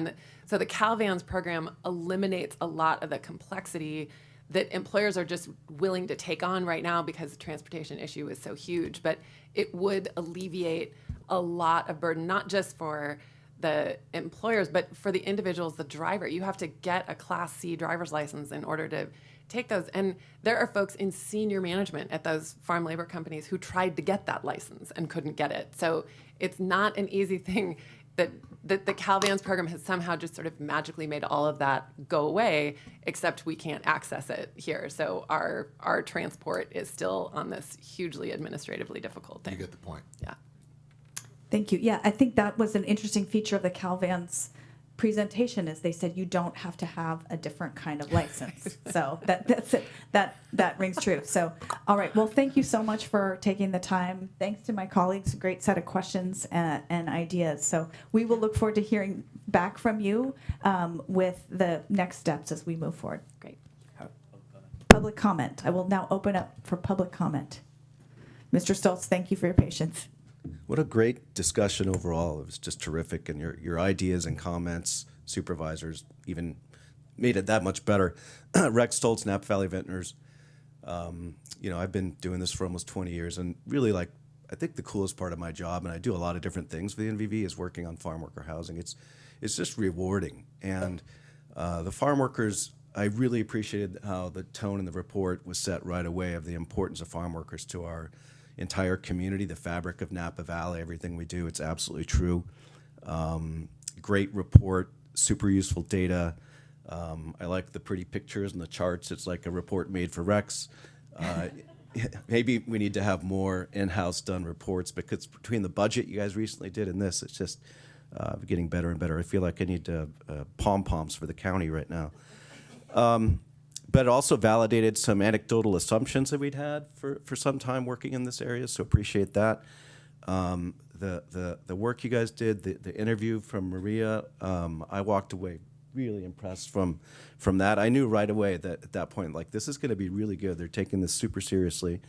so the CalVans program eliminates a lot of the complexity that employers are just willing to take on right now because the transportation issue is so huge. But it would alleviate a lot of burden, not just for the employers, but for the individuals, the driver. You have to get a Class C driver's license in order to take those. And there are folks in senior management at those farm labor companies who tried to get that license and couldn't get it. So it's not an easy thing that the CalVans program has somehow just sort of magically made all of that go away, except we can't access it here. So our transport is still on this hugely administratively difficult thing. You get the point. Yeah. Thank you. Yeah, I think that was an interesting feature of the CalVans presentation is they said you don't have to have a different kind of license. So that's it. That rings true. So, all right. Well, thank you so much for taking the time. Thanks to my colleagues. Great set of questions and ideas. So we will look forward to hearing back from you with the next steps as we move forward. Great. Public comment. I will now open up for public comment. Mr. Stoltz, thank you for your patience. What a great discussion overall. It was just terrific. And your ideas and comments, supervisors, even made it that much better. Rex Stoltz, Napa Valley Vintners. I've been doing this for almost 20 years. And really, I think the coolest part of my job, and I do a lot of different things for the NVV, is working on farm worker housing. It's just rewarding. And the farm workers, I really appreciated how the tone in the report was set right away of the importance of farm workers to our entire community, the fabric of Napa Valley, everything we do. It's absolutely true. Great report, super useful data. I like the pretty pictures and the charts. It's like a report made for Rex. Maybe we need to have more in-house done reports, because between the budget you guys recently did and this, it's just getting better and better. I feel like I need pom-poms for the county right now. But it also validated some anecdotal assumptions that we'd had for some time working in this area, so appreciate that. The work you guys did, the interview from Maria, I walked away really impressed from that. I knew right away that at that point, this is going to be really good. They're taking this super seriously.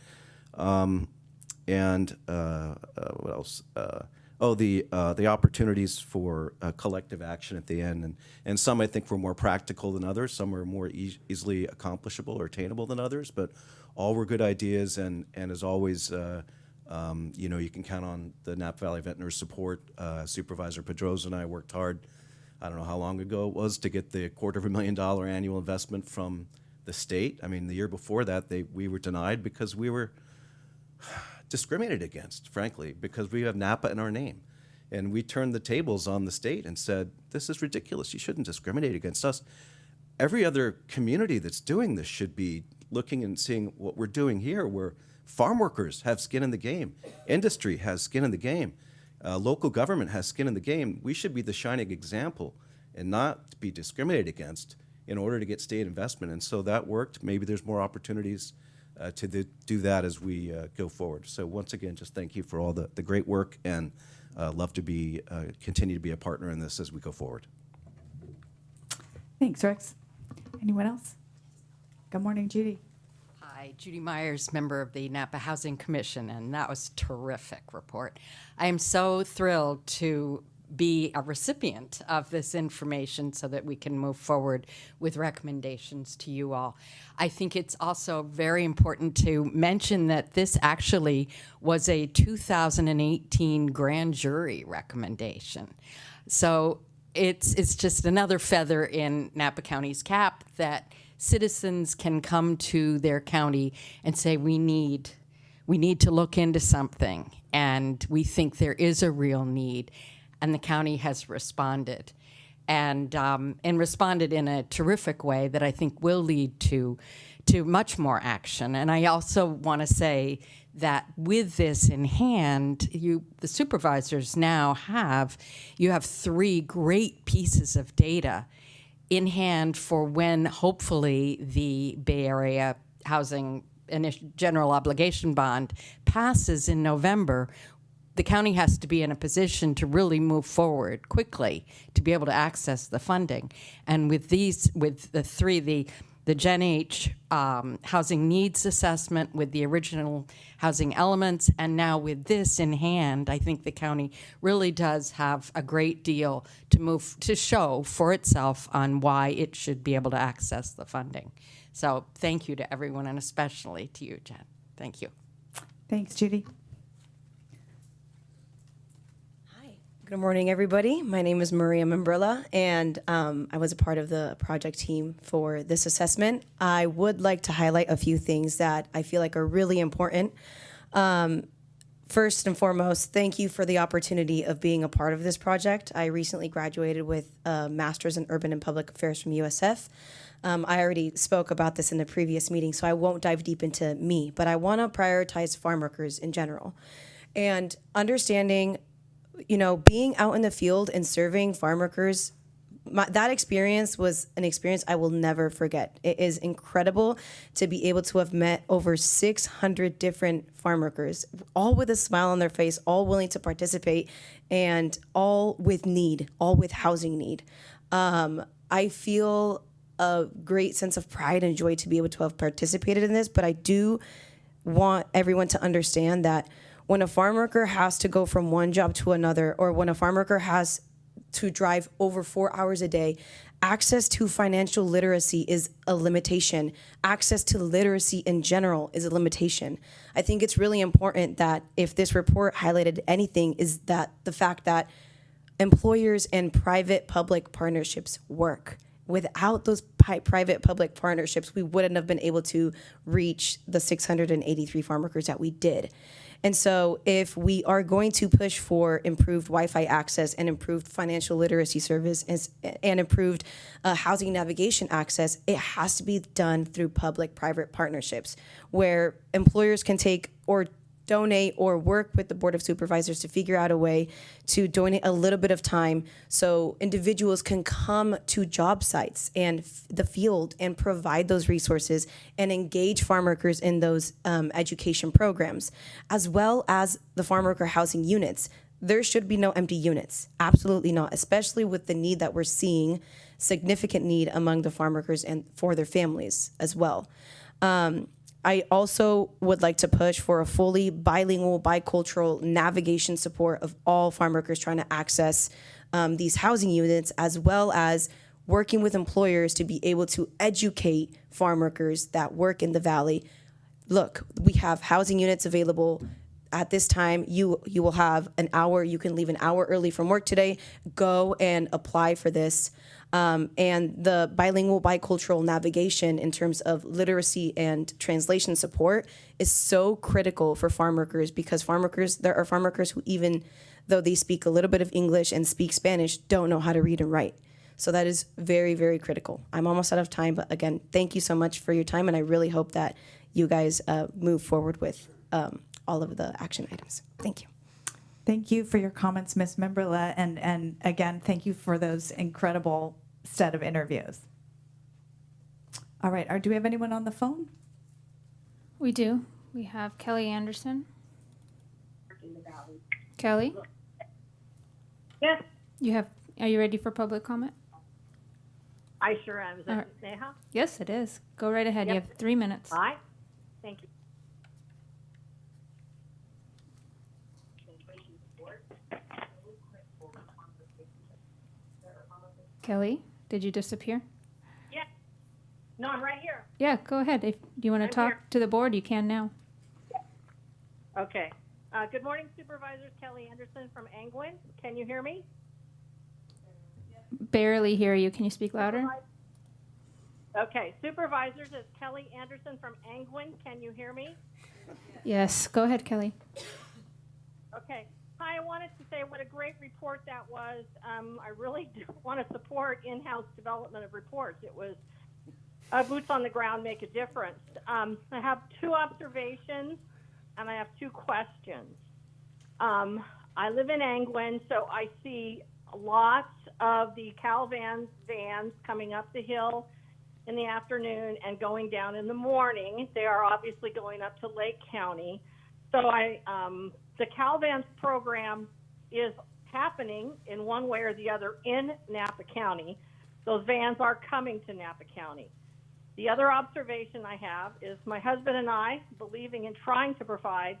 What else? the opportunities for collective action at the end, and some I think were more practical than others. Some were more easily accomplishable or attainable than others, but all were good ideas. And as always, you can count on the Napa Valley Ventnors' support. Supervisor Pedroza and I worked hard. I don't know how long ago it was to get the $250,000 annual investment from the state. I mean, the year before that, we were denied because we were discriminated against, frankly, because we have Napa in our name. And we turned the tables on the state and said, this is ridiculous. You shouldn't discriminate against us. Every other community that's doing this should be looking and seeing what we're doing here, where farm workers have skin in the game, industry has skin in the game, local government has skin in the game. We should be the shining example and not be discriminated against in order to get state investment. And so that worked. Maybe there's more opportunities to do that as we go forward. So once again, just thank you for all the great work, and love to continue to be a partner in this as we go forward. Thanks, Rex. Anyone else? Good morning, Judy. Hi, Judy Myers, member of the Napa Housing Commission, and that was a terrific report. I am so thrilled to be a recipient of this information so that we can move forward with recommendations to you all. I think it's also very important to mention that this actually was a 2018 grand jury recommendation. So it's just another feather in Napa County's cap that citizens can come to their county and say, we need to look into something, and we think there is a real need. And the county has responded, and responded in a terrific way that I think will lead to much more action. And I also want to say that with this in hand, the supervisors now have 3 great pieces of data in hand for when hopefully the Bay Area Housing General Obligation Bond passes in November. The county has to be in a position to really move forward quickly to be able to access the funding. And with the 3, the Gen H housing needs assessment with the original housing elements, and now with this in hand, I think the county really does have a great deal to show for itself on why it should be able to access the funding. So thank you to everyone, and especially to you, Jen. Thank you. Thanks, Judy. Good morning, everybody. My name is Maria Membrilla, and I was a part of the project team for this assessment. I would like to highlight a few things that I feel like are really important. First and foremost, thank you for the opportunity of being a part of this project. I recently graduated with a master's in urban and public affairs from USF. I already spoke about this in the previous meeting, so I won't dive deep into me, but I want to prioritize farm workers in general. And understanding, being out in the field and serving farm workers, that experience was an experience I will never forget. It is incredible to be able to have met over 600 different farm workers, all with a smile on their face, all willing to participate, and all with need, all with housing need. I feel a great sense of pride and joy to be able to have participated in this, but I do want everyone to understand that when a farm worker has to go from one job to another, or when a farm worker has to drive over 4 hours a day, access to financial literacy is a limitation. Access to literacy in general is a limitation. I think it's really important that if this report highlighted anything, is that the fact that employers and private-public partnerships work. Without those private-public partnerships, we wouldn't have been able to reach the 683 farm workers that we did. And so if we are going to push for improved Wi-Fi access and improved financial literacy service and improved housing navigation access, it has to be done through public-private partnerships where employers can take or donate or work with the Board of Supervisors to figure out a way to donate a little bit of time so individuals can come to job sites and the field and provide those resources and engage farm workers in those education programs, as well as the farm worker housing units. There should be no empty units, absolutely not, especially with the need that we're seeing, significant need among the farm workers and for their families as well. I also would like to push for a fully bilingual, bicultural navigation support of all farm workers trying to access these housing units, as well as working with employers to be able to educate farm workers that work in the valley. Look, we have housing units available. At this time, you will have an hour. You can leave an hour early from work today. Go and apply for this. And the bilingual, bicultural navigation in terms of literacy and translation support is so critical for farm workers, because there are farm workers who, even though they speak a little bit of English and speak Spanish, don't know how to read and write. So that is very, very critical. I'm almost out of time, but again, thank you so much for your time, and I really hope that you guys move forward with all of the action items. Thank you. Thank you for your comments, Ms. Memberla, and again, thank you for those incredible set of interviews. All right, do we have anyone on the phone? We do. We have Kelly Anderson. Kelly? Yes, Are you ready for public comment? I sure am. Is All that right. Sneha? Yes, it is. Go right ahead. You Yep. have 3 minutes. Hi. Thank you. Kelly, did you disappear? Yeah. No, I'm right here. Yeah, go ahead. If you want to I'm talk here. to the board, you can now. Okay. Good morning, Supervisors. Kelly Anderson from Angwin. Can you hear me? Barely hear you. Can you speak louder? Okay. Supervisors, it's Kelly Anderson from Angwin. Can you hear me? Yes, go ahead, Kelly. Okay. Hi, I wanted to say what a great report that was. I really do want to support in-house development of reports. It was boots on the ground make a difference. I have 2 observations and I have 2 questions. I live in Angwin, so I see lots of the Calvans vans coming up the hill in the afternoon and going down in the morning. They are obviously going up to Lake County. So the Calvans program is happening in one way or the other in Napa County. Those vans are coming to Napa County. The other observation I have is my husband and I, believing in trying to provide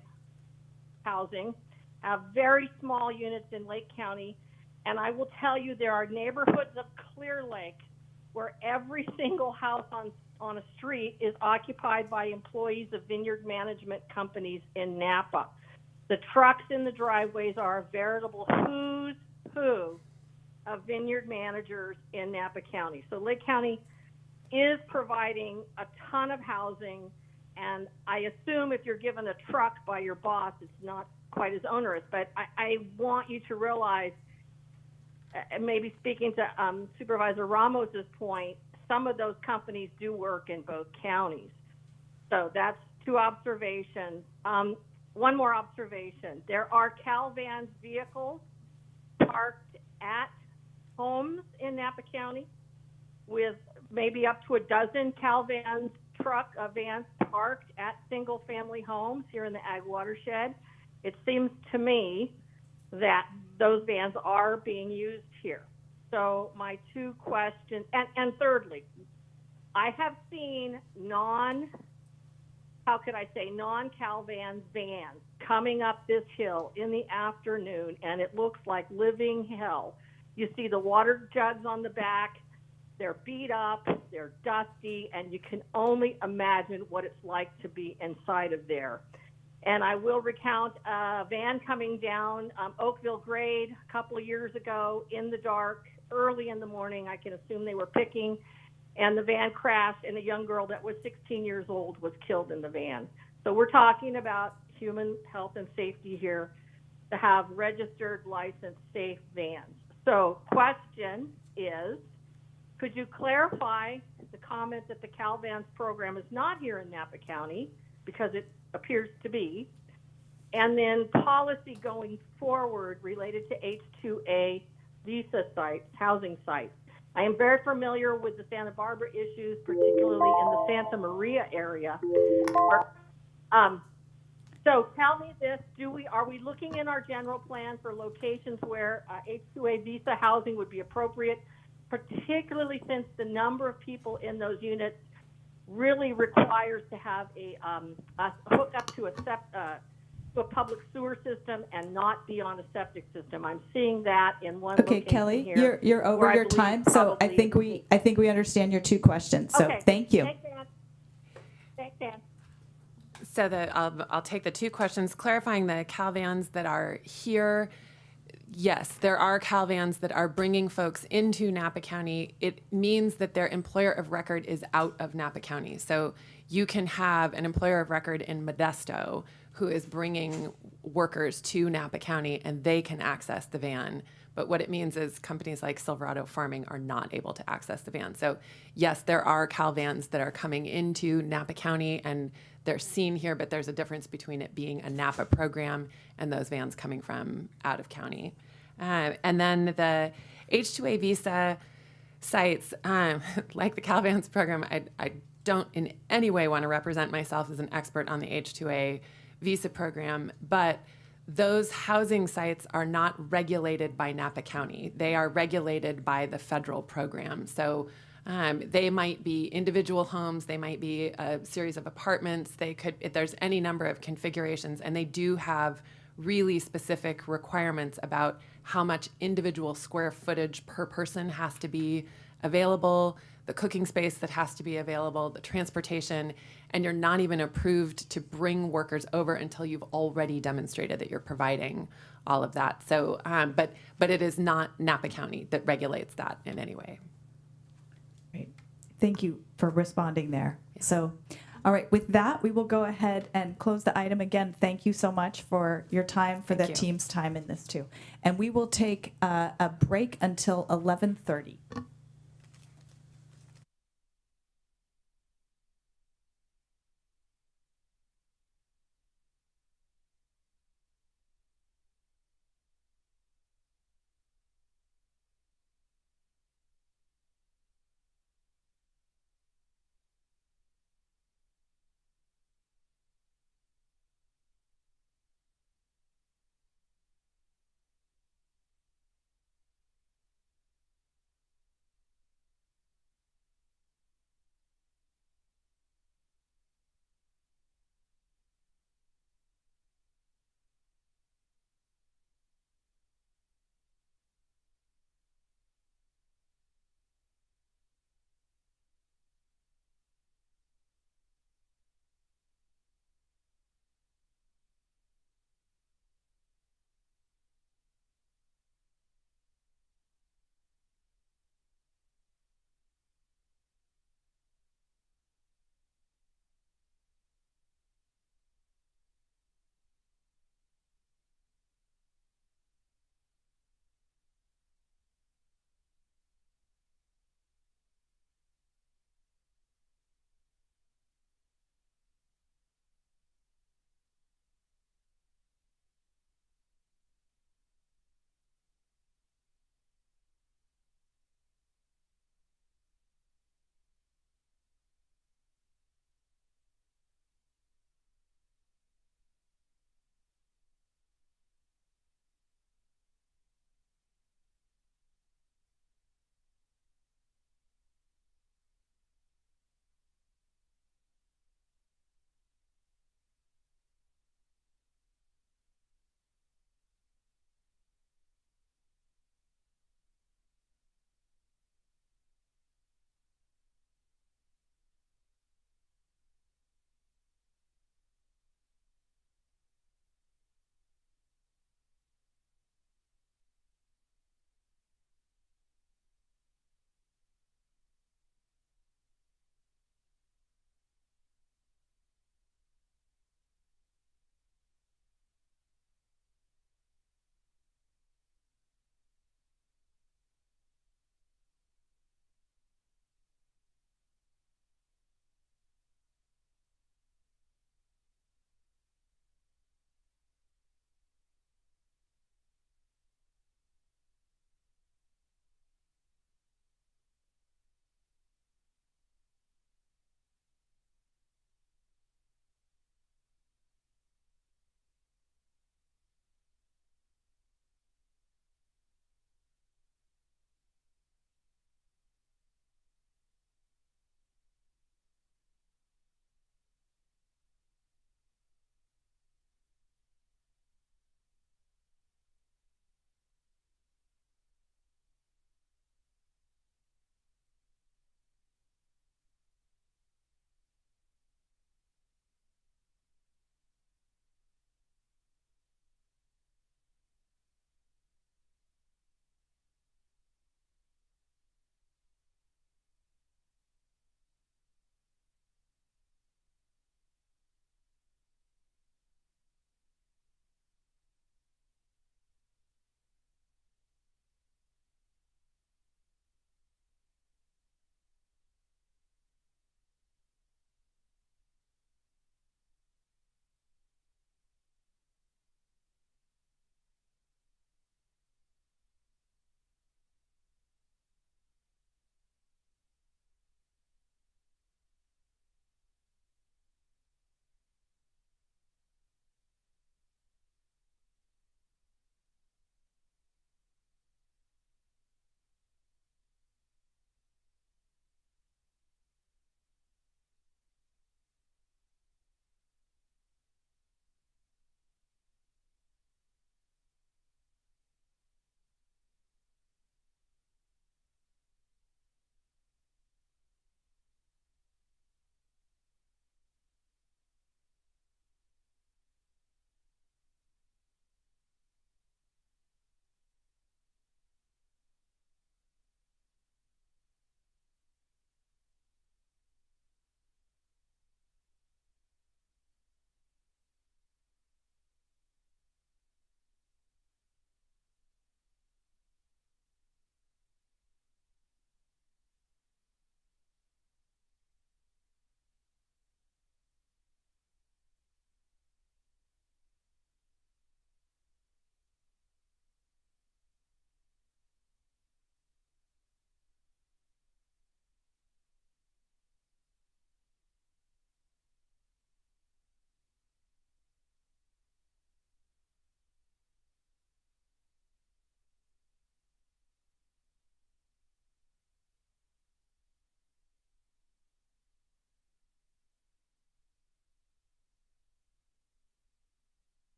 housing, have very small units in Lake County. And I will tell you, there are neighborhoods of Clear Lake where every single house on a street is occupied by employees of vineyard management companies in Napa. The trucks in the driveways are a veritable who's who of vineyard managers in Napa County. So Lake County is providing a ton of housing, and I assume if you're given a truck by your boss, it's not quite as onerous. But I want you to realize, and maybe speaking to Supervisor Ramos's point, some of those companies do work in both counties. So that's 2 observations. One more observation. There are Calvans vehicles parked at homes in Napa County, with maybe up to a dozen Calvans vans parked at single-family homes here in the ag watershed. It seems to me that those vans are being used here. So my 2 questions, and thirdly, I have seen non-Calvans vans coming up this hill in the afternoon, and it looks like living hell. You see the water jugs on the back. They're beat up, they're dusty, and you can only imagine what it's like to be inside of there. And I will recount a van coming down Oakville Grade a couple of years ago in the dark, early in the morning. I can assume they were picking, and the van crashed, and a young girl that was 16 years old was killed in the van. So we're talking about human health and safety here, to have registered, licensed, safe vans. So question is, could you clarify the comment that the Calvans program is not here in Napa County, because it appears to be, and then policy going forward related to H-2A visa sites, housing sites? I am very familiar with the Santa Barbara issues, particularly in the Santa Maria area. So tell me this, are we looking in our general plan for locations where H-2A visa housing would be appropriate, particularly since the number of people in those units really requires to have a hook up to a public sewer system and not be on a septic system. I'm seeing that in one Okay, location Kelly, here. you're over where I your believe time, so I probably- think we understand your 2 questions. So Okay. thank you. Thanks, Ann. Thanks, Ann. So I'll take the 2 questions. Clarifying the Cal vans that are here. Yes, there are Cal vans that are bringing folks into Napa County. It means that their employer of record is out of Napa County. So you can have an employer of record in Modesto who is bringing workers to Napa County and they can access the van. But what it means is companies like Silverado Farming are not able to access the van. So yes, there are Cal vans that are coming into Napa County and they're seen here, but there's a difference between it being a Napa program and those vans coming from out of county. And then the H-2A visa sites, like the Cal Vans program, I don't in any way want to represent myself as an expert on the H-2A visa program, but those housing sites are not regulated by Napa County. They are regulated by the federal program. So they might be individual homes, they might be a series of apartments, there's any number of configurations, and they do have really specific requirements about how much individual square footage per person has to be available, the cooking space that has to be available, the transportation, and you're not even approved to bring workers over until you've already demonstrated that you're providing all of that. So, but it is not Napa County that regulates that in any way. Great. Thank you for responding there. So, all right, with that, we will go ahead and close the item. Again, thank you so much for your time, for the team's time in this too. And we will take a break until 11:30.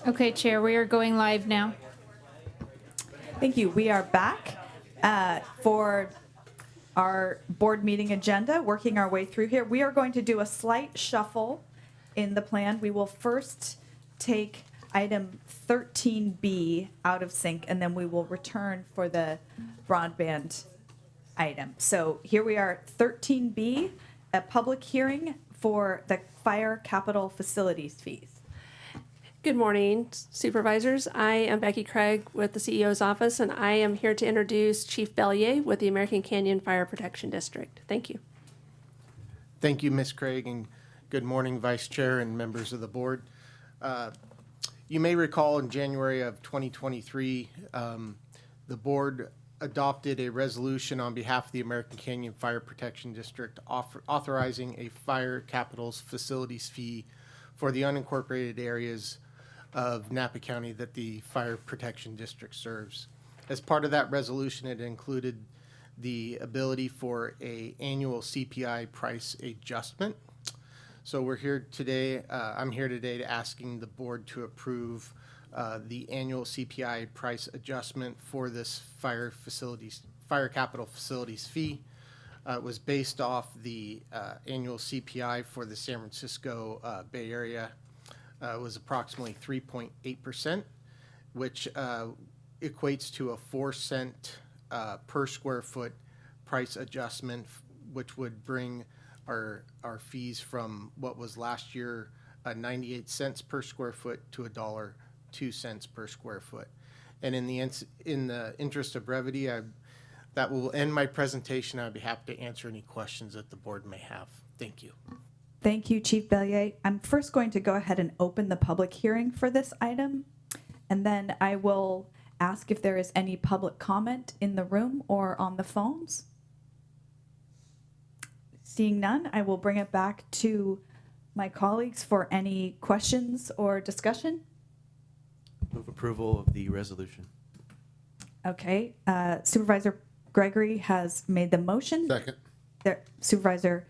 Okay, Chair, we are going live now. Thank you. We are back for our board meeting agenda, working our way through here. We are going to do a slight shuffle in the plan. We will first take item 13B out of sync, and then we will return for the broadband item. So here we are, 13B, a public hearing for the fire capital facilities fees. Good morning, Supervisors. I am Becky Craig with the CEO's office, and I am here to introduce Chief Bellier with the American Canyon Fire Protection District. Thank you. Thank you, Ms. Craig, and good morning, Vice Chair and members of the board. You may recall in January of 2023, the board adopted a resolution on behalf of the American Canyon Fire Protection District authorizing a fire capitals facilities fee for the unincorporated areas of Napa County that the Fire Protection District serves. As part of that resolution, it included the ability for a annual CPI price adjustment. So we're here today, I'm here today to asking the board to approve the annual CPI price adjustment for this fire capital facilities fee. It was based off the annual CPI for the San Francisco Bay Area. It was approximately 3.8%, which equates to a 4-cent per square foot price adjustment, which would bring our fees from what was last year 98 cents per square foot to $1.02 per square foot. And in the interest of brevity, that will end my presentation. I'd be happy to answer any questions that the board may have. Thank you. Thank you, Chief Bellier. I'm first going to go ahead and open the public hearing for this item, and then I will ask if there is any public comment in the room or on the phones. Seeing none, I will bring it back to my colleagues for any questions or discussion. Move approval of the resolution. Okay, Supervisor Gregory has made the motion. Second. Supervisor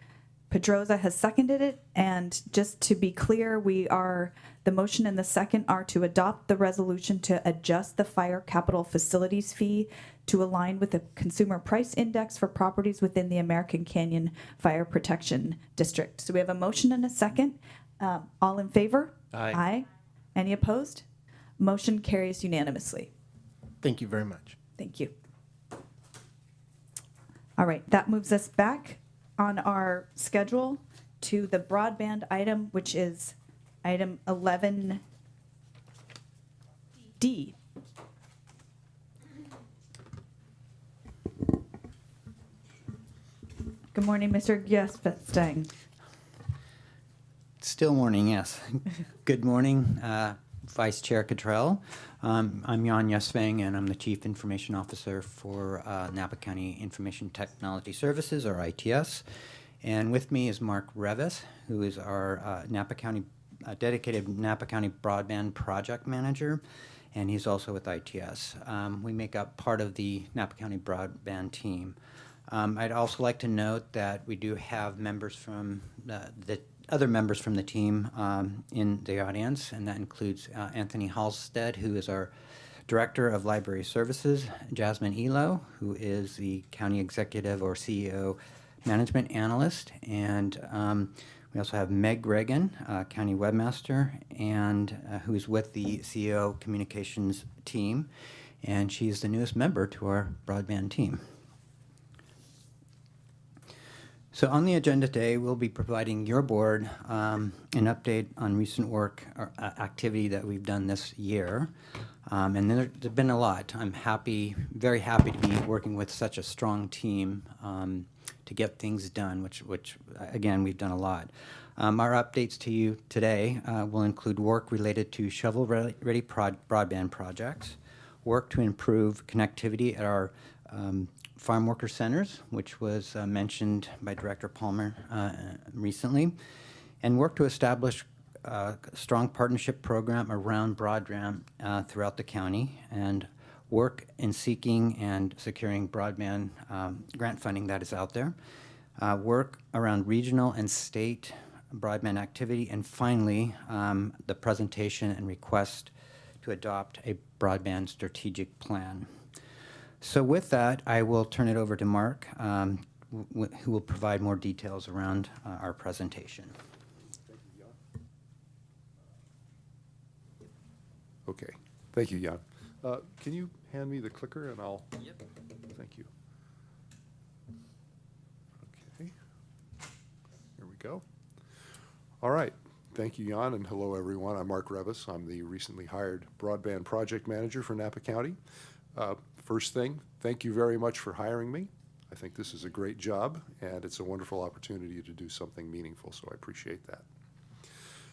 Pedroza has seconded it, and just to be clear, the motion and the second are to adopt the resolution to adjust the fire capital facilities fee to align with the consumer price index for properties within the American Canyon Fire Protection District. So we have a motion and a second. All in favor? Aye. Aye. Any opposed? Motion carries unanimously. Thank you very much. Thank you. All right, that moves us back on our schedule to the broadband item, which is item 11D. Good morning, Mr. Gjesvestang. Still morning, yes. Good morning, Vice Chair Cottrell. I'm Jan Yesvang, and I'm the Chief Information Officer for Napa County Information Technology Services, or ITS. And with me is Mark Revis, who is our dedicated Napa County Broadband Project Manager, and he's also with ITS. We make up part of the Napa County Broadband team. I'd also like to note that we do have members from the other members from the team in the audience, and that includes Anthony Halstead, who is our Director of Library Services, Jasmine Elo, who is the County Executive or CEO Management Analyst, and we also have Meg Reagan, County Webmaster, and who's with the CEO Communications team, and she's the newest member to our broadband team. So on the agenda today, we'll be providing your board an update on recent work or activity that we've done this year. And there's been a lot. I'm very happy to be working with such a strong team to get things done, which again, we've done a lot. Our updates to you today will include work related to shovel-ready broadband projects, work to improve connectivity at our farm worker centers, which was mentioned by Director Palmer recently, and work to establish a strong partnership program around broadband throughout the county, and work in seeking and securing broadband grant funding that is out there, work around regional and state broadband activity, and finally, the presentation and request to adopt a broadband strategic plan. So with that, I will turn it over to Mark, who will provide more details around our presentation. Okay, thank you, Jan. Can you hand me the clicker and I'll? Yep. Thank you. Okay, here we go. All right, thank you, Jan, and hello, everyone. I'm Mark Revis. I'm the recently hired broadband project manager for Napa County. First thing, thank you very much for hiring me. I think this is a great job, and it's a wonderful opportunity to do something meaningful, so I appreciate that.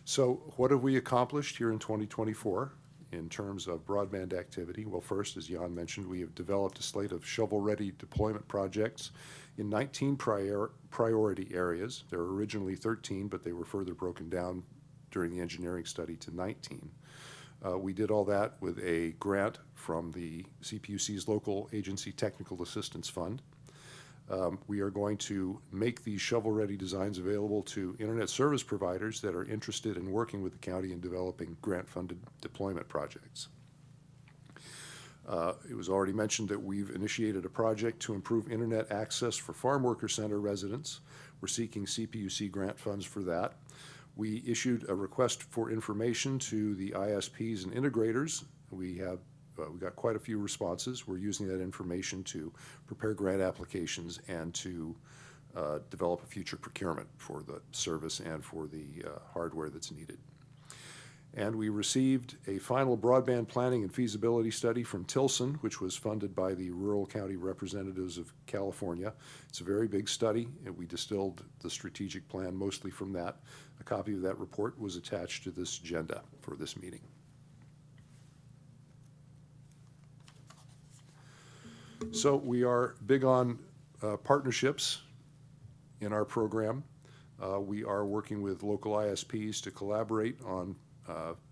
So what have we accomplished here in 2024? In terms of broadband activity? Well, first, as Jan mentioned, we have developed a slate of shovel-ready deployment projects in 19 priority areas. There were originally 13, but they were further broken down during the engineering study to 19. We did all that with a grant from the CPUC's Local Agency Technical Assistance Fund. We are going to make these shovel-ready designs available to internet service providers that are interested in working with the county in developing grant-funded deployment projects. It was already mentioned that we've initiated a project to improve internet access for Farm Worker Center residents. We're seeking CPUC grant funds for that. We issued a request for information to the ISPs and integrators. We got quite a few responses. We're using that information to prepare grant applications and to develop a future procurement for the service and for the hardware that's needed. And we received a final broadband planning and feasibility study from Tilson, which was funded by the Rural County Representatives of California. It's a very big study, and we distilled the strategic plan mostly from that. A copy of that report was attached to this agenda for this meeting. So we are big on partnerships in our program. We are working with local ISPs to collaborate on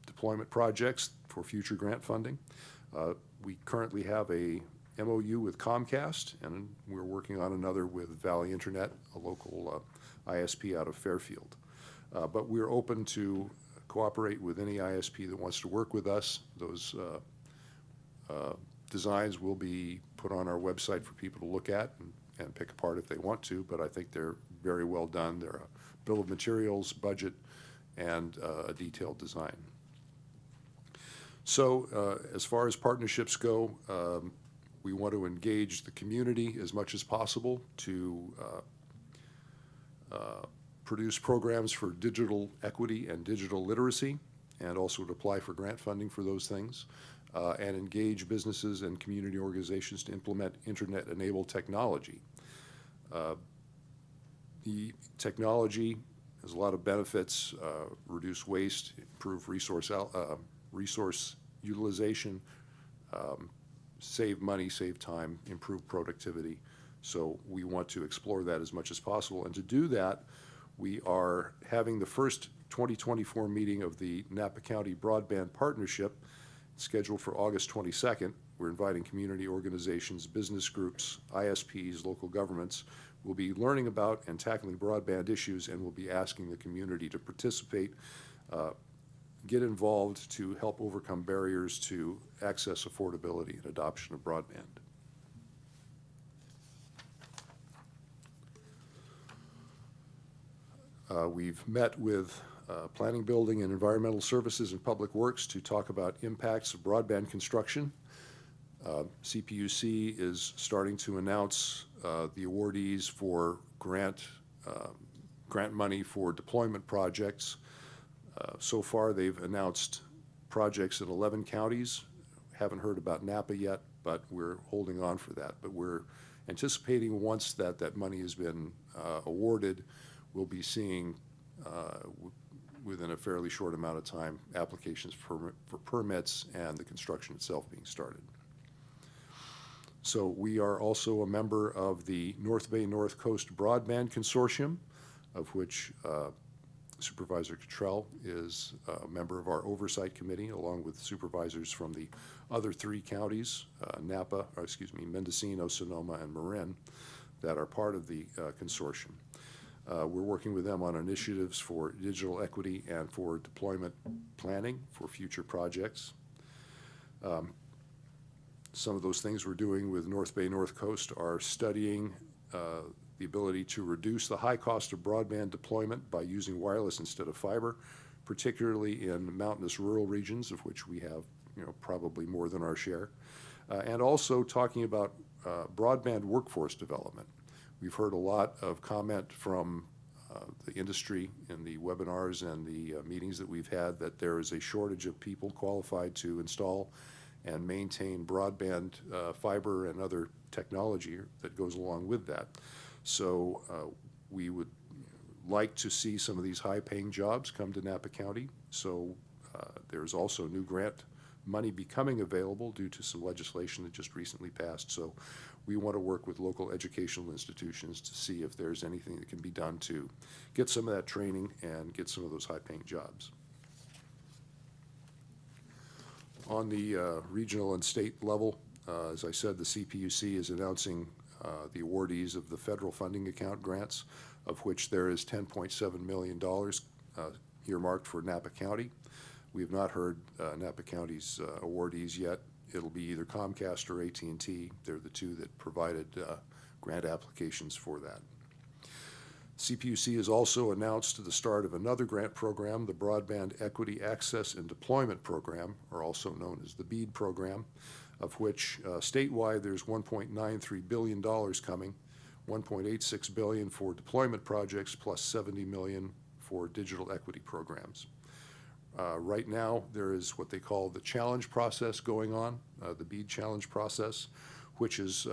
deployment projects for future grant funding. We currently have a MOU with Comcast, and we're working on another with Valley Internet, a local ISP out of Fairfield. But we're open to cooperate with any ISP that wants to work with us. Those designs will be put on our website for people to look at and pick apart if they want to, but I think they're very well done. They're a bill of materials, budget, and a detailed design. So as far as partnerships go, we want to engage the community as much as possible to produce programs for digital equity and digital literacy, and also to apply for grant funding for those things, and engage businesses and community organizations to implement internet-enabled technology. The technology has a lot of benefits: reduce waste, improve resource utilization, save money, save time, improve productivity. So we want to explore that as much as possible. And to do that, we are having the first 2024 meeting of the Napa County Broadband Partnership scheduled for August 22nd. We're inviting community organizations, business groups, ISPs, local governments. We'll be learning about and tackling broadband issues, and we'll be asking the community to participate, get involved to help overcome barriers to access, affordability, and adoption of broadband. We've met with Planning, Building, and Environmental Services and Public Works to talk about impacts of broadband construction. CPUC is starting to announce the awardees for grant money for deployment projects. So far, they've announced projects in 11 counties. Haven't heard about Napa yet, but we're holding on for that. But we're anticipating once that money has been awarded, we'll be seeing within a fairly short amount of time applications for permits and the construction itself being started. So we are also a member of the North Bay North Coast Broadband Consortium, of which Supervisor Cottrell is a member of our oversight committee, along with supervisors from the other 3 counties, Mendocino, Sonoma, and Marin, that are part of the consortium. We're working with them on initiatives for digital equity and for deployment planning for future projects. Some of those things we're doing with North Bay North Coast are studying the ability to reduce the high cost of broadband deployment by using wireless instead of fiber, particularly in mountainous rural regions, of which we have, probably more than our share, and also talking about broadband workforce development. We've heard a lot of comment from the industry in the webinars and the meetings that we've had that there is a shortage of people qualified to install and maintain broadband fiber and other technology that goes along with that. So we would like to see some of these high-paying jobs come to Napa County. So there's also new grant money becoming available due to some legislation that just recently passed. So we want to work with local educational institutions to see if there's anything that can be done to get some of that training and get some of those high-paying jobs. On the regional and state level, as I said, the CPUC is announcing the awardees of the federal funding account grants, of which there is $10.7 million earmarked for Napa County. We have not heard Napa County's awardees yet. It'll be either Comcast or AT&T. They're the two that provided grant applications for that. CPUC has also announced the start of another grant program, the Broadband Equity Access and Deployment Program, or also known as the BEAD program, of which statewide there's $1.93 billion coming, $1.86 billion for deployment projects plus $70 million for digital equity programs. Right now, there is what they call the challenge process going on, the BEAD challenge process, which is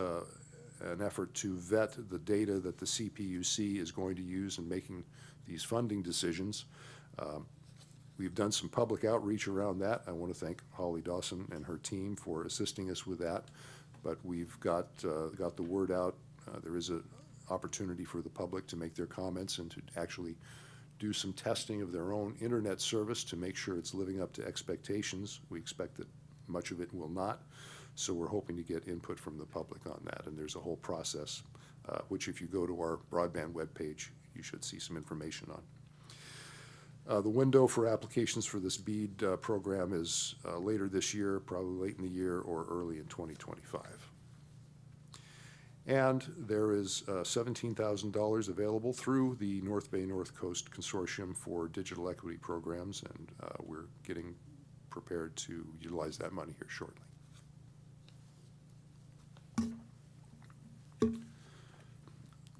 an effort to vet the data that the CPUC is going to use in making these funding decisions. We've done some public outreach around that. I want to thank Holly Dawson and her team for assisting us with that. But we've got the word out. There is an opportunity for the public to make their comments and to actually do some testing of their own internet service to make sure it's living up to expectations. We expect that much of it will not. So we're hoping to get input from the public on that. And there's a whole process, which if you go to our broadband webpage, you should see some information on. The window for applications for this BEAD program is later this year, probably late in the year or early in 2025. And there is $17,000 available through the North Bay North Coast Consortium for digital equity programs, and we're getting prepared to utilize that money here shortly.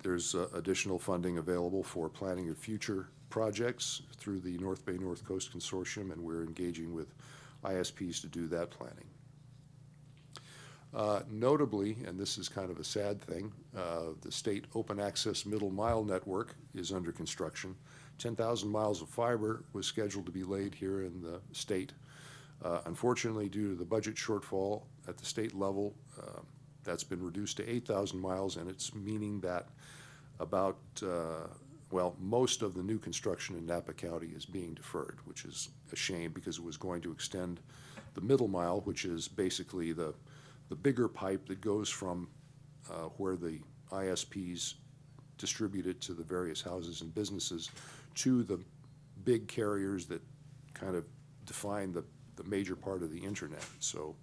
There's additional funding available for planning of future projects through the North Bay North Coast Consortium, and we're engaging with ISPs to do that planning. Notably, and this is kind of a sad thing, the state open access middle mile network is under construction. 10,000 miles of fiber was scheduled to be laid here in the state. Unfortunately, due to the budget shortfall at the state level, that's been reduced to 8,000 miles, and it's meaning that about, most of the new construction in Napa County is being deferred, which is a shame because it was going to extend the middle mile, which is basically the bigger pipe that goes from where the ISPs distribute it to the various houses and businesses to the big carriers that kind of define the major part of the internet. So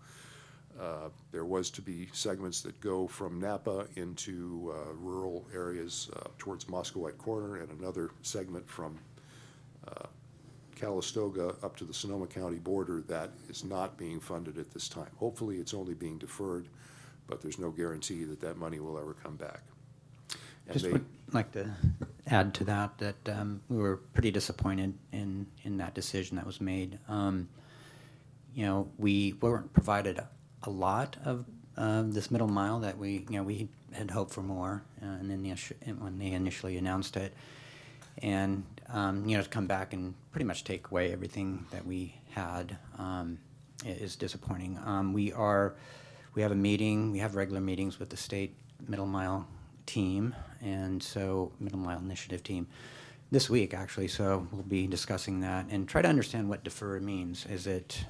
there was to be segments that go from Napa into rural areas towards Muscowite Corner, and another segment from Calistoga up to the Sonoma County border that is not being funded at this time. Hopefully it's only being deferred, but there's no guarantee that that money will ever come back. And Just would like to add to that we were pretty disappointed in that decision that was made. We weren't provided a lot of this middle mile that we had hoped for more, and then when they initially announced it, and to come back and pretty much take away everything that we had is disappointing. We have a meeting. We have regular meetings with the state middle mile team, and so middle mile initiative team this week actually. So we'll be discussing that and try to understand what defer means. Is it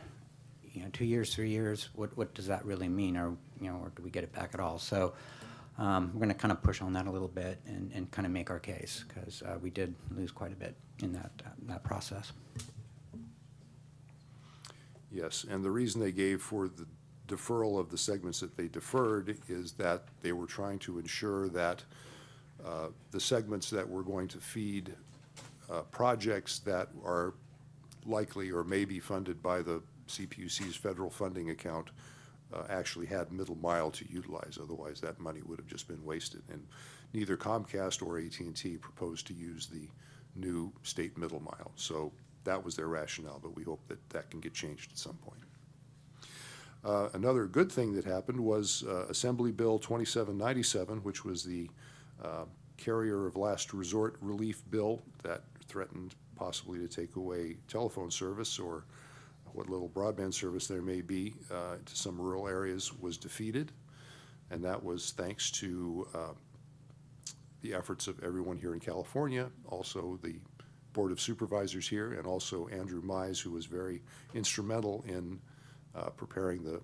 2 years, 3 years? What does that really mean, or or do we get it back at all? So we're going to kind of push on that a little bit and kind of make our case, because we did lose quite a bit in that process. Yes, and the reason they gave for the deferral of the segments that they deferred is that they were trying to ensure that the segments that were going to feed projects that are likely or may be funded by the CPUC's federal funding account actually had middle mile to utilize. Otherwise, that money would have just been wasted. And neither Comcast or AT&T proposed to use the new state middle mile. So that was their rationale, but we hope that that can get changed at some point. Another good thing that happened was Assembly Bill 2797, which was the carrier of last resort relief bill that threatened possibly to take away telephone service or what little broadband service there may be to some rural areas, was defeated. And that was thanks to the efforts of everyone here in California, also the Board of Supervisors here, and also Andrew Mize, who was very instrumental in preparing the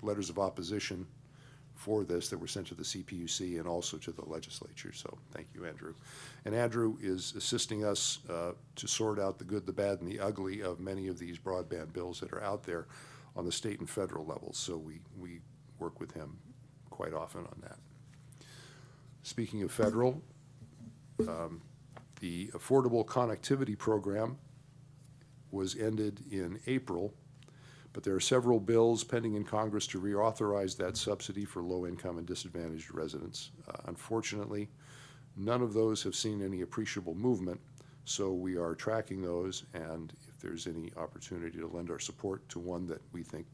letters of opposition for this that were sent to the CPUC and also to the legislature. So thank you, Andrew. And Andrew is assisting us to sort out the good, the bad, and the ugly of many of these broadband bills that are out there on the state and federal levels. So we work with him quite often on that. Speaking of federal, the Affordable Connectivity Program was ended in April, but there are several bills pending in Congress to reauthorize that subsidy for low-income and disadvantaged residents. Unfortunately, none of those have seen any appreciable movement, so we are tracking those, and if there's any opportunity to lend our support to one that we think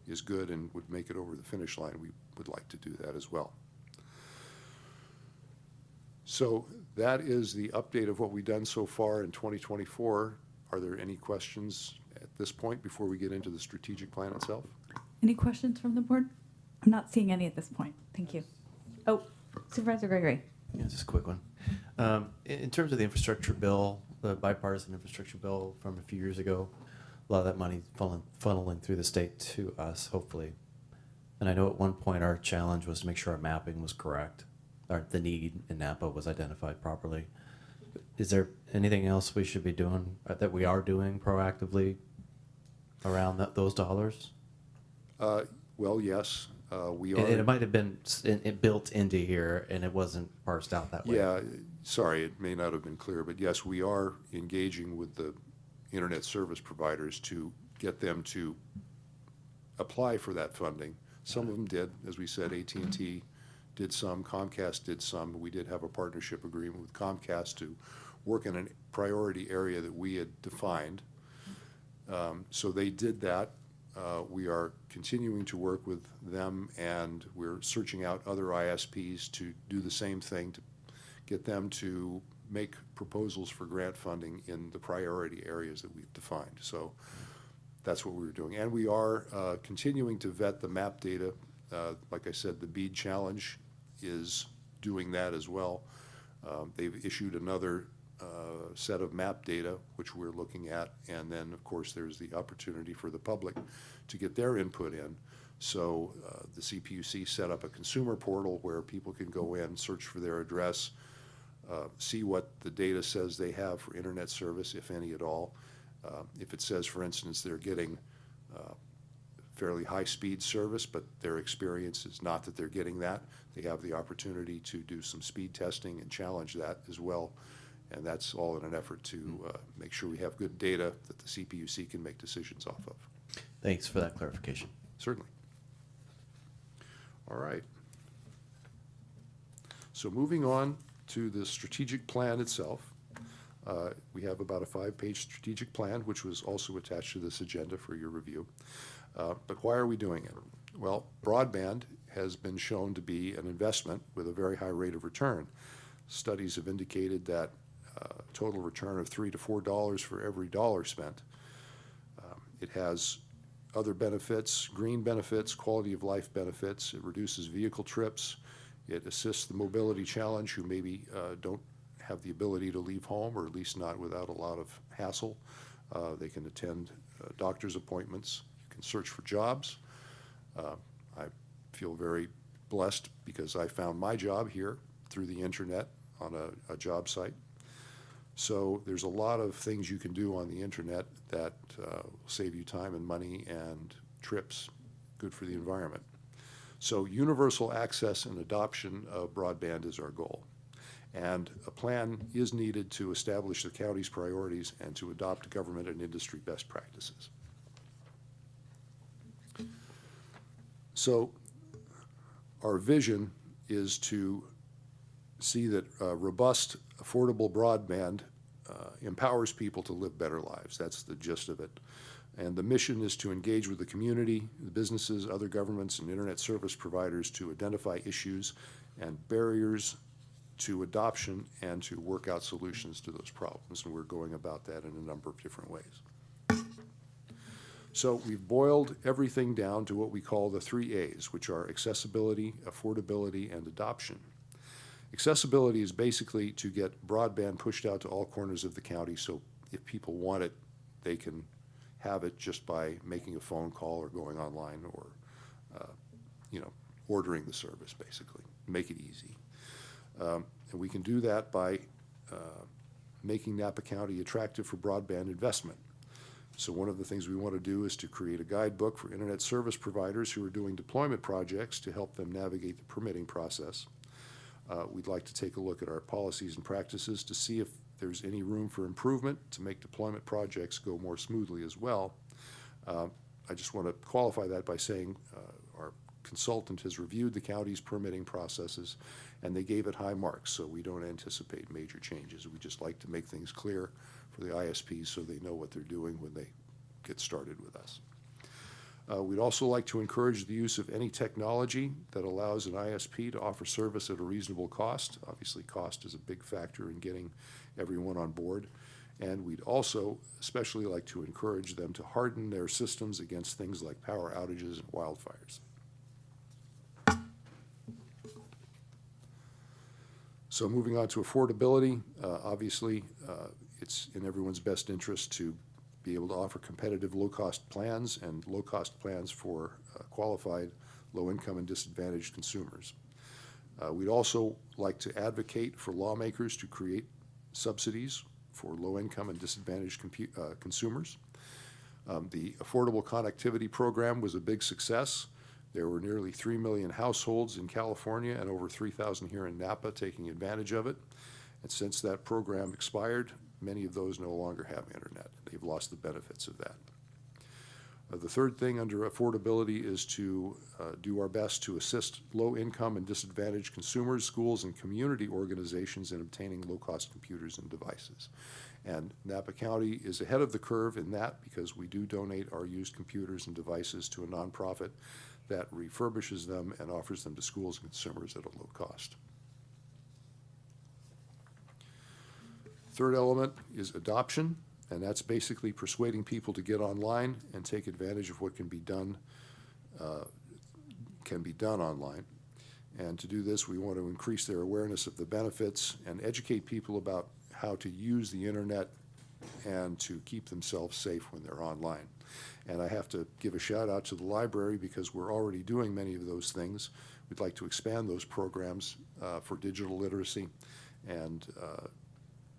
is good and would make it over the finish line, we would like to do that as well. So that is the update of what we've done so far in 2024. Are there any questions at this point before we get into the strategic plan itself? Any questions from the board? I'm not seeing any at this point. Thank you. Oh, Supervisor Gregory. Yeah, just a quick one. In terms of the infrastructure bill, the bipartisan infrastructure bill from a few years ago, a lot of that money funneling through the state to us, hopefully. And I know at one point our challenge was to make sure our mapping was correct, or the need in Napa was identified properly. Is there anything else we should be doing, that we are doing proactively around those dollars? Well, yes, we are. And it might have been built into here and it wasn't parsed out that way. Yeah, sorry, it may not have been clear, but yes, we are engaging with the internet service providers to get them to apply for that funding. Some of them did, as we said, AT&T did some, Comcast did some. We did have a partnership agreement with Comcast to work in a priority area that we had defined. So they did that. We are continuing to work with them, and we're searching out other ISPs to do the same thing, to get them to make proposals for grant funding in the priority areas that we've defined. So that's what we were doing. And we are continuing to vet the map data. Like I said, the BEAD Challenge is doing that as well. They've issued another set of map data, which we're looking at, and then, of course, there's the opportunity for the public to get their input in. So the CPUC set up a consumer portal where people can go in, search for their address, see what the data says they have for internet service, if any at all. If it says, for instance, they're getting fairly high-speed service, but their experience is not that they're getting that, they have the opportunity to do some speed testing and challenge that as well. And that's all in an effort to make sure we have good data that the CPUC can make decisions off of. Thanks for that clarification. Certainly. All right. So moving on to the strategic plan itself. We have about a 5-page strategic plan, which was also attached to this agenda for your review. But why are we doing it? Well, broadband has been shown to be an investment with a very high rate of return. Studies have indicated that total return of $3 to $4 for every dollar spent. It has other benefits, green benefits, quality of life benefits. It reduces vehicle trips. It assists the mobility challenge who maybe don't have the ability to leave home, or at least not without a lot of hassle. They can attend doctor's appointments. You can search for jobs. I feel very blessed because I found my job here through the internet on a job site. So there's a lot of things you can do on the internet that will save you time and money and trips, good for the environment. So universal access and adoption of broadband is our goal. And a plan is needed to establish the county's priorities and to adopt government and industry best practices. So our vision is to see that robust, affordable broadband empowers people to live better lives. That's the gist of it. And the mission is to engage with the community, the businesses, other governments, and internet service providers to identify issues and barriers to adoption and to work out solutions to those problems. And we're going about that in a number of different ways. So we've boiled everything down to what we call the 3 A's, which are accessibility, affordability, and adoption. Accessibility is basically to get broadband pushed out to all corners of the county, so if people want it, they can have it just by making a phone call or going online or, ordering the service, basically. Make it easy. And we can do that by making Napa County attractive for broadband investment. So one of the things we want to do is to create a guidebook for internet service providers who are doing deployment projects to help them navigate the permitting process. We'd like to take a look at our policies and practices to see if there's any room for improvement to make deployment projects go more smoothly as well. I just want to qualify that by saying our consultant has reviewed the county's permitting processes and they gave it high marks, so we don't anticipate major changes. We just like to make things clear for the ISPs so they know what they're doing when they get started with us. We'd also like to encourage the use of any technology that allows an ISP to offer service at a reasonable cost. Obviously, cost is a big factor in getting everyone on board. And we'd also especially like to encourage them to harden their systems against things like power outages and wildfires. So moving on to affordability, obviously, it's in everyone's best interest to be able to offer competitive low-cost plans and low-cost plans for qualified low-income and disadvantaged consumers. We'd also like to advocate for lawmakers to create subsidies for low-income and disadvantaged consumers. The Affordable Connectivity Program was a big success. There were nearly 3 million households in California and over 3,000 here in Napa taking advantage of it. And since that program expired, many of those no longer have internet. They've lost the benefits of that. The third thing under affordability is to do our best to assist low-income and disadvantaged consumers, schools, and community organizations in obtaining low-cost computers and devices. And Napa County is ahead of the curve in that because we do donate our used computers and devices to a nonprofit that refurbishes them and offers them to schools and consumers at a low cost. Third element is adoption, and that's basically persuading people to get online and take advantage of what can be done online. And to do this, we want to increase their awareness of the benefits and educate people about how to use the internet and to keep themselves safe when they're online. And I have to give a shout out to the library because we're already doing many of those things. We'd like to expand those programs for digital literacy and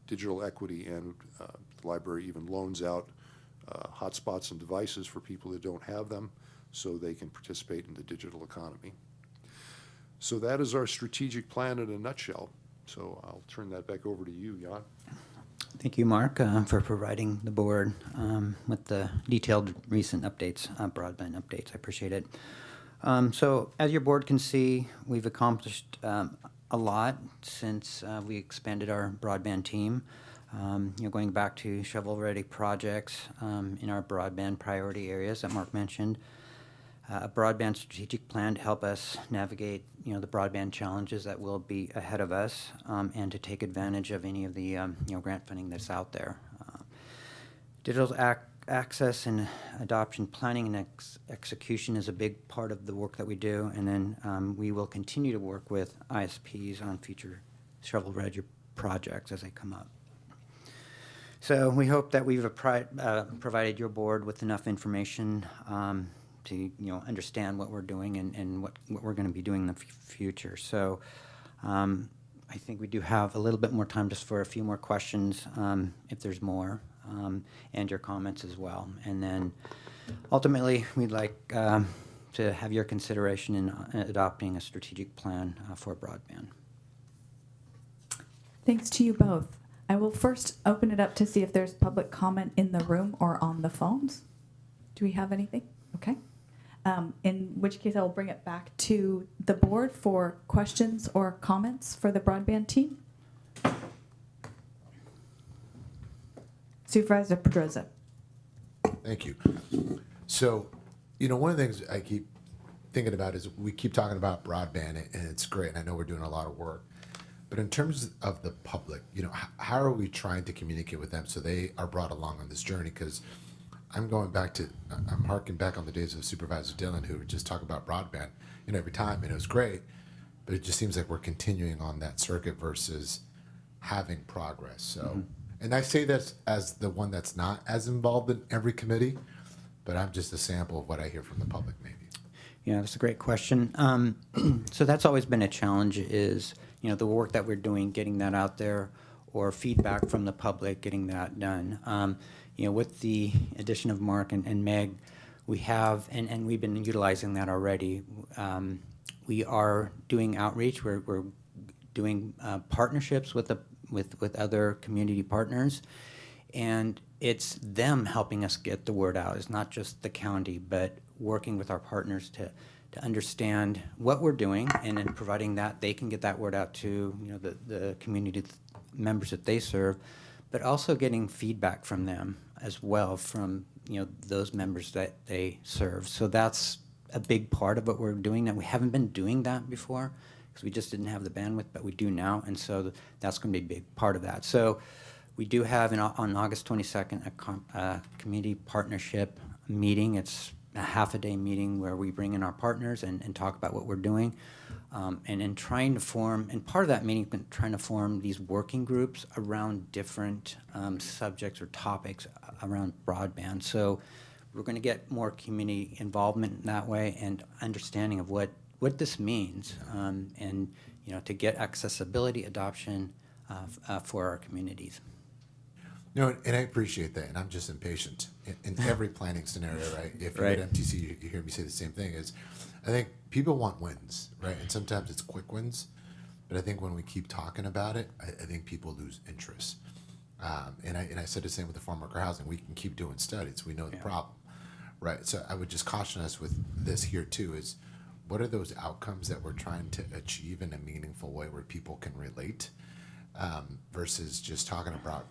digital equity, and the library even loans out hotspots and devices for people that don't have them so they can participate in the digital economy. So that is our strategic plan in a nutshell. So I'll turn that back over to you, Jan. Thank you, Mark, for providing the board with the detailed recent updates, broadband updates. I appreciate it. So as your board can see, we've accomplished a lot since we expanded our broadband team. Going back to shovel-ready projects in our broadband priority areas that Mark mentioned, a broadband strategic plan to help us navigate, the broadband challenges that will be ahead of us, and to take advantage of any of the, grant funding that's out there. Digital access and adoption planning and execution is a big part of the work that we do, and then we will continue to work with ISPs on future shovel-ready projects as they come up. So we hope that we've provided your board with enough information to understand what we're doing and what we're going to be doing in the future. So I think we do have a little bit more time just for a few more questions if there's more. and your comments as well. And then ultimately, we'd like to have your consideration in adopting a strategic plan for broadband. Thanks to you both. I will first open it up to see if there's public comment in the room or on the phones. Do we have anything? Okay. In which case, I will bring it back to the board for questions or comments for the broadband team. Supervisor Pedroza. Thank you. So, one of the things I keep thinking about is we keep talking about broadband, and it's great, and I know we're doing a lot of work. But in terms of the public, how are we trying to communicate with them so they are brought along on this journey? Because I'm harking back on the days of Supervisor Dillon, who would just talk about broadband, every time, and it was great. But it just seems like we're continuing on that circuit versus having progress. So, and I say this as the one that's not as involved in every committee, but I'm just a sample of what I hear from the public, maybe. Yeah, that's a great question. So that's always been a challenge is, the work that we're doing, getting that out there, or feedback from the public, getting that done. With the addition of Mark and Meg, we have, and we've been utilizing that already. We are doing outreach. We're doing partnerships with other community partners, and it's them helping us get the word out. It's not just the county, but working with our partners to understand what we're doing, and then providing that they can get that word out to the community members that they serve, but also getting feedback from them as well, from those members that they serve. So that's a big part of what we're doing. That we haven't been doing that before because we just didn't have the bandwidth, but we do now, and so that's going to be a big part of that. So we do have on August 22nd a community partnership meeting. It's a half-a-day meeting where we bring in our partners and talk about what we're doing, and trying to form, and part of that meeting has been trying to form these working groups around different subjects or topics around broadband. So we're going to get more community involvement in that way and understanding of what this means, and to get accessibility adoption for our communities. No, and I appreciate that, and I'm just impatient in every planning scenario, right? If you're Right. at MTC, you hear me say the same thing, is I think people want wins, right? And sometimes it's quick wins, but I think when we keep talking about it, I think people lose interest. And I said the same with the farm worker housing. We can keep doing studies. We know the problem, right? So I would just caution us with this here too, is what are those outcomes that we're trying to achieve in a meaningful way where people can relate, versus just talking about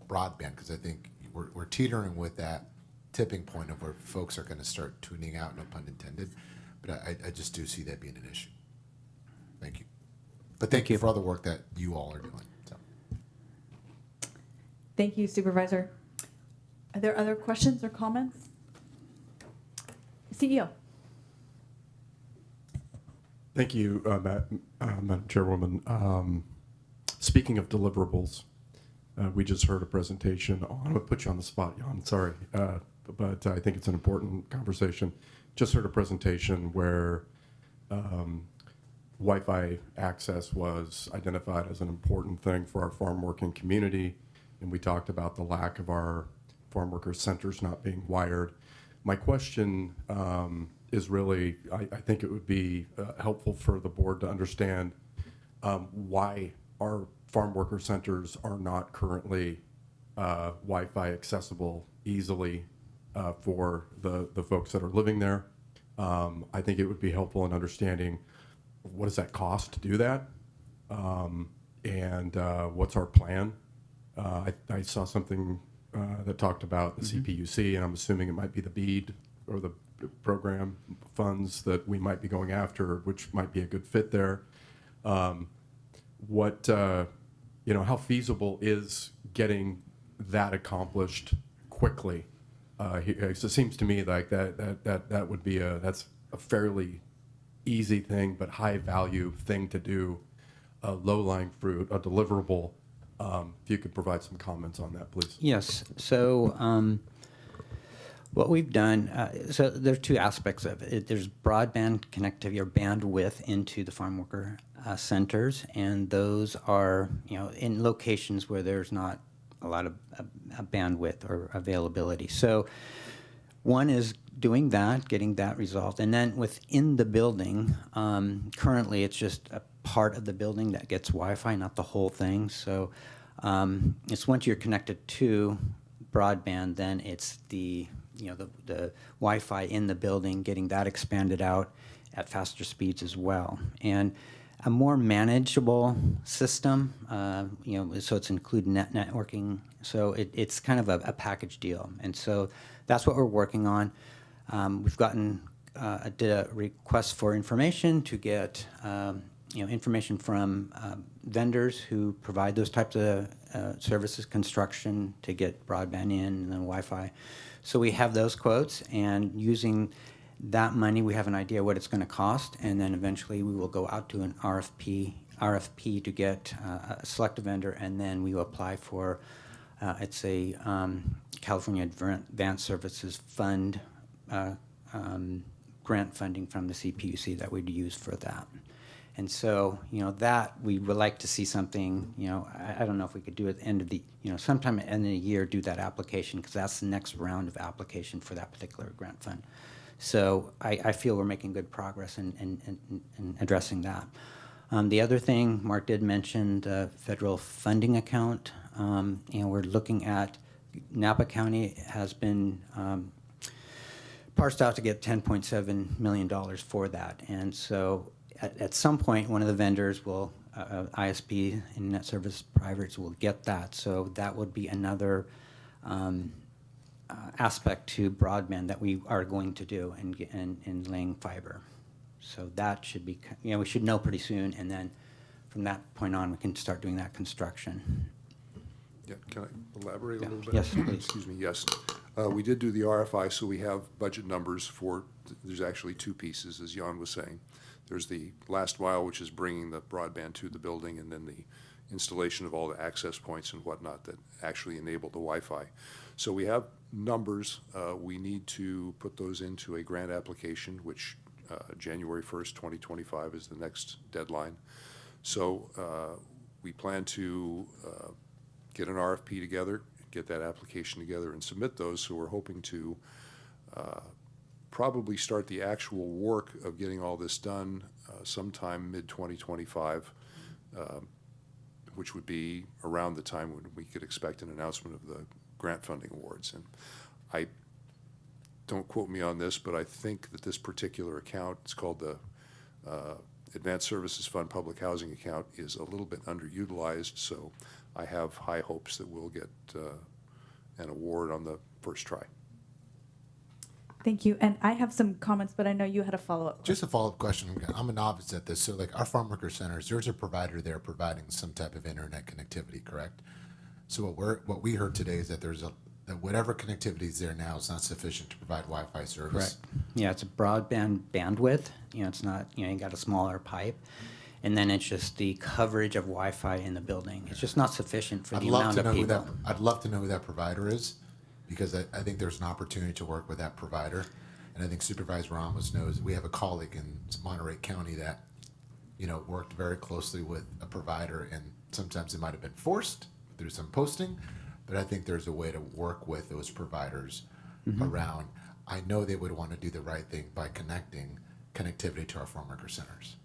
broadband, because I think we're teetering with that tipping point of where folks are going to start tuning out, no pun intended. But I just do see that being an issue. Thank you. But thank you for all the work that you all are doing. So. Thank you, Supervisor. Are there other questions or comments? CEO. Thank you, Madam Chairwoman. Speaking of deliverables, we just heard a presentation on, I'm going to put you on the spot, Jan, sorry, but I think it's an important conversation. Just heard a presentation where Wi-Fi access was identified as an important thing for our farm working community, and we talked about the lack of our farm worker centers not being wired. My question is really, I think it would be helpful for the board to understand why our farm worker centers are not currently Wi-Fi accessible easily for the folks that are living there. I think it would be helpful in understanding what does that cost to do that, and what's our plan. I saw something that talked about the CPUC, and I'm assuming it might be the BEAD or the program funds that we might be going after, which might be a good fit there. How feasible is getting that accomplished quickly? It seems to me like that would be that's a fairly easy thing, but high value thing to do, a low-lying fruit, a deliverable. If you could provide some comments on that, please. Yes. So what we've done, so there's two aspects of it. There's broadband connectivity or bandwidth into the farm worker centers, and those are in locations where there's not a lot of bandwidth or availability. So one is doing that, getting that resolved. And then within the building, currently it's just a part of the building that gets Wi-Fi, not the whole thing. So it's once you're connected to broadband, then it's the Wi-Fi in the building, getting that expanded out at faster speeds as well. And a more manageable system, so it's included networking. So it's kind of a package deal. And so that's what we're working on. We've gotten did a request for information to get information from vendors who provide those types of services, construction, to get broadband in and then Wi-Fi. So we have those quotes, and using that money, we have an idea what it's going to cost, and then eventually we will go out to an RFP to get a select vendor, and then we will apply for it's a California Advanced Services Fund grant funding from the CPUC that we'd use for that. And so, that we would like to see something, I don't know if we could do it at the end of the, sometime at the end of the year, do that application, because that's the next round of application for that particular grant fund. So I feel we're making good progress in addressing that. The other thing, Mark did mention the federal funding account. We're looking at, Napa County has been parsed out to get $10.7 million for that. And so at some point, one of the vendors will, ISP, Internet Service Providers, will get that. So that would be another aspect to broadband that we are going to do in laying fiber. So that should be, we should know pretty soon, and then from that point on, we can start doing that construction. Yeah, can I elaborate a little bit? Yes, please. Excuse me, yes. We did do the RFI, so we have budget numbers for, there's actually two pieces, as Jan was saying. There's the last mile, which is bringing the broadband to the building, and then the installation of all the access points and whatnot that actually enable the Wi-Fi. So we have numbers. We need to put those into a grant application, which January 1st, 2025 is the next deadline. So we plan to get an RFP together, get that application together, and submit those. So we're hoping to probably start the actual work of getting all this done sometime mid-2025, which would be around the time when we could expect an announcement of the grant funding awards. And I don't quote me on this, but I think that this particular account, it's called the Advanced Services Fund Public Housing Account, is a little bit underutilized. So I have high hopes that we'll get an award on the first try. Thank you. And I have some comments, but I know you had a follow-up. Just a follow-up question. I'm a novice at this. So like our farm worker centers, there's a provider there providing some type of internet connectivity, correct? So what we heard today is that that whatever connectivity is there now is not sufficient to provide Wi-Fi service. Correct. Yeah, it's a broadband bandwidth. It's not, you got a smaller pipe. And then it's just the coverage of Wi-Fi in the building. It's just not sufficient for the amount of people. I'd love to know who that provider is, because I think there's an opportunity to work with that provider. And I think Supervisor Ramos knows we have a colleague in Monterey County that, worked very closely with a provider, and sometimes it might have been forced through some posting, but I think there's a way to work with those providers around. I know they would want to do the right thing by connectivity to our farm worker centers.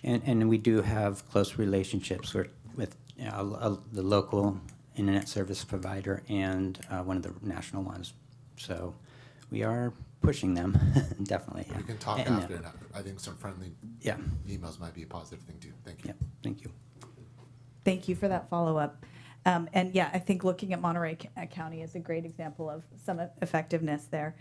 And we do have close relationships with the local internet service provider and one of the national ones. So we are pushing them, definitely. We can talk after, and I think some friendly Yeah. emails might be a positive thing too. Thank you. Yeah, thank you. Thank you for that follow-up. And yeah, I think looking at Monterey County is a great example of some effectiveness there.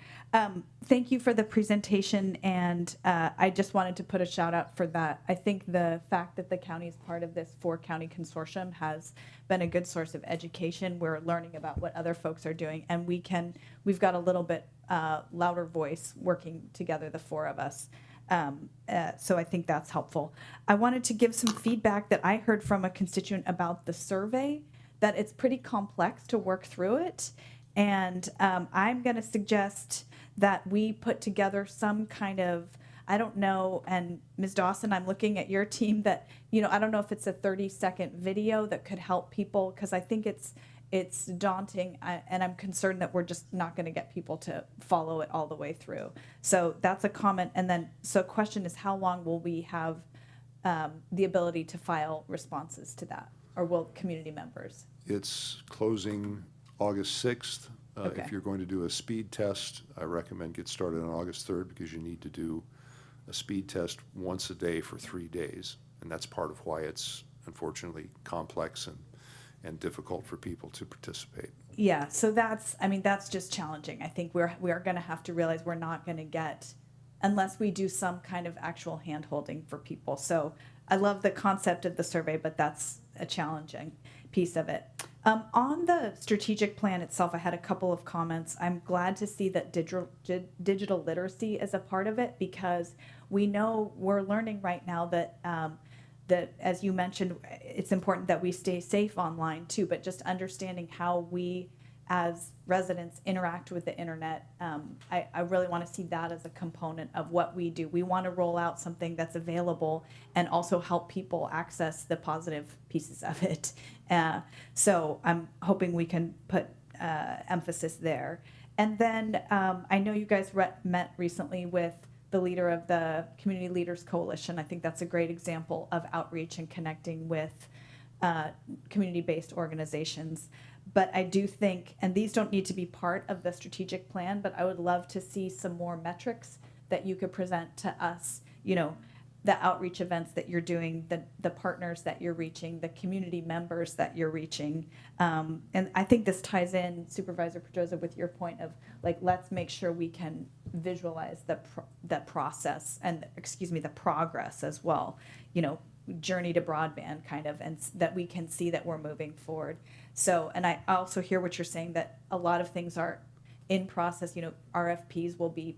Thank you for the presentation, and I just wanted to put a shout out for that. I think the fact that the county is part of this 4-county consortium has been a good source of education. We're learning about what other folks are doing, and we've got a little bit louder voice working together, the 4 of us. So I think that's helpful. I wanted to give some feedback that I heard from a constituent about the survey, that it's pretty complex to work through it. And I'm going to suggest that we put together some kind of, I don't know, and Ms. Dawson, I'm looking at your team that, I don't know if it's a 30-second video that could help people, because I think it's it's daunting, and I'm concerned that we're just not going to get people to follow it all the way through. So that's a comment. And then, so question is, how long will we have the ability to file responses to that? Or will community members? It's closing August 6th. Okay. If you're going to do a speed test, I recommend get started on August 3rd because you need to do a speed test once a day for 3 days. And that's part of why it's unfortunately complex and difficult for people to participate. Yeah, so that's, I mean, that's just challenging. I think we are going to have to realize we're not going to get, unless we do some kind of actual hand holding for people. So I love the concept of the survey, but that's a challenging piece of it. On the strategic plan itself, I had a couple of comments. I'm glad to see that digital literacy is a part of it, because we know we're learning right now that that, as you mentioned, it's important that we stay safe online too, but just understanding how we as residents interact with the internet. I really want to see that as a component of what we do. We want to roll out something that's available and also help people access the positive pieces of it. So I'm hoping we can put emphasis there. And then I know you guys met recently with the leader of the Community Leaders Coalition. I think that's a great example of outreach and connecting with community-based organizations. But I do think, and these don't need to be part of the strategic plan, but I would love to see some more metrics that you could present to us, you know, the outreach events that you're doing, the partners that you're reaching, the community members that you're reaching. And I think this ties in, Supervisor Pedroza, with your point of, like, let's make sure we can visualize the process and, excuse me, the progress as well, you know, journey to broadband kind of, and that we can see that we're moving forward. So, and I also hear what you're saying, that a lot of things are in process, you know, RFPs will be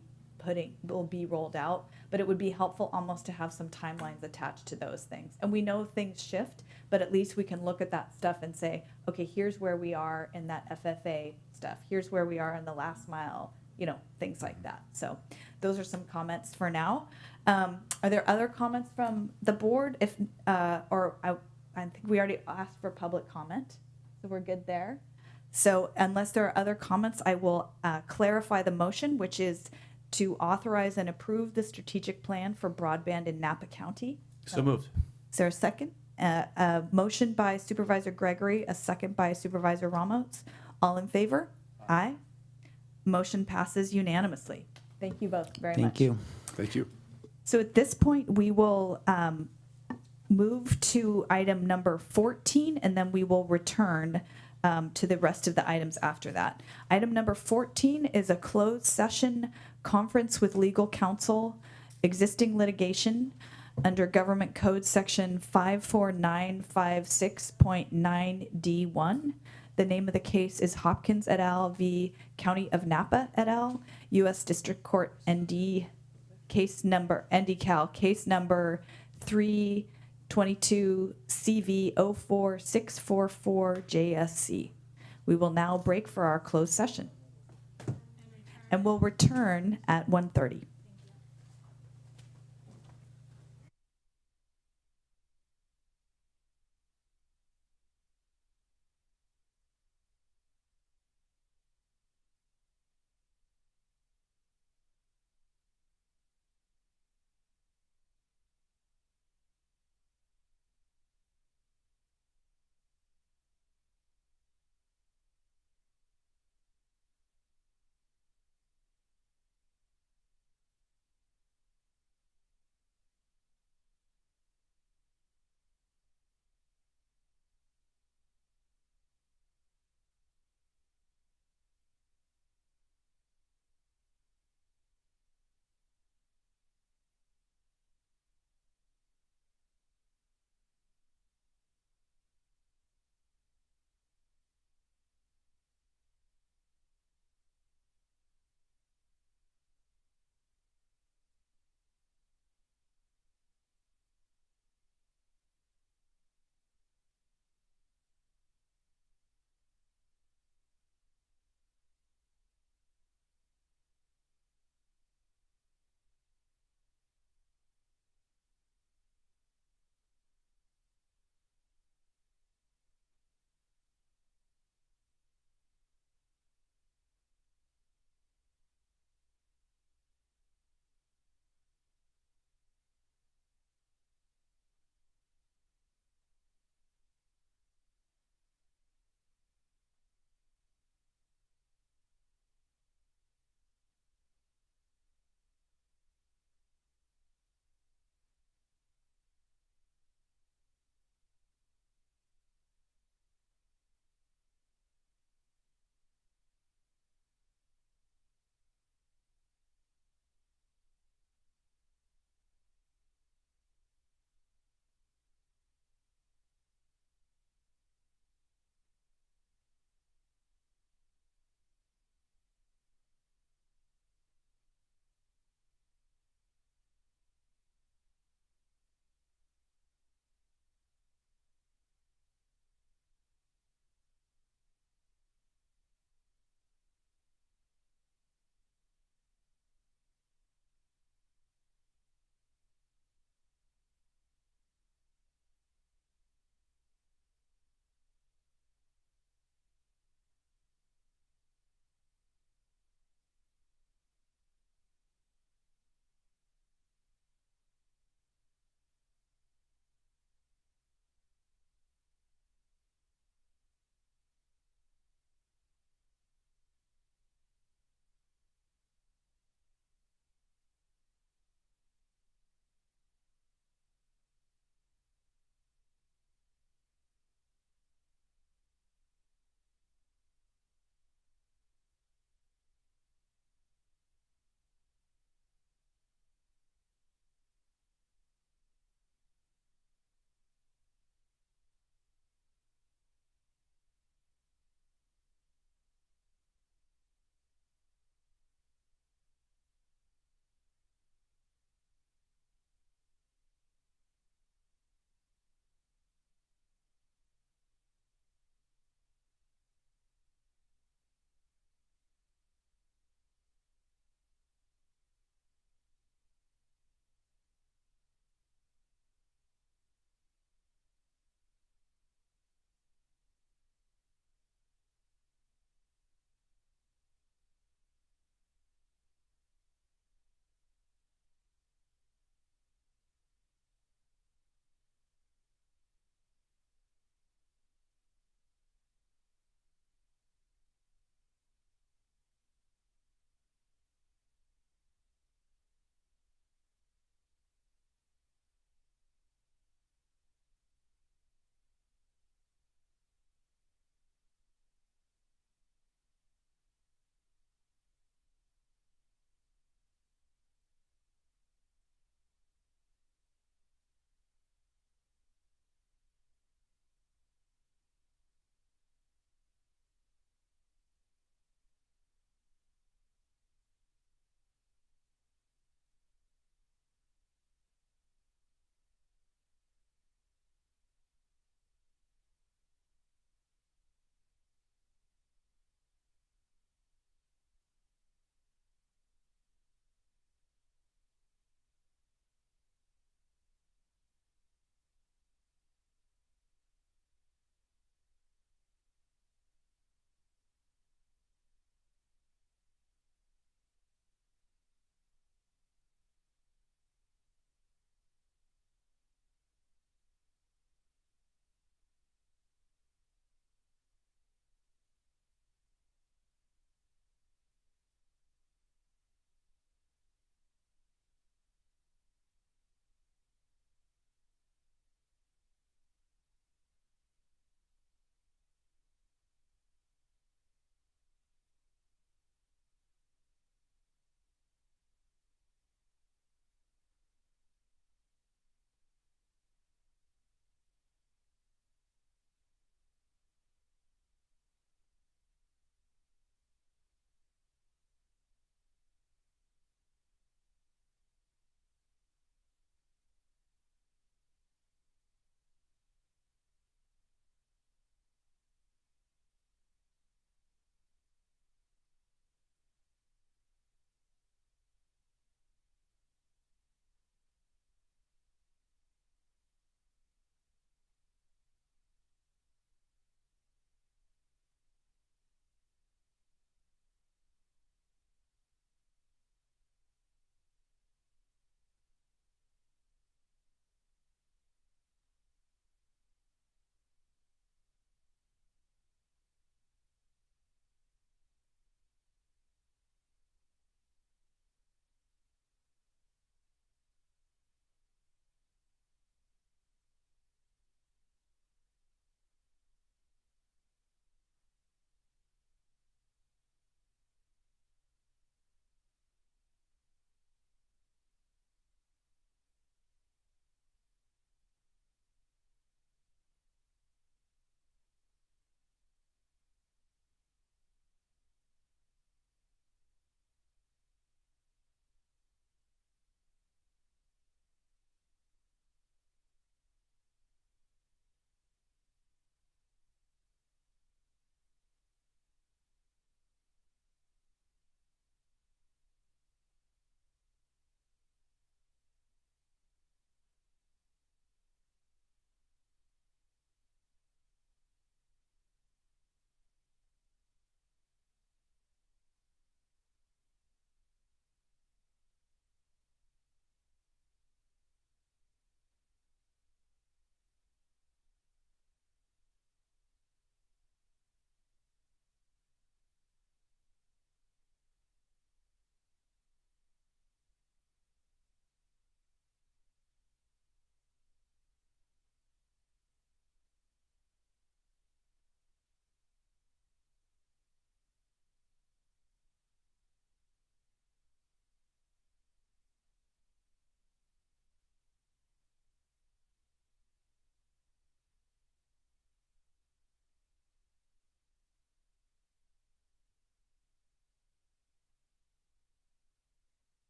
rolled out, but it would be helpful almost to have some timelines attached to those things. And we know things shift, but at least we can look at that stuff and say, okay, here's where we are in that FFA stuff. Here's where we are in the last mile, you know, things like that. So those are some comments for now. Are there other comments from the board? If, I think we already asked for public comment, so we're good there. So unless there are other comments, I will clarify the motion, which is to authorize and approve the strategic plan for broadband in Napa County. So moved. Is there a second? A motion by Supervisor Gregory, a second by Supervisor Ramos. All in favor? Aye. Motion passes unanimously. Thank you both very much. Thank you. Thank you. So at this point, we will move to item number 14, and then we will return to the rest of the items after that. Item number 14 is a closed session conference with legal counsel, existing litigation under Government Code Section 54956.9D1. The name of the case is Hopkins et al. V. County of Napa et al. U.S. District Court ND case number, NDCal case number 322 CV 04644 JSC. We will now break for our closed session, and we'll return at 1:30.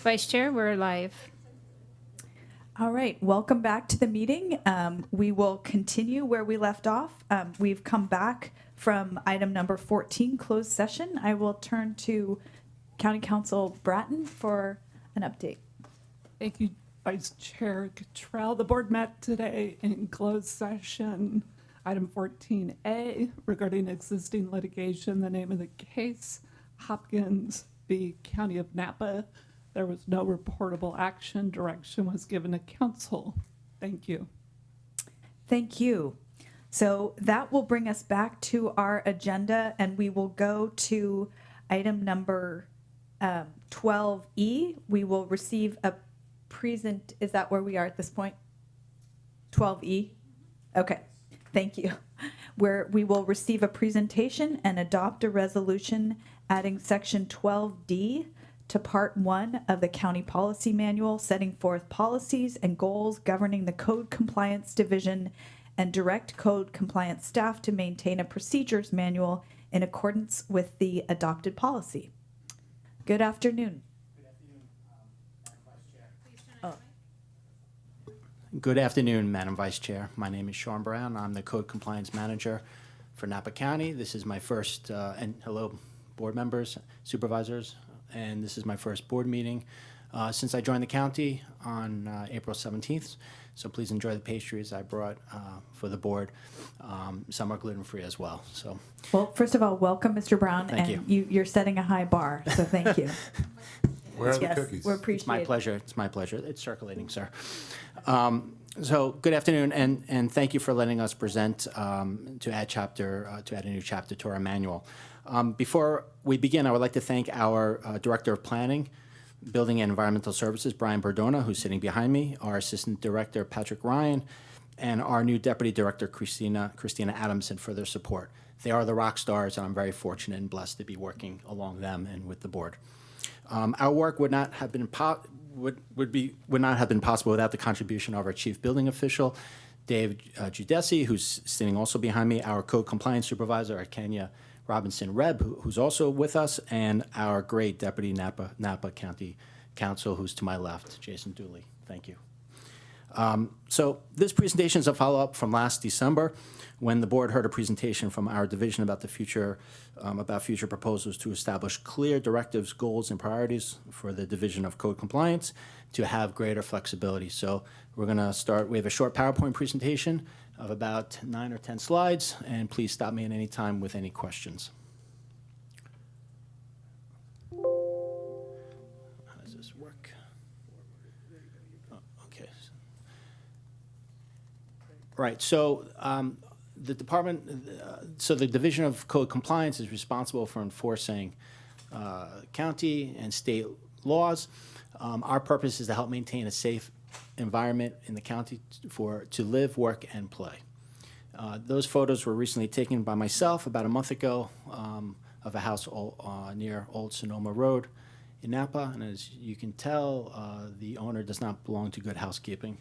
Vice Chair, we're live. All right, welcome back to the meeting. We will continue where we left off. We've come back from item number 14, closed session. I will turn to County Council Bratton for an update. Thank you, Vice Chair Cottrell. The board met today in closed session. Item 14A regarding existing litigation, the name of the case, Hopkins v. County of Napa. There was no reportable action. Direction was given to council. Thank you. Thank you. So that will bring us back to our agenda, and we will go to item number 12E. We will receive a is that where we are at this point? 12E? Okay, thank you. Where we will receive a presentation and adopt a resolution adding section 12D to part 1 of the county policy manual, setting forth policies and goals governing the code compliance division and direct code compliance staff to maintain a procedures manual in accordance with the adopted policy. Good afternoon. Good afternoon, Madam Vice Chair. My name is Sean Brown. I'm the Code Compliance Manager for Napa County. This is my first, and hello, board members, supervisors, and this is my first board meeting since I joined the county on April 17th. So please enjoy the pastries I brought for the board. Some are gluten-free as well. So, well, first of all, welcome, Mr. Brown. Thank and you're setting a high bar, so thank you. Where are the cookies? We appreciate It's my pleasure. It's my pleasure. It's circulating, sir. So good afternoon, and thank you for letting us present to add a new chapter to our manual. Before we begin, I would like to thank our Director of Planning, Building and Environmental Services, Brian Bordona, who's sitting behind me, our Assistant Director, Patrick Ryan, and our new Deputy Director, Christina Adamson, for their support. They are the rock stars, and I'm very fortunate and blessed to be working along them and with the board. Our work would not have been possible without the contribution of our Chief Building Official, Dave Giudesi, who's sitting also behind me, our Code Compliance Supervisor, Kenya Robinson Reb, who's also with us, and our great Deputy Napa County Counsel, who's to my left, Jason Dooley. Thank you. So this presentation is a follow-up from last December, when the board heard a presentation from our division about the future, about future proposals to establish clear directives, goals, and priorities for the Division of Code Compliance to have greater flexibility. So we're going to start. We have a short PowerPoint presentation of about 9 or 10 slides, and please stop me at any time with any questions. How does this work? Okay. Right. So the department, so the Division of Code Compliance is responsible for enforcing county and state laws. Our purpose is to help maintain a safe environment in the county to live, work, and play. Those photos were recently taken by myself about a month ago of a house near Old Sonoma Road in Napa, and as you can tell, the owner does not belong to good housekeeping.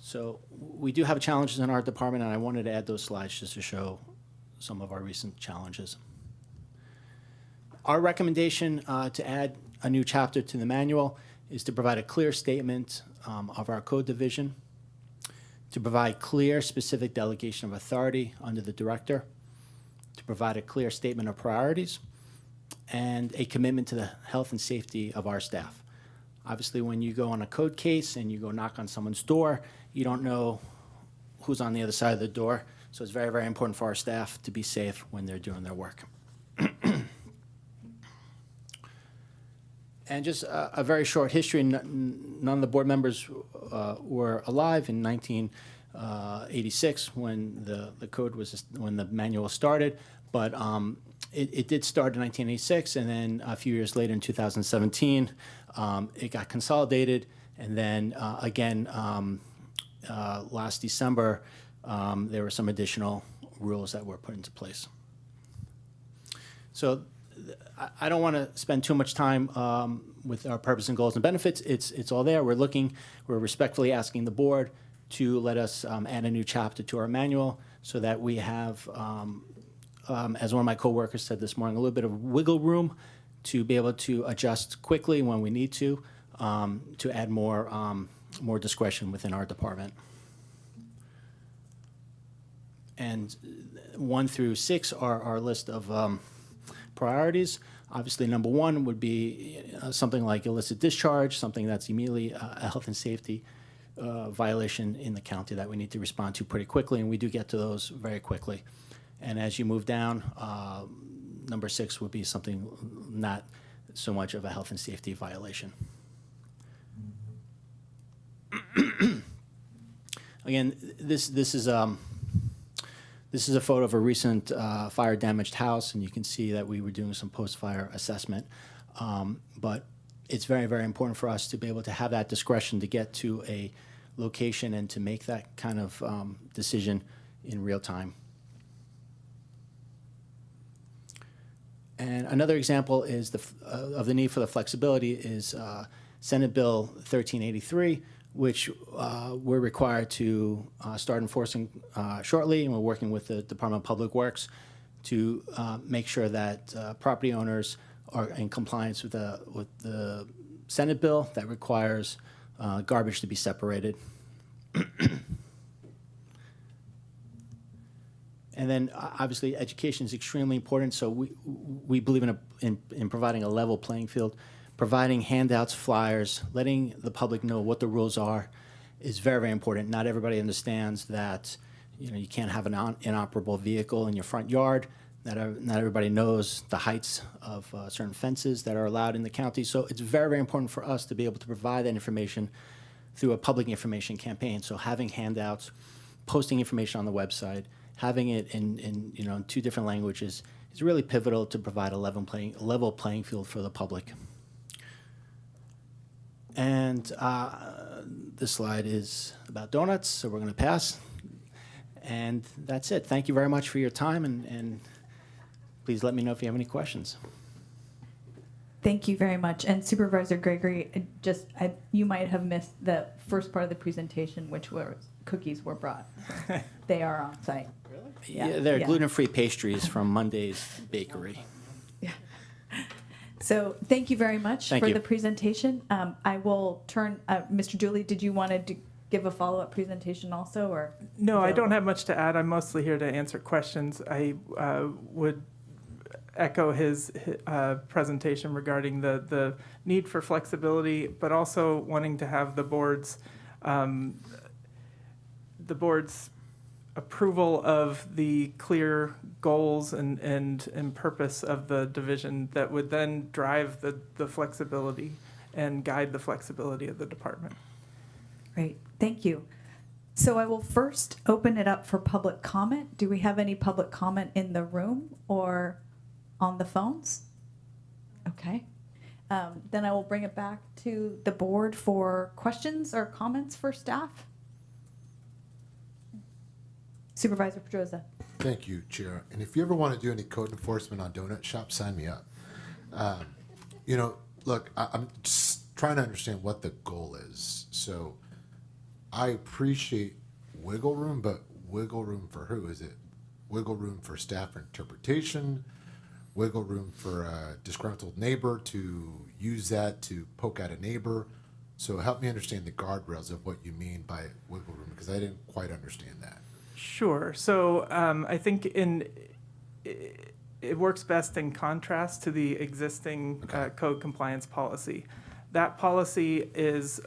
So we do have challenges in our department, and I wanted to add those slides just to show some of our recent challenges. Our recommendation to add a new chapter to the manual is to provide a clear statement of our code division, to provide clear, specific delegation of authority under the director, to provide a clear statement of priorities, and a commitment to the health and safety of our staff. Obviously, when you go on a code case and you go knock on someone's door, you don't know who's on the other side of the door, so it's very, very important for our staff to be safe when they're doing their work. And just a very short history, none of the board members were alive in 1986 when the code was, when the manual started, but it did start in 1986, and then a few years later in 2017, it got consolidated, and then again, last December, there were some additional rules that were put into place. So I don't want to spend too much time with our purpose and goals and benefits. It's all there. We're respectfully asking the board to let us add a new chapter to our manual so that we have, as one of my coworkers said this morning, a little bit of wiggle room to be able to adjust quickly when we need to, to add more discretion within our department. And 1 through 6 are our list of priorities. Obviously, number 1 would be something like illicit discharge, something that's immediately a health and safety violation in the county that we need to respond to pretty quickly, and we do get to those very quickly. And as you move down, number 6 would be something not so much of a health and safety violation. Again, this is a photo of a recent fire-damaged house, and you can see that we were doing some post-fire assessment. But it's very, very important for us to be able to have that discretion to get to a location and to make that kind of decision in real time. And another example is of the need for the flexibility is Senate Bill 1383, which we're required to start enforcing shortly, and we're working with the Department of Public Works to make sure that property owners are in compliance with the Senate bill that requires garbage to be separated. And then obviously education is extremely important, so we believe in providing a level playing field. Providing handouts, flyers, letting the public know what the rules are is very, very important. Not everybody understands that you can't have an inoperable vehicle in your front yard. Not everybody knows the heights of certain fences that are allowed in the county. So it's very, very important for us to be able to provide that information through a public information campaign. So having handouts, posting information on the website, having it in 2 different languages is really pivotal to provide a level playing field for the public. And this slide is about donuts, so we're going to pass. And that's it. Thank you very much for your time, and please let me know if you have any questions. Thank you very much. And Supervisor Gregory, you might have missed the first part of the presentation, which was cookies were brought. They are on site. Really? Yeah, they're gluten-free pastries from Monday's Bakery. So thank you very much Thank for you. the presentation. I will turn, Mr. Dooley, did you want to give a follow-up presentation also, or? No, I don't have much to add. I'm mostly here to answer questions. I would echo his presentation regarding the need for flexibility, but also wanting to have the board's approval of the clear goals and purpose of the division that would then drive the flexibility and guide the flexibility of the department. Great, thank you. So I will first open it up for public comment. Do we have any public comment in the room or on the phones? Okay. Then I will bring it back to the board for questions or comments for staff. Supervisor Pedroza. Thank you, Chair. And if you ever want to do any code enforcement on donut shops, sign me up. Look, I'm just trying to understand what the goal is. So I appreciate wiggle room, but wiggle room for who? Is it wiggle room for staff interpretation? Wiggle room for a disgruntled neighbor to use that to poke at a neighbor? So help me understand the guardrails of what you mean by wiggle room, because I didn't quite understand that. Sure. So I think it works best in contrast to the existing code compliance policy. That policy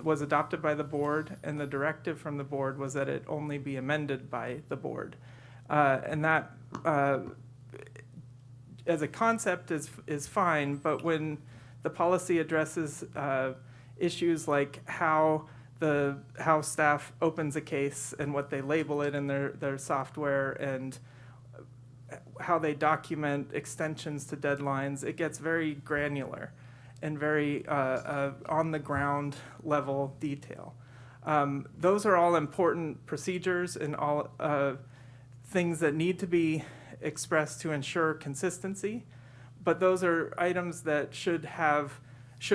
was adopted by the board, and the directive from the board was that it only be amended by the board. And that, as a concept, is fine, but when the policy addresses issues like how staff opens a case and what they label it in their software and how they document extensions to deadlines, it gets very granular and very on-the-ground level detail. Those are all important procedures and all things that need to be expressed to ensure consistency, but those are items that should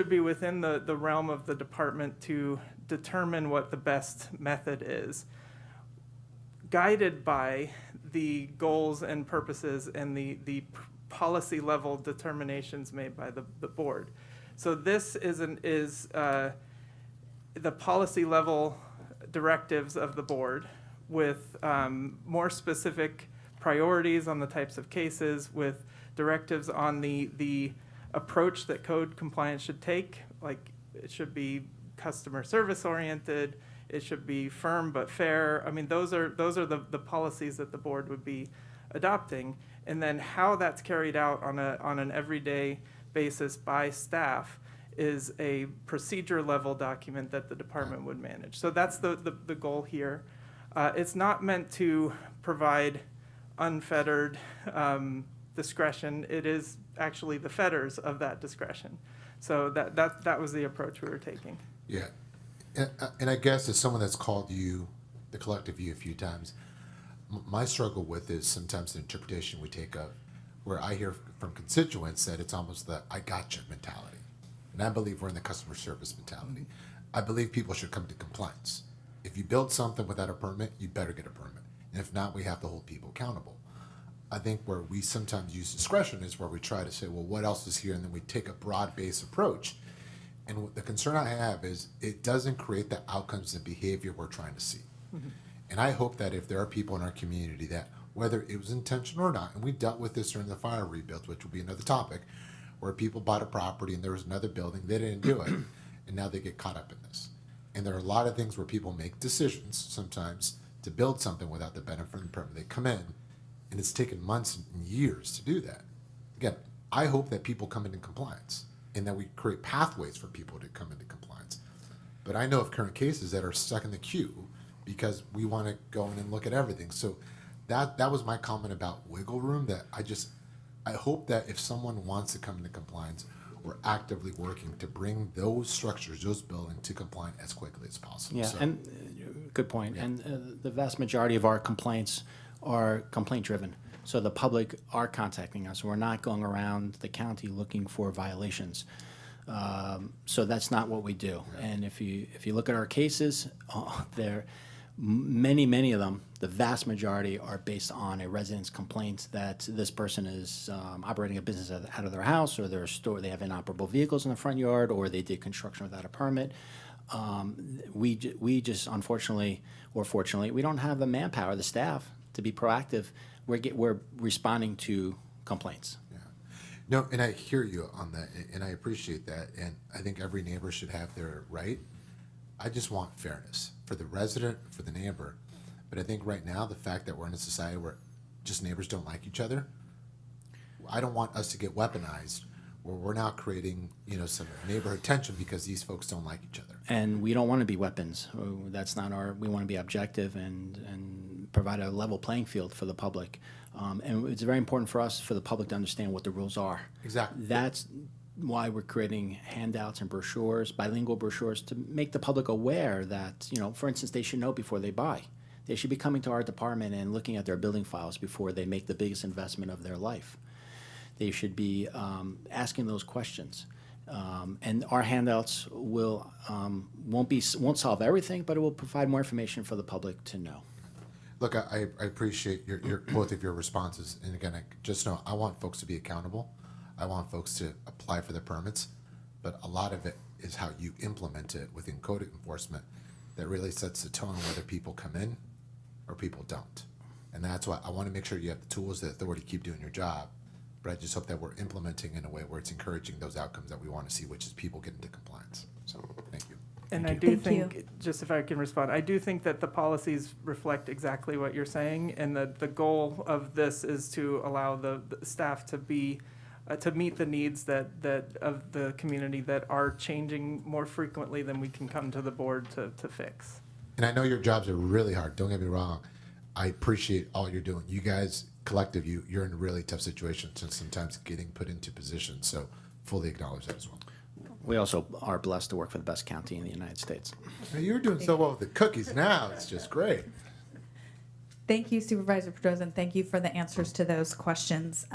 be within the realm of the department to determine what the best method is, guided by the goals and purposes and the policy level determinations made by the board. So this is the policy level directives of the board with more specific priorities on the types of cases, with directives on the approach that code compliance should take. Like, it should be customer service oriented, it should be firm but fair. I mean, those are the policies that the board would be adopting. And then how that's carried out on an everyday basis by staff is a procedure level document that the department would manage. So that's the goal here. It's not meant to provide unfettered discretion. It is actually the fetters of that discretion. So that was the approach we were taking. Yeah. And I guess as someone that's called you, the collective you, a few times, my struggle with is sometimes the interpretation we take of where I hear from constituents that it's almost the I gotcha mentality. And I believe we're in the customer service mentality. I believe people should come to compliance. If you build something without a permit, you better get a permit. And if not, we have to hold people accountable. I think where we sometimes use discretion is where we try to say, well, what else is here? And then we take a broad-based approach. And the concern I have is it doesn't create the outcomes and behavior we're trying to see. Mm-hmm. And I hope that if there are people in our community that, whether it was intentional or not, and we dealt with this during the fire rebuild, which will be another topic, where people bought a property and there was another building, they didn't do it, and now they get caught up in this. And there are a lot of things where people make decisions sometimes to build something without the benefit of the permit. They come in, and it's taken months and years to do that. Again, I hope that people come into compliance and that we create pathways for people to come into compliance. But I know of current cases that are stuck in the queue because we want to go in and look at everything. So that was my comment about wiggle room, that I hope that if someone wants to come into compliance, we're actively working to bring those structures, those buildings to compliance as quickly as possible. Yeah, So, and good point. Yeah. And the vast majority of our complaints are complaint-driven. So the public are contacting us. We're not going around the county looking for violations. So that's not what we do. And if you look at our cases, many of them, the vast majority are based on a resident's complaint that this person is operating a business out of their house, or their store, they have inoperable vehicles in the front yard, or they did construction without a permit. We just, unfortunately or fortunately, we don't have the manpower, the staff, to be proactive. We're responding to complaints. no, and I hear you on that, and I appreciate that, and I think every neighbor should have their right. I just want fairness for the resident, for the neighbor. But I think right now, the fact that we're in a society where just neighbors don't like each other, I don't want us to get weaponized where we're now creating, some neighborhood tension because these folks don't like each other. And we don't want to be weapons. That's not we want to be objective and provide a level playing field for the public. And it's very important for us, for the public, to understand what the rules are. Exactly. That's why we're creating handouts and brochures, bilingual brochures, to make the public aware that, for instance, they should know before they buy. They should be coming to our department and looking at their building files before they make the biggest investment of their life. They should be asking those questions. And our handouts won't solve everything, but it will provide more information for the public to know. Look, I appreciate your both of your responses. And again, just know I want folks to be accountable. I want folks to apply for the permits, but a lot of it is how you implement it within code enforcement that really sets the tone whether people come in or people don't. And that's why I want to make sure you have the tools, the authority to keep doing your job. But I just hope that we're implementing in a way where it's encouraging those outcomes that we want to see, which is people get into compliance. So thank you. And I do think, just if I can respond, I do think that the policies reflect exactly what you're saying, and the goal of this is to allow the staff to be to meet the needs that of the community that are changing more frequently than we can come to the board to fix. And I know your jobs are really hard. Don't get me wrong. I appreciate all you're doing. You guys, collective, you're in a really tough situation and sometimes getting put into positions. So fully acknowledge that as well. We also are blessed to work for the best county in the United States. Now, you're doing so well with the cookies now. It's just great. Thank you, Supervisor Pedroza, and thank you for the answers to those questions.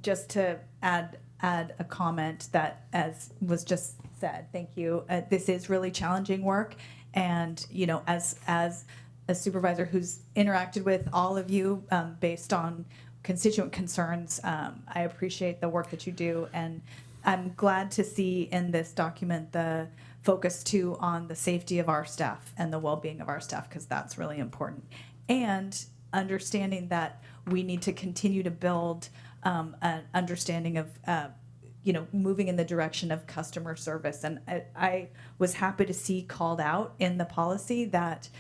Just to add a comment that, as was just said, thank you. This is really challenging work, and as a supervisor who's interacted with all of you based on constituent concerns, I appreciate the work that you do, and I'm glad to see in this document the focus too on the safety of our staff and the well-being of our staff, because that's really important. And understanding that we need to continue to build an understanding of moving in the direction of customer service. And I was happy to see called out in the policy that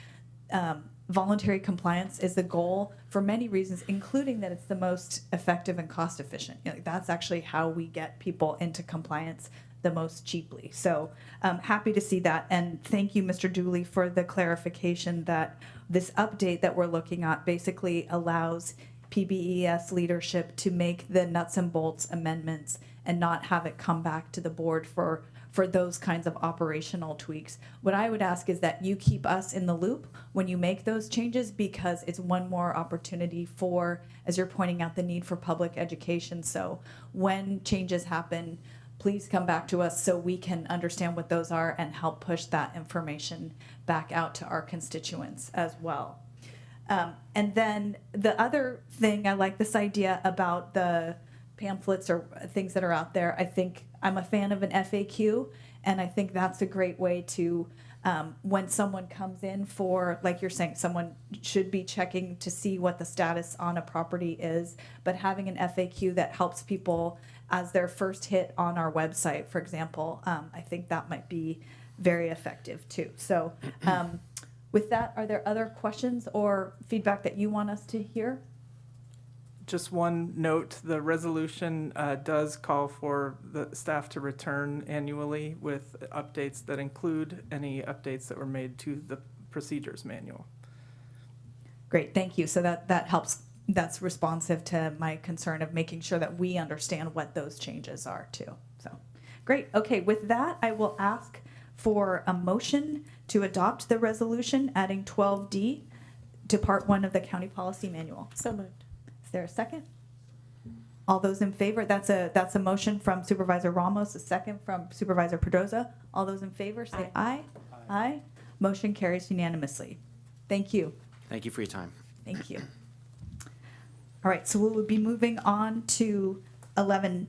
voluntary compliance is the goal for many reasons, including that it's the most effective and cost efficient. That's actually how we get people into compliance the most cheaply. So happy to see that. And thank you, Mr. Dooley, for the clarification that this update that we're looking at basically allows PBES leadership to make the nuts and bolts amendments and not have it come back to the board for those kinds of operational tweaks. What I would ask is that you keep us in the loop when you make those changes, because it's one more opportunity for, as you're pointing out, the need for public education. So when changes happen, please come back to us so we can understand what those are and help push that information back out to our constituents as well. And then the other thing, I like this idea about the pamphlets or things that are out there. I think I'm a fan of an FAQ, and I think that's a great way to, when someone comes in for, like you're saying, someone should be checking to see what the status on a property is, but having an FAQ that helps people as their first hit on our website, for example, I think that might be very effective too. So with that, are there other questions or feedback that you want us to hear? Just one note, the resolution does call for the staff to return annually with updates that include any updates that were made to the procedures manual. Great, thank you. So that helps. That's responsive to my concern of making sure that we understand what those changes are too. So great. Okay, with that, I will ask for a motion to adopt the resolution adding 12D to Part 1 of the County Policy Manual. So moved. Is there a second? All those in favor? That's a motion from Supervisor Ramos, a second from Supervisor Pedroza. All those in favor say aye. Aye. Motion carries unanimously. Thank you. Thank you for your time. Thank you. All right, so we will be moving on to 11F.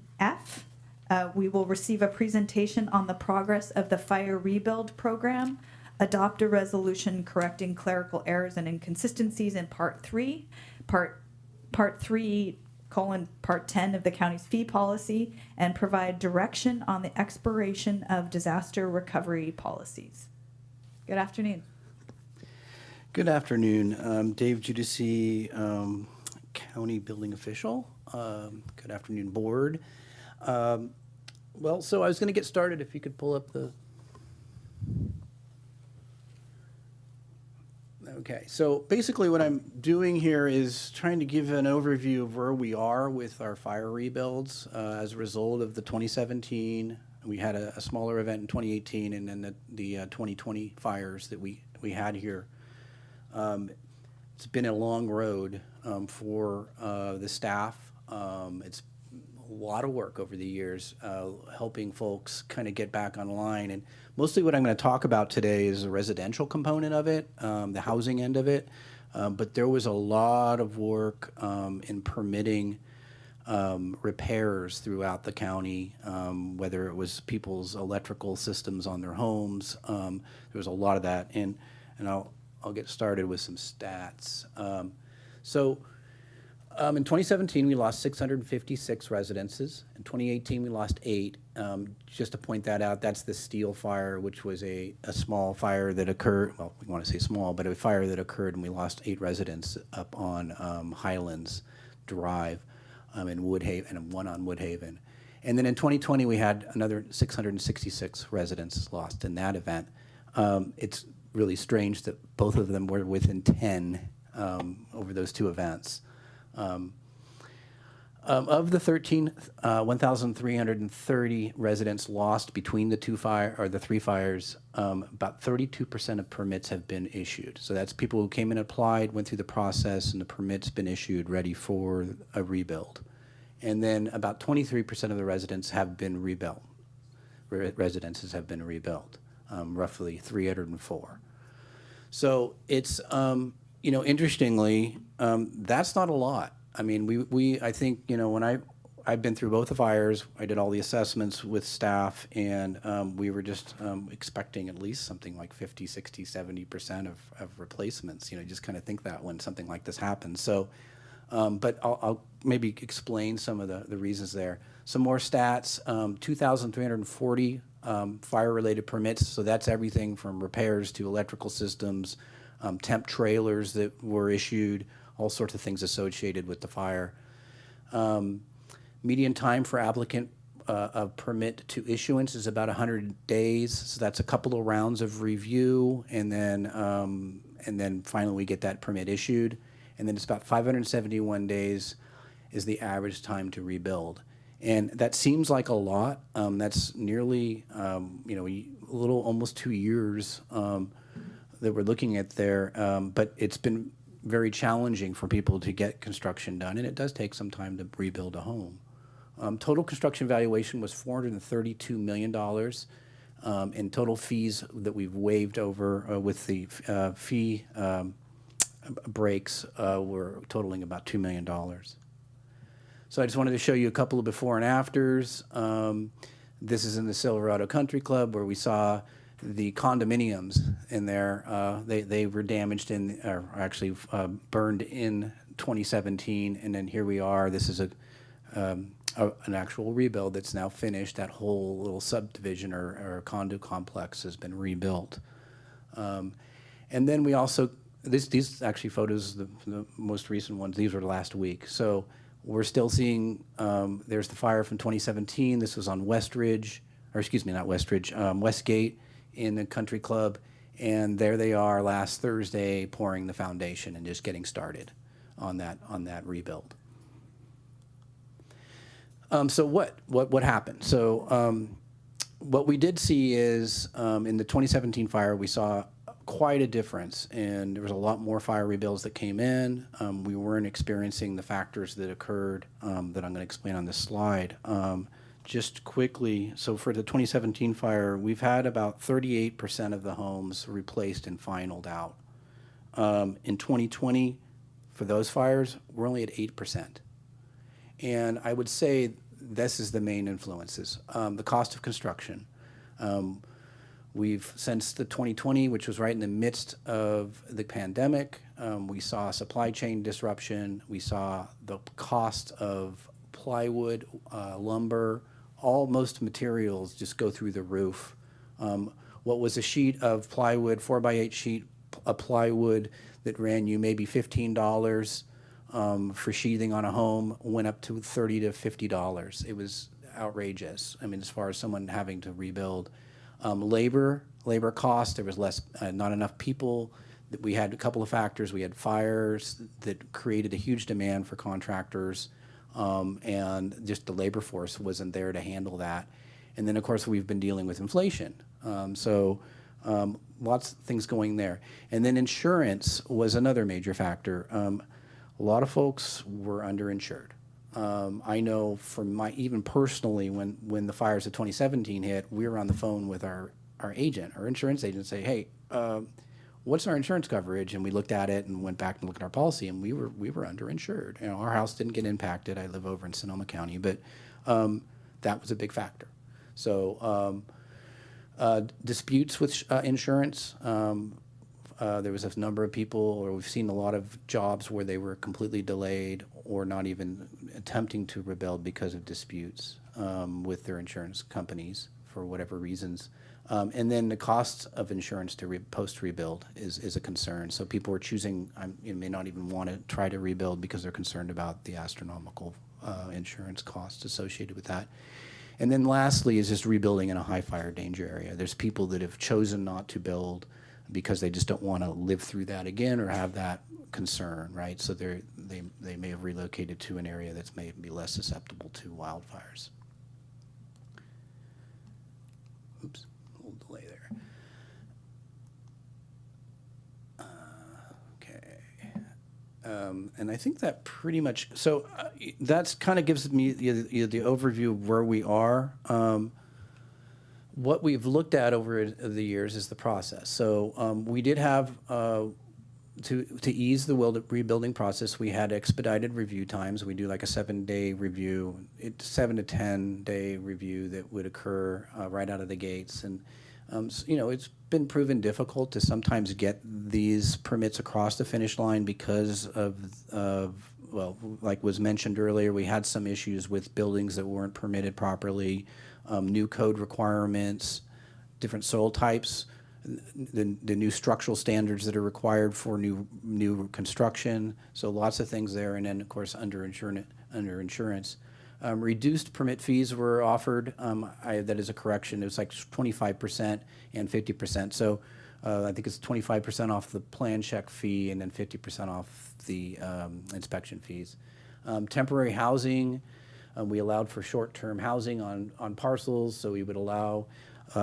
We will receive a presentation on the progress of the fire rebuild program, adopt a resolution correcting clerical errors and inconsistencies in Part 3, Part 3, Part 10 of the county's fee policy, and provide direction on the expiration of disaster recovery policies. Good afternoon. Good afternoon. Dave Giudice, County Building Official. Good afternoon, Board. Well, so I was going to get started if you could pull up the... Okay, so basically what I'm doing here is trying to give an overview of where we are with our fire rebuilds as a result of the 2017. We had a smaller event in 2018, and then the 2020 fires that we had here. It's been a long road for the staff. It's a lot of work over the years helping folks kind of get back online. And mostly what I'm going to talk about today is the residential component of it, the housing end of it. But there was a lot of work in permitting repairs throughout the county, whether it was people's electrical systems on their homes. There was a lot of that. And I'll get started with some stats. In 2017, we lost 656 residences. In 2018, we lost 8. Just to point that out, that's the Steel Fire, which was a small fire that occurred, well, we want to say small, but a fire that occurred, and we lost 8 residents up on Highlands Drive in Woodhaven, and 1 on Woodhaven. And then in 2020, we had another 666 residents lost in that event. It's really strange that both of them were within 10 over those 2 events. Of the 1,330 residents lost between the 3 fires, about 32% of permits have been issued. So that's people who came and applied, went through the process, and the permit's been issued, ready for a rebuild. And then about 23% of the residents have been rebuilt. Residences have been rebuilt, roughly 304. So it's, interestingly, that's not a lot. I mean, I think, when I I've been through both the fires. I did all the assessments with staff, and we were just expecting at least something like 50, 60, 70% of replacements. You know, just kind of think that when something like this happens. So, but I'll maybe explain some of the reasons there. Some more stats, 2,340 fire-related permits. So that's everything from repairs to electrical systems, temp trailers that were issued, all sorts of things associated with the fire. Median time for applicant permit to issuance is about 100 days. So that's a couple of rounds of review, and then finally we get that permit issued. And then it's about 571 days is the average time to rebuild. And that seems like a lot. That's nearly, you know, a little almost 2 years that we're looking at there. But it's been very challenging for people to get construction done, and it does take some time to rebuild a home. Total construction valuation was $432 million, and total fees that we've waived over with the fee breaks were totaling about $2 million. So I just wanted to show you a couple of before and afters. This is in the Silverado Country Club, where we saw the condominiums in there. They were damaged or actually burned in 2017, and then here we are. This is an actual rebuild that's now finished. That whole little subdivision or condo complex has been rebuilt. And then we also, these actually photos, the most recent ones, these were last week. So we're still seeing, there's the fire from 2017. This was on Westridge, or excuse me, not Westridge, Westgate in the country club. And there they are last Thursday pouring the foundation and just getting started on that rebuild. So what happened? So what we did see is in the 2017 fire, we saw quite a difference, and there was a lot more fire rebuilds that came in. We weren't experiencing the factors that occurred that I'm going to explain on this slide. Just quickly, so for the 2017 fire, we've had about 38% of the homes replaced and finalized out. In 2020, for those fires, we're only at 8%. And I would say this is the main influences. The cost of construction. We've, since the 2020, which was right in the midst of the pandemic, we saw supply chain disruption. We saw the cost of plywood, lumber, most materials just go through the roof. What was a sheet of plywood, 4x8 sheet of plywood that ran you maybe $15 for sheathing on a home went up to $30 to $50. It was outrageous. I mean, as far as someone having to rebuild. Labor cost, there was not enough people. We had a couple of factors. We had fires that created a huge demand for contractors, and just the labor force wasn't there to handle that. And then, of course, we've been dealing with inflation. Lots of things going there. And then insurance was another major factor. A lot of folks were underinsured. I know from even personally, when the fires of 2017 hit, we were on the phone with our insurance agent, say, hey, what's our insurance coverage? And we looked at it and went back and looked at our policy, and we were underinsured. You know, our house didn't get impacted. I live over in Sonoma County, but that was a big factor. So disputes with insurance. There was a number of people, or we've seen a lot of jobs where they were completely delayed or not even attempting to rebuild because of disputes with their insurance companies for whatever reasons. And then the cost of insurance to post-rebuild is a concern. So people are choosing, may not even want to try to rebuild because they're concerned about the astronomical insurance costs associated with that. And then lastly is just rebuilding in a high fire danger area. There's people that have chosen not to build because they just don't want to live through that again or have that concern, right? So they may have relocated to an area that's maybe less susceptible to wildfires. Oops, a little delay there. And I think that pretty much, so that's kind of gives me the overview of where we are. What we've looked at over the years is the process. So we did have to ease the rebuilding process, we had expedited review times. We do like a 7-day review, 7 to 10-day review that would occur right out of the gates. And it's been proven difficult to sometimes get these permits across the finish line because of well, like was mentioned earlier, we had some issues with buildings that weren't permitted properly, new code requirements, different soil types, the new structural standards that are required for new construction. So lots of things there, and then of course under insurance. Reduced permit fees were offered. That is a correction. It was like 25% and 50%. So I think it's 25% off the plan check fee and then 50% off the inspection fees. Temporary housing, we allowed for short-term housing on parcels, so we would allow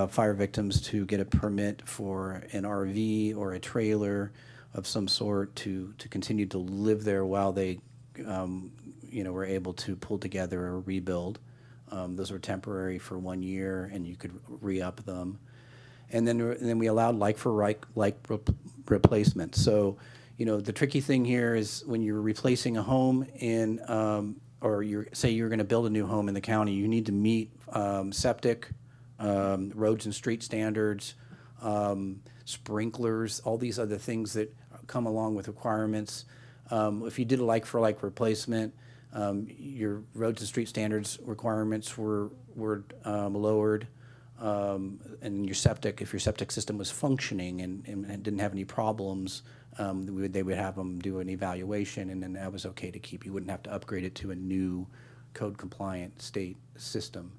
fire victims to get a permit for an RV or a trailer of some sort to continue to live there while they were able to pull together a rebuild. Those were temporary for 1 year, and you could re-up them. And then we allowed like replacement. So, the tricky thing here is when you're replacing a home in, or say you're going to build a new home in the county, you need to meet septic, roads and street standards, sprinklers, all these other things that come along with requirements. If you did a like-for-like replacement, your roads and street standards requirements were lowered. And your septic, if your septic system was functioning and didn't have any problems, they would have them do an evaluation, and then that was okay to keep. You wouldn't have to upgrade it to a new code-compliant state system.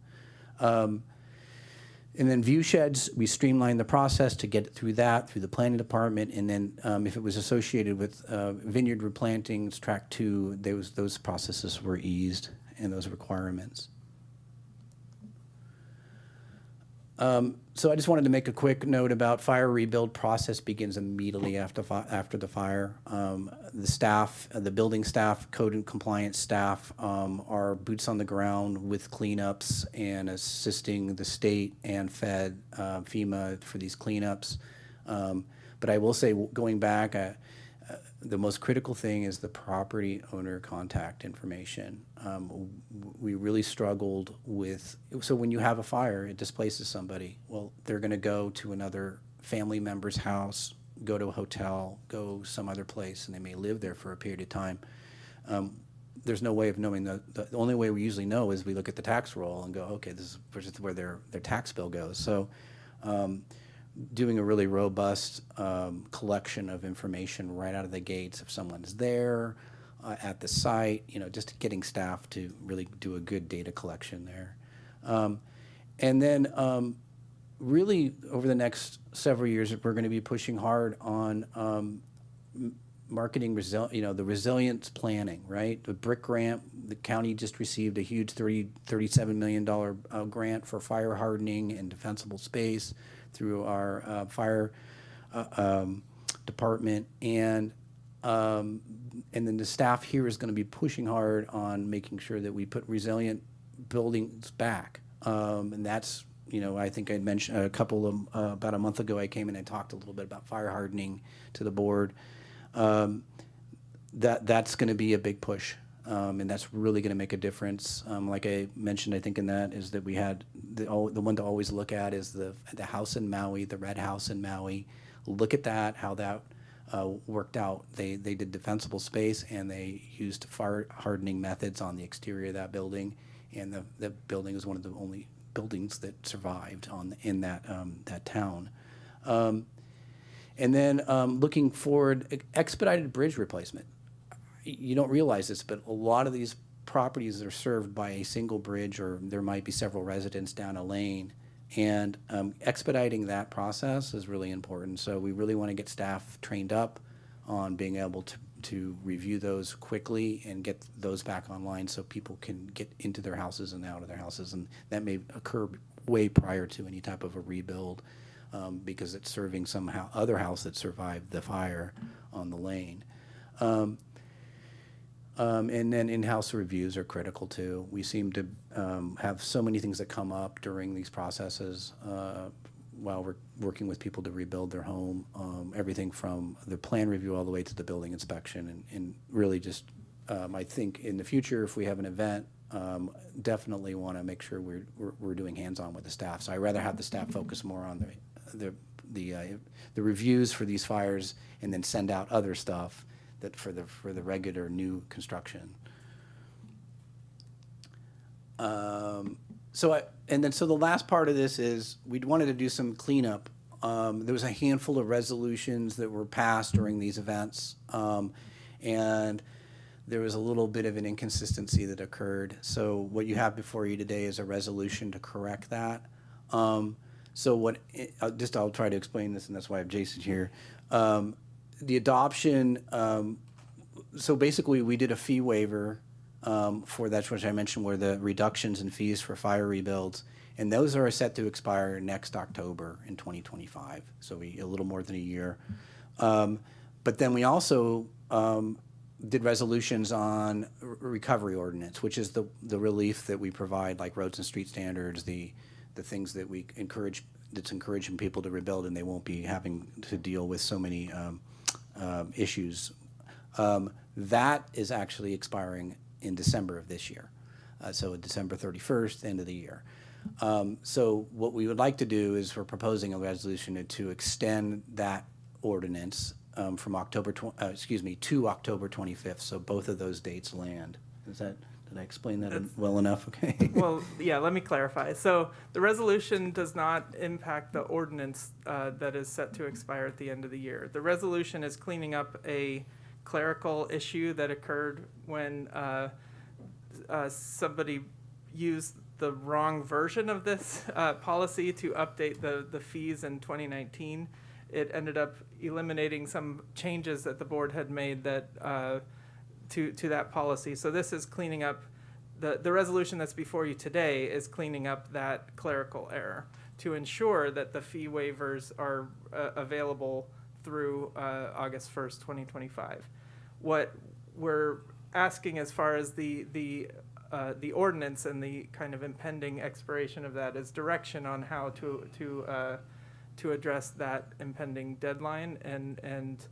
And then view sheds, we streamlined the process to get through the planning department, and then if it was associated with vineyard replantings, track 2, those processes were eased and those requirements. So I just wanted to make a quick note about fire rebuild process begins immediately after the fire. The staff, the building staff, code and compliance staff are boots on the ground with cleanups and assisting the state and FEMA for these cleanups. But I will say, going back, the most critical thing is the property owner contact information. We really struggled with, so when you have a fire, it displaces somebody. Well, they're going to go to another family member's house, go to a hotel, go some other place, and they may live there for a period of time. There's no way of knowing. The only way we usually know is we look at the tax roll and go, okay, this is where their tax bill goes. So doing a really robust collection of information right out of the gates if someone's there at the site, just getting staff to really do a good data collection there. And then really over the next several years, we're going to be pushing hard on marketing, the resilience planning, right? The BRIC grant, the county just received a huge $37 million grant for fire hardening and defensible space through our fire department, and then the staff here is going to be pushing hard on making sure that we put resilient buildings back, and that's, I think I mentioned about a month ago I came in and talked a little bit about fire hardening to the board. That's going to be a big push. And that's really going to make a difference. Like I mentioned, I think in that is that we had the one to always look at is the house in Maui, the red house in Maui. Look at that, how that worked out. They did defensible space, and they used fire hardening methods on the exterior of that building, and the building is one of the only buildings that survived in that town. And then looking forward, expedited bridge replacement. You don't realize this, but a lot of these properties are served by a single bridge, or there might be several residents down a lane, and expediting that process is really important. So we really want to get staff trained up on being able to review those quickly and get those back online so people can get into their houses and out of their houses, and that may occur way prior to any type of a rebuild because it's serving some other house that survived the fire on the lane. And then in-house reviews are critical too. We seem to have so many things that come up during these processes while we're working with people to rebuild their home, everything from the plan review all the way to the building inspection, and really just, I think in the future, if we have an event, definitely want to make sure we're doing hands-on with the staff. So I'd rather have the staff focus more on the reviews for these fires, and then send out other stuff that for the regular new construction. So the last part of this is we wanted to do some cleanup. There was a handful of resolutions that were passed during these events, and there was a little bit of an inconsistency that occurred. So what you have before you today is a resolution to correct that. I'll try to explain this, and that's why I have Jason here. The adoption, so basically we did a fee waiver for that, which I mentioned, were the reductions in fees for fire rebuilds, and those are set to expire next October in 2025, so a little more than a year. But then we also did resolutions on recovery ordinance, which is the relief that we provide, like roads and street standards, the things that we encourage, that's encouraging people to rebuild, and they won't be having to deal with so many issues. That is actually expiring in December of this year. So December 31st, end of the year. So what we would like to do is we're proposing a resolution to extend that ordinance from to October 25th. So both of those dates land. Did I explain that well enough? Okay. Well, yeah, let me clarify. So the resolution does not impact the ordinance that is set to expire at the end of the year. The resolution is cleaning up a clerical issue that occurred when somebody used the wrong version of this policy to update the fees in 2019. It ended up eliminating some changes that the board had made that to that policy. So this is cleaning up, the resolution that's before you today is cleaning up that clerical error to ensure that the fee waivers are available through August 1st, 2025. What we're asking as far as the ordinance and the kind of impending expiration of that is direction on how to address that impending deadline, and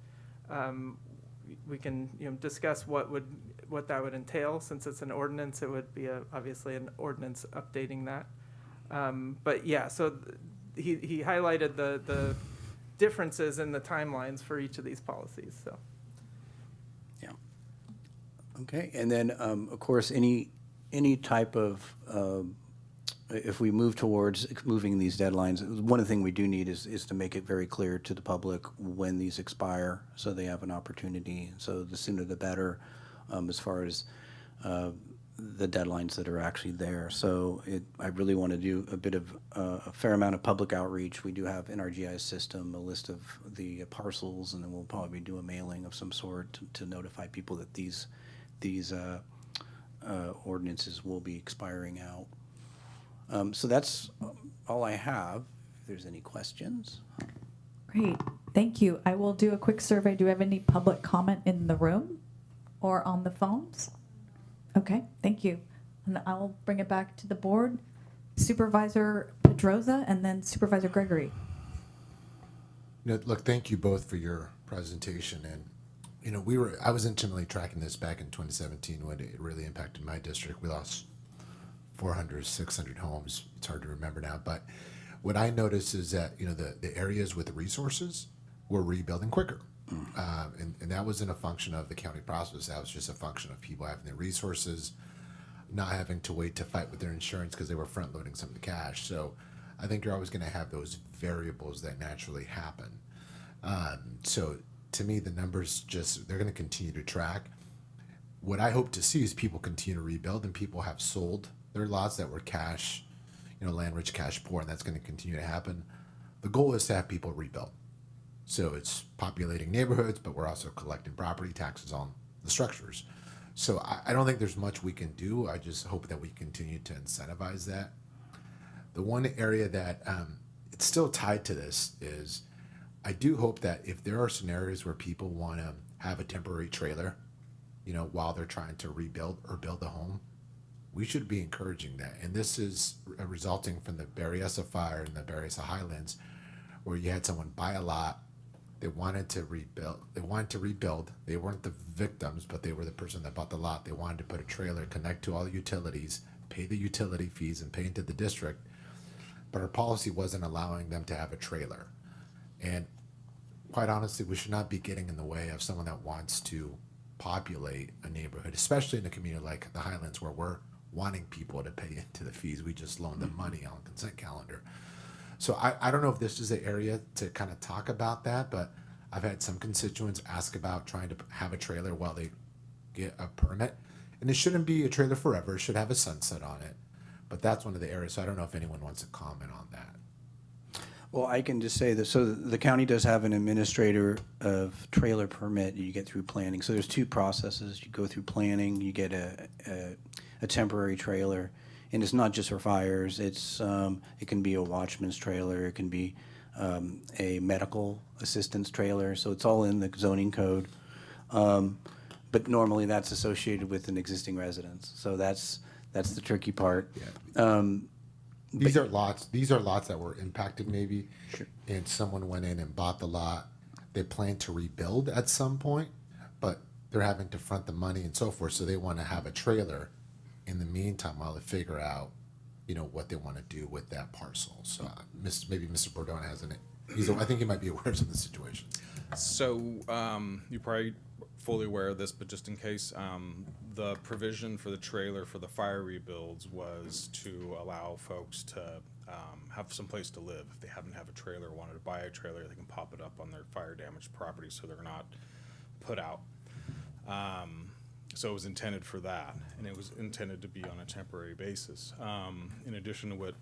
we can discuss what that would entail. Since it's an ordinance, it would be obviously an ordinance updating that. But yeah, so he highlighted the differences in the timelines for each of these policies. So. Yeah. Okay, and then of course any type of if we move towards moving these deadlines, one of the things we do need is to make it very clear to the public when these expire, so they have an opportunity. So the sooner the better, as far as the deadlines that are actually there. So I really want to do a bit of a fair amount of public outreach. We do have in our GIS system a list of the parcels, and then we'll probably do a mailing of some sort to notify people that these ordinances will be expiring out. So that's all I have. If there's any questions. Great, thank you. I will do a quick survey. Do we have any public comment in the room or on the phones? Okay, thank you. And I'll bring it back to the board. Supervisor Pedroza and then Supervisor Gregory. Look, thank you both for your presentation. And I was intimately tracking this back in 2017 when it really impacted my district. We lost 400, 600 homes. It's hard to remember now, but what I noticed is that the areas with the resources were rebuilding quicker. And that wasn't a function of the county process. That was just a function of people having the resources, not having to wait to fight with their insurance because they were front loading some of the cash. So I think you're always going to have those variables that naturally happen. So to me, the numbers they're going to continue to track. What I hope to see is people continue to rebuild, and people have sold their lots that were cash, land rich, cash poor, and that's going to continue to happen. The goal is to have people rebuild. So it's populating neighborhoods, but we're also collecting property taxes on the structures. So I don't think there's much we can do. I just hope that we continue to incentivize that. The one area that it's still tied to this is I do hope that if there are scenarios where people want to have a temporary trailer, while they're trying to rebuild or build a home, we should be encouraging that. And this is resulting from the Berryessa fire and the Berryessa Highlands, where you had someone buy a lot, they wanted to rebuild. They weren't the victims, but they were the person that bought the lot. They wanted to put a trailer, connect to all the utilities, pay the utility fees, and pay into the district. But our policy wasn't allowing them to have a trailer. And quite honestly, we should not be getting in the way of someone that wants to populate a neighborhood, especially in a community like the Highlands, where we're wanting people to pay into the fees. We just loan them money on consent calendar. So I don't know if this is the area to kind of talk about that, but I've had some constituents ask about trying to have a trailer while they get a permit. And it shouldn't be a trailer forever. It should have a sunset on it. But that's one of the areas. So I don't know if anyone wants to comment on that. Well, I can just say that, so the county does have an administrator of trailer permit you get through planning. So there's two processes. You go through planning, you get a temporary trailer. And it's not just for fires. It's it can be a watchman's trailer. It can be a medical assistance trailer. So it's all in the zoning code. But normally that's associated with an existing residence. So that's the tricky part. Yeah. These are lots that were impacted maybe. Sure. And someone went in and bought the lot. They plan to rebuild at some point, but they're having to front the money and so forth. So they want to have a trailer in the meantime while they figure out, what they want to do with that parcel. So maybe Mr. Bordone has I think he might be aware of the situation. So you're probably fully aware of this, but just in case, the provision for the trailer for the fire rebuilds was to allow folks to have some place to live. If they happen to have a trailer or wanted to buy a trailer, they can pop it up on their fire damaged property so they're not put out. So it was intended for that, and it was intended to be on a temporary basis. In addition to what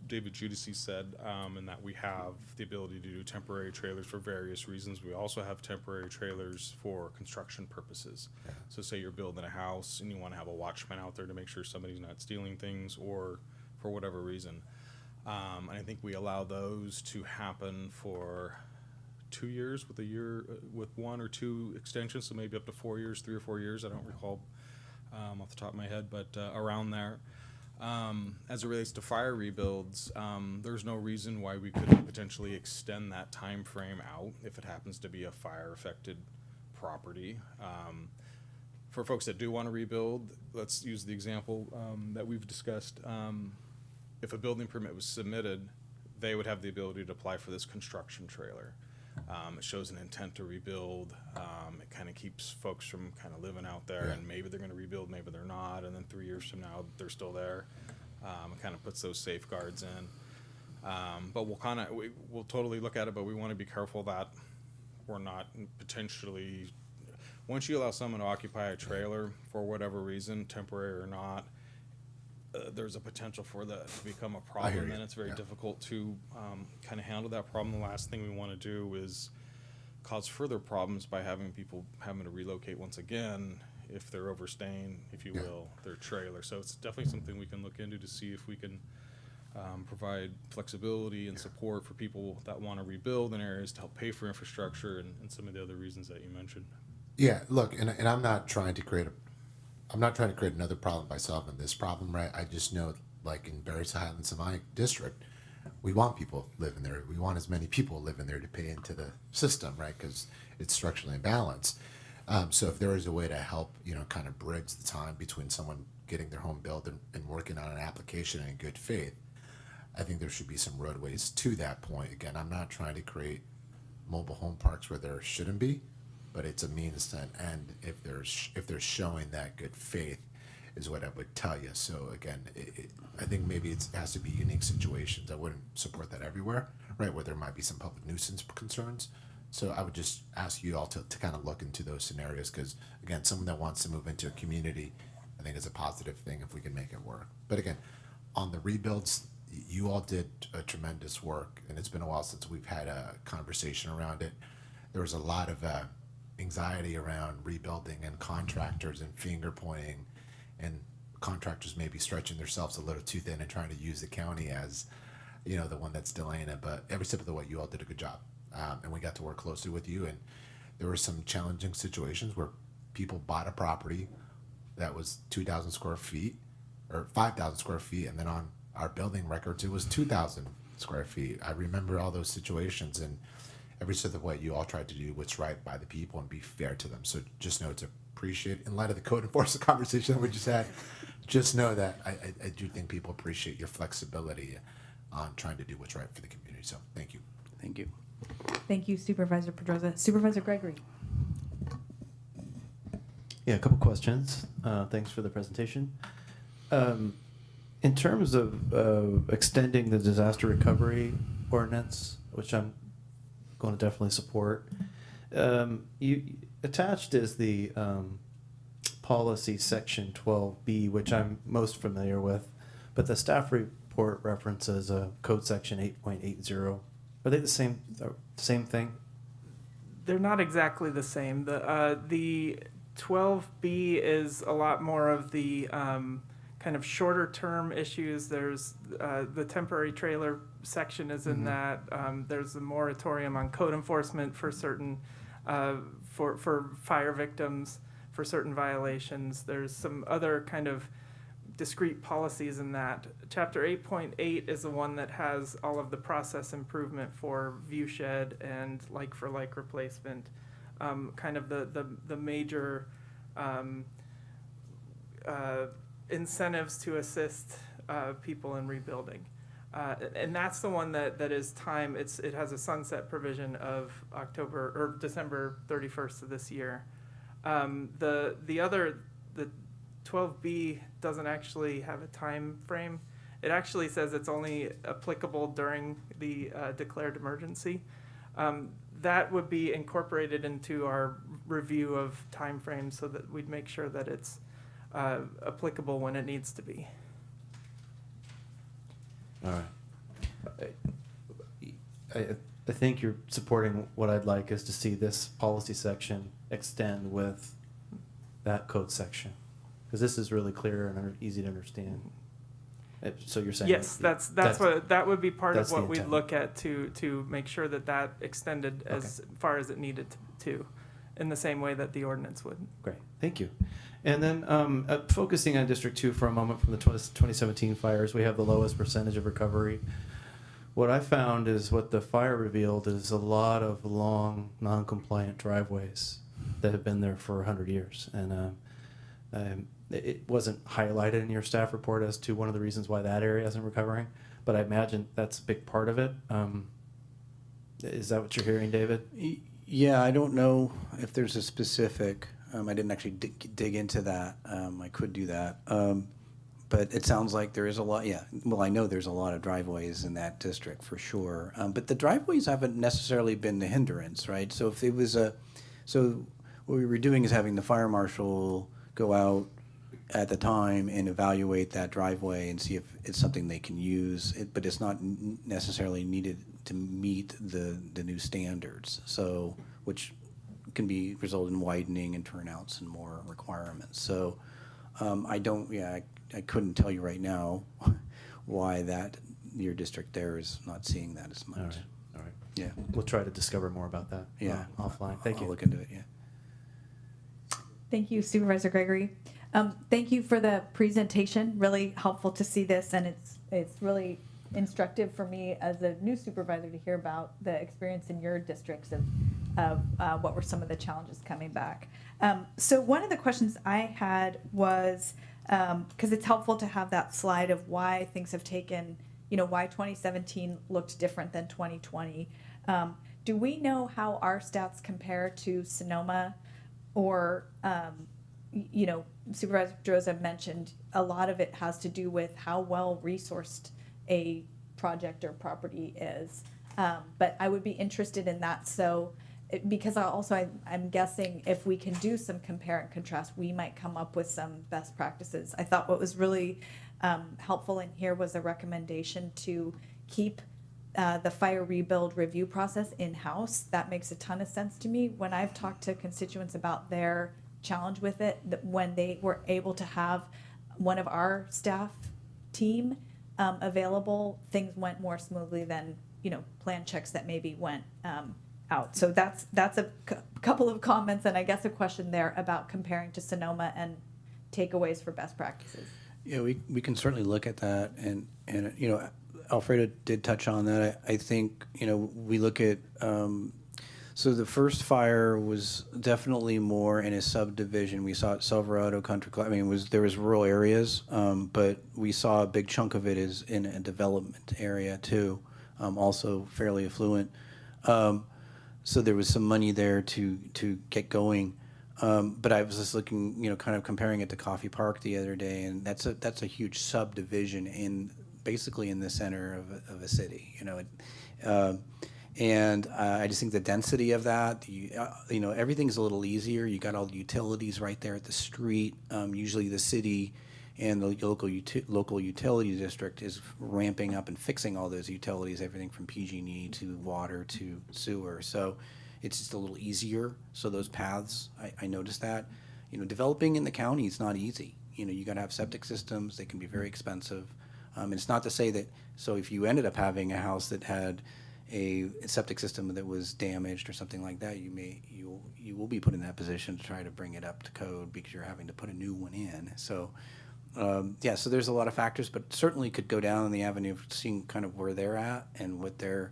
David Giudice said, and that we have the ability to do temporary trailers for various reasons. We also have temporary trailers for construction purposes. So say you're building a house and you want to have a watchman out there to make sure somebody's not stealing things or for whatever reason. And I think we allow those to happen for 2 years with with 1 or 2 extensions, so maybe up to 4 years, 3 or 4 years. I don't recall off the top of my head, but around there. As it relates to fire rebuilds, there's no reason why we couldn't potentially extend that time frame out if it happens to be a fire-affected property. For folks that do want to rebuild, let's use the example that we've discussed. If a building permit was submitted, they would have the ability to apply for this construction trailer. It shows an intent to rebuild. It kind of keeps folks from kind of living out there, and maybe they're going to rebuild, maybe they're not, and then 3 years from now they're still there. It kind of puts those safeguards in. But we'll totally look at it, but we want to be careful that we're not potentially, once you allow someone to occupy a trailer for whatever reason, temporary or not, there's a potential for that to become a problem, and it's very difficult to kind of handle that problem. The last thing we want to do is cause further problems by having people having to relocate once again if they're overstaying, if you will, their trailer. So it's definitely something we can look into to see if we can provide flexibility and support for people that want to rebuild in areas to help pay for infrastructure and some of the other reasons that you mentioned. Yeah, look, and I'm not trying to create another problem by solving this problem, right? I just know, like in Berryessa Highlands, in my district, we want people living there. We want as many people living there to pay into the system, right? Because it's structurally imbalanced. So if there is a way to help, kind of bridge the time between someone getting their home built and working on an application in good faith, I think there should be some roadways to that point. Again, I'm not trying to create mobile home parks where there shouldn't be, but it's a means to an end if they're showing that good faith is what I would tell you. So again, I think maybe it has to be unique situations. I wouldn't support that everywhere, right, where there might be some public nuisance concerns. So I would just ask you all to kind of look into those scenarios because, again, someone that wants to move into a community, I think is a positive thing if we can make it work. But again, on the rebuilds, you all did a tremendous work, and it's been a while since we've had a conversation around it. There was a lot of anxiety around rebuilding and contractors and finger pointing, and contractors maybe stretching themselves a little too thin and trying to use the county as, the one that's delaying it. But every step of the way, you all did a good job, and we got to work closely with you. And there were some challenging situations where people bought a property that was 2,000 square feet or 5,000 square feet, and then on our building records, it was 2,000 square feet. I remember all those situations, and every step of the way, you all tried to do what's right by the people and be fair to them. So just know to appreciate, in light of the code enforcement conversation that we just had, just know that I do think people appreciate your flexibility on trying to do what's right for the community. So thank you. Thank you. Thank you, Supervisor Pedroza. Supervisor Gregory. Yeah, a couple questions. Thanks for the presentation. In terms of extending the disaster recovery ordinance, which I'm going to definitely support, you attached is the policy section 12B, which I'm most familiar with, but the staff report references code section 8.80. Are they the same thing? They're not exactly the same. The 12B is a lot more of the kind of shorter term issues. There's the temporary trailer section is in that. There's a moratorium on code enforcement for certain for fire victims for certain violations. There's some other kind of discrete policies in that. Chapter 8.8 is the one that has all of the process improvement for view shed and like for like replacement, kind of the major incentives to assist people in rebuilding. And that's the one that is time. It has a sunset provision of October or December 31st of this year. The 12B doesn't actually have a time frame. It actually says it's only applicable during the declared emergency. That would be incorporated into our review of timeframes so that we'd make sure that it's applicable when it needs to be. All right. I think you're supporting what I'd like is to see this policy section extend with that code section, because this is really clear and easy to understand. So you're saying yes, that's what that would be part of what we'd intent. look at to make sure that extended as far as it needed to, in the same way that the ordinance would. Great, thank you. And then focusing on District 2 for a moment, from the 2017 fires, we have the lowest percentage of recovery. What I found is what the fire revealed is a lot of long, non-compliant driveways that have been there for 100 years. And it wasn't highlighted in your staff report as to one of the reasons why that area isn't recovering, but I imagine that's a big part of it. Is that what you're hearing, David? Yeah, I don't know if there's a specific. I didn't actually dig into that. I could do that. But it sounds like there is a lot. Yeah, well, I know there's a lot of driveways in that district for sure. But the driveways haven't necessarily been the hindrance, right? So if it was so what we were doing is having the fire marshal go out at the time and evaluate that driveway and see if it's something they can use, but it's not necessarily needed to meet the new standards. So, which can be result in widening and turnouts and more requirements. So, I couldn't tell you right now why that your district there is not seeing that as much. All right. Yeah. We'll try to discover more about that. Yeah. Offline. Thank you. I'll look into it. Yeah. Thank you, Supervisor Gregory. Thank you for the presentation. Really helpful to see this, and it's really instructive for me as a new supervisor to hear about the experience in your districts of what were some of the challenges coming back. So one of the questions I had was, because it's helpful to have that slide of why things have taken, why 2017 looked different than 2020. Do we know how our stats compare to Sonoma, or Supervisor Pedroza mentioned a lot of it has to do with how well resourced a project or property is. But I would be interested in that. So, because I'm guessing if we can do some compare and contrast, we might come up with some best practices. I thought what was really helpful in here was a recommendation to keep the fire rebuild review process in-house. That makes a ton of sense to me. When I've talked to constituents about their challenge with it, that when they were able to have one of our staff team available, things went more smoothly than plan checks that maybe went out. So that's a couple of comments, and I guess a question there about comparing to Sonoma and takeaways for best practices. Yeah, we can certainly look at that, and you know, Alfredo did touch on that. I think, you know, we look at, so the first fire was definitely more in a subdivision. We saw it Silverado Country Club. I mean, there was rural areas, but we saw a big chunk of it is in a development area too, also fairly affluent. So there was some money there to get going. But I was just looking, you know, kind of comparing it to Coffee Park the other day, and that's a huge subdivision basically in the center of a city, you know. And I just think the density of that, you know, everything's a little easier. You got all the utilities right there at the street. Usually the city and the local utility district is ramping up and fixing all those utilities, everything from PG&E to water to sewer. So it's just a little easier. So those paths, I noticed that. You know, developing in the county is not easy. You know, you got to have septic systems. They can be very expensive. And it's not to say that, so if you ended up having a house that had a septic system that was damaged or something like that, you will be put in that position to try to bring it up to code because you're having to put a new one in. So yeah, so there's a lot of factors, but certainly could go down the avenue of seeing kind of where they're at and what their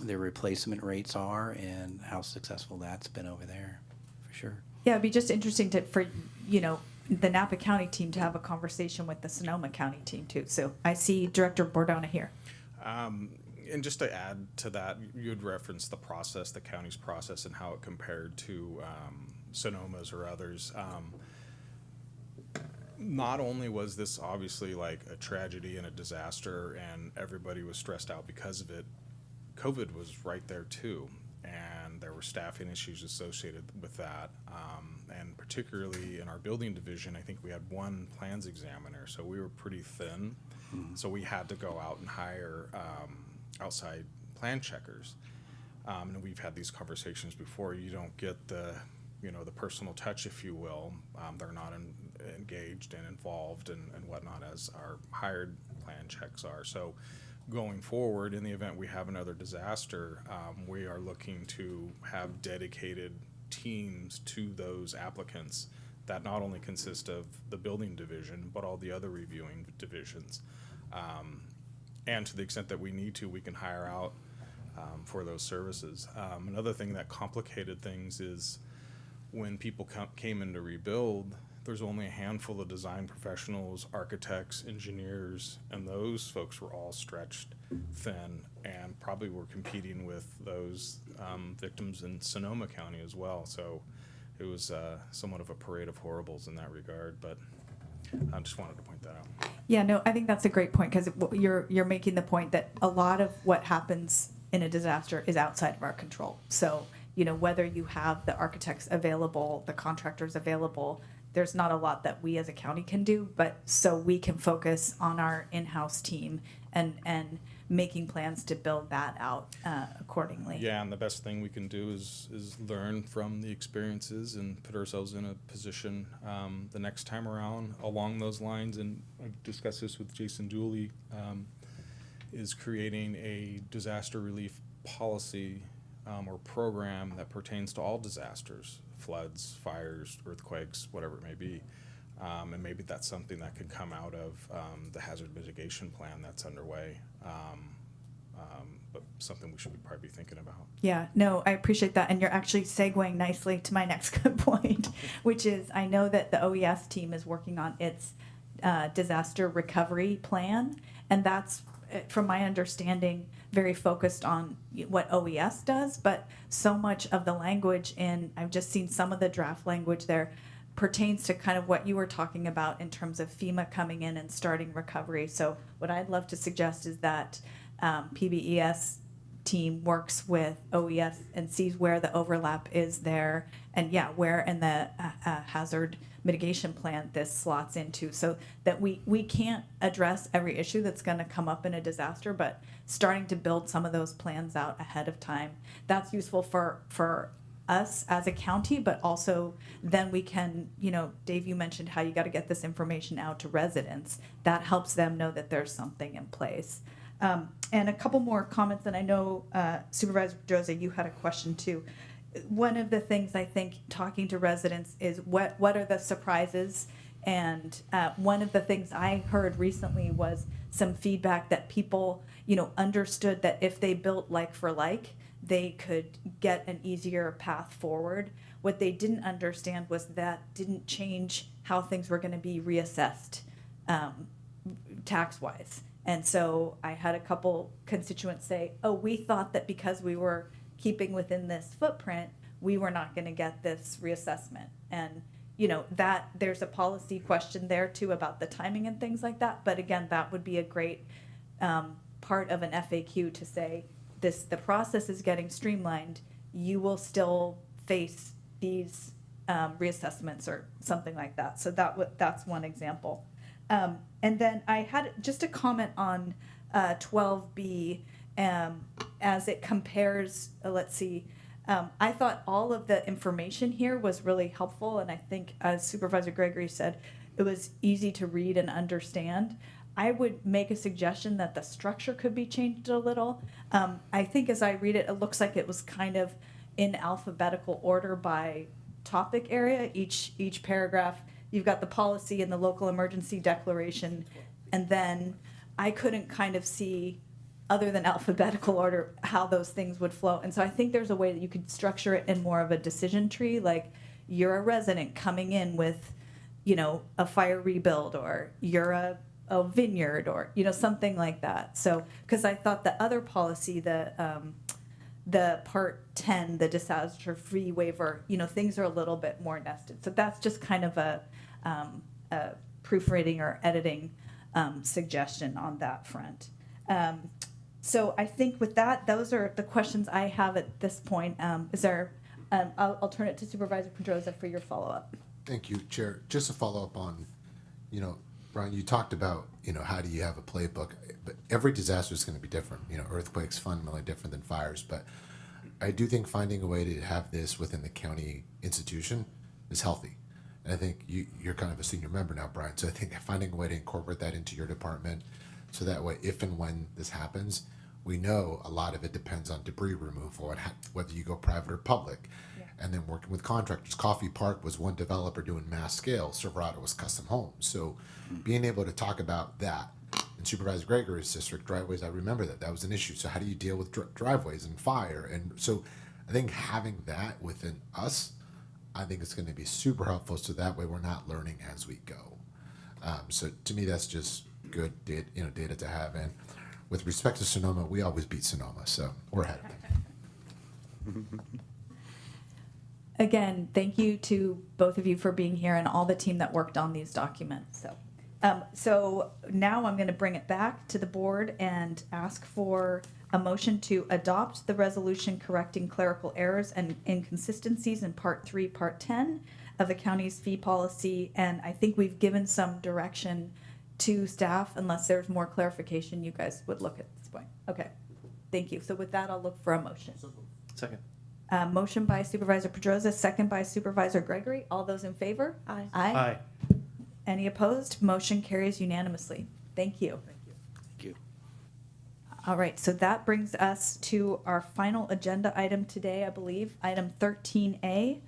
replacement rates are and how successful that's been over there, for sure. Yeah, it'd be just interesting for the Napa County team to have a conversation with the Sonoma County team too. So I see Director Bordona here. And just to add to that, you had referenced the process, the county's process, and how it compared to Sonoma's or others. Not only was this obviously like a tragedy and a disaster and everybody was stressed out because of it, COVID was right there too. And there were staffing issues associated with that. And particularly in our building division, I think we had one plans examiner, so we were pretty thin. Mm-hmm. So we had to go out and hire outside plan checkers. And we've had these conversations before. You don't get the personal touch, if you will. They're not engaged and involved and whatnot as our hired plan checks are. So going forward, in the event we have another disaster, we are looking to have dedicated teams to those applicants that not only consist of the building division, but all the other reviewing divisions. And to the extent that we need to, we can hire out for those services. Another thing that complicated things is when people came in to rebuild, there's only a handful of design professionals, architects, engineers, and those folks were all stretched thin and probably were competing with those victims in Sonoma County as well. So it was somewhat of a parade of horribles in that regard, but I just wanted to point that out. Yeah, no, I think that's a great point because you're making the point that a lot of what happens in a disaster is outside of our control. So, whether you have the architects available, the contractors available, there's not a lot that we as a county can do, but so we can focus on our in-house team and making plans to build that out accordingly. Yeah, and the best thing we can do is learn from the experiences and put ourselves in a position the next time around along those lines. And I've discussed this with Jason Dooley, is creating a disaster relief policy or program that pertains to all disasters, floods, fires, earthquakes, whatever it may be. And maybe that's something that could come out of the hazard mitigation plan that's underway, but something we should probably be thinking about. Yeah, no, I appreciate that. And you're actually segueing nicely to my next good point, which is I know that the OES team is working on its disaster recovery plan, and that's, from my understanding, very focused on what OES does, but so much of the language I've just seen some of the draft language there pertains to kind of what you were talking about in terms of FEMA coming in and starting recovery. So what I'd love to suggest is that PBES team works with OES and sees where the overlap is there and where in the hazard mitigation plan this slots into, so that we can't address every issue that's going to come up in a disaster, but starting to build some of those plans out ahead of time. That's useful for us as a county, but also then we can, Dave, you mentioned how you got to get this information out to residents. That helps them know that there's something in place. And a couple more comments, and I know Supervisor Pedroza, you had a question too. One of the things I think talking to residents is what are the surprises And one of the things I heard recently was some feedback that people, understood that if they built like for like, they could get an easier path forward. What they didn't understand was that didn't change how things were going to be reassessed tax-wise. And so I had a couple constituents say, oh, we thought that because we were keeping within this footprint, we were not going to get this reassessment. And that there's a policy question there too about the timing and things like that. But again, that would be a great part of an FAQ to say the process is getting streamlined. You will still face these reassessments or something like that. So that's one example. And then I had just a comment on 12B as it compares. Let's see. I thought all of the information here was really helpful, and I think, as Supervisor Gregory said, it was easy to read and understand. I would make a suggestion that the structure could be changed a little. I think as I read it, it looks like it was kind of in alphabetical order by topic area. Each paragraph, you've got the policy and the local emergency declaration, and then I couldn't kind of see, other than alphabetical order, how those things would flow. And so I think there's a way that you could structure it in more of a decision tree, like you're a resident coming in with, a fire rebuild, or you're a vineyard, or, something like that. So, because I thought the other policy, the part 10, the disaster fee waiver, things are a little bit more nested. So that's just kind of a proofreading or editing suggestion on that front. So I think with that, those are the questions I have at this point. Is there? I'll turn it to Supervisor Pedroza for your follow-up. Thank you, Chair. Just to follow up on, Brian, you talked about, how do you have a playbook? But every disaster is going to be different. Earthquakes fundamentally different than fires. But I do think finding a way to have this within the county institution is healthy. And I think you're kind of a senior member now, Brian. So I think finding a way to incorporate that into your department, so that way, if and when this happens, we know a lot of it depends on debris removal and whether you go private or public. Yeah. And then working with contractors. Coffee Park was one developer doing mass scale. Silverado was custom homes. So being able to talk about that. In Supervisor Gregory's district, driveways, I remember that was an issue. So how do you deal with driveways and fire? And so I think having that within us, I think it's going to be super helpful. So that way we're not learning as we go. So to me, that's just good data to have. And with respect to Sonoma, we always beat Sonoma, so we're ahead of them. Again, thank you to both of you for being here and all the team that worked on these documents. So now I'm going to bring it back to the board and ask for a motion to adopt the resolution correcting clerical errors and inconsistencies in Part 3, Part 10 of the county's fee policy. And I think we've given some direction to staff. Unless there's more clarification, you guys would look at this point. Okay, thank you. So with that, I'll look for a motion. Second. Motion by Supervisor Pedroza, second by Supervisor Gregory. All those in favor? Aye. Aye. Any opposed? Motion carries unanimously. Thank you. Thank you. All right, so that brings us to our final agenda item today, I believe, item 13A,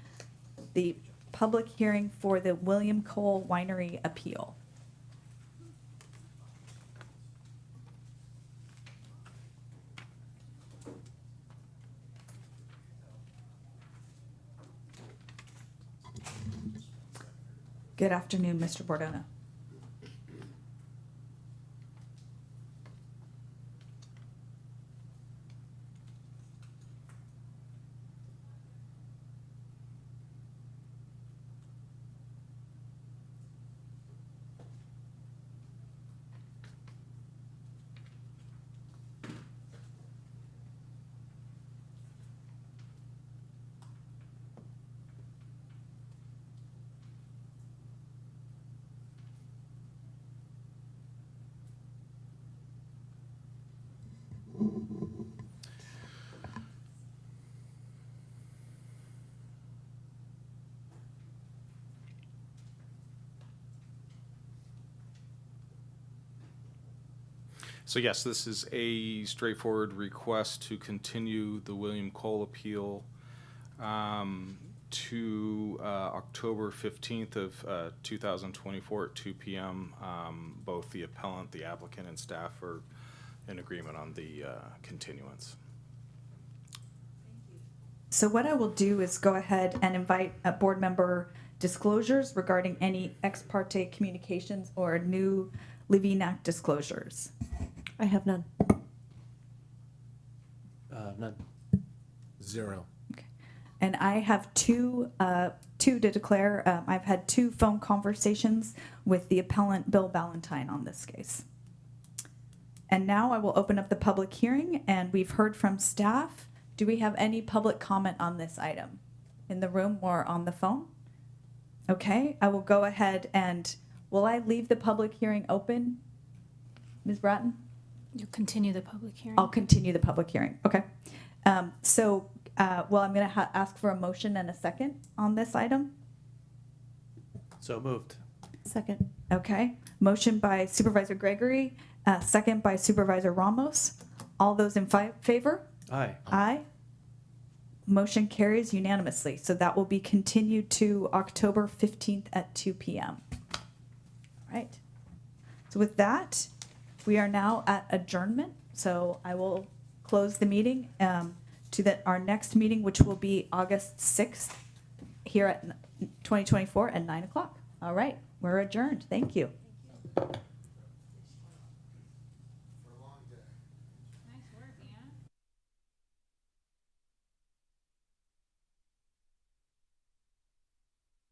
the public hearing for the William Cole Winery appeal. Good afternoon, Mr. Bordona. So yes, this is a straightforward request to continue the William Cole appeal to October 15th of 2024 at 2 p.m. Both the appellant, the applicant, and staff are in agreement on the continuance. So what I will do is go ahead and invite a board member disclosures regarding any ex parte communications or new Levine Act disclosures. I have none. None. 0. And I have two to declare. I've had 2 phone conversations with the appellant Bill Ballantyne on this case. And now I will open up the public hearing, and we've heard from staff. Do we have any public comment on this item in the room or on the phone? Okay, I will go ahead and, will I leave the public hearing open, Ms. Bratton? You'll continue the public hearing. I'll continue the public hearing, okay. I'm gonna ask for a motion and a second on this item. So moved. Second. Okay, motion by Supervisor Gregory, second by Supervisor Ramos. All those in favor? Aye. Aye. Motion carries unanimously. So that will be continued to October 15th at 2 p.m. All right. So with that, we are now at adjournment. So I will close the meeting to our next meeting, which will be August 6th here at 2024 at 9 o'clock. All right. We're adjourned. Thank you.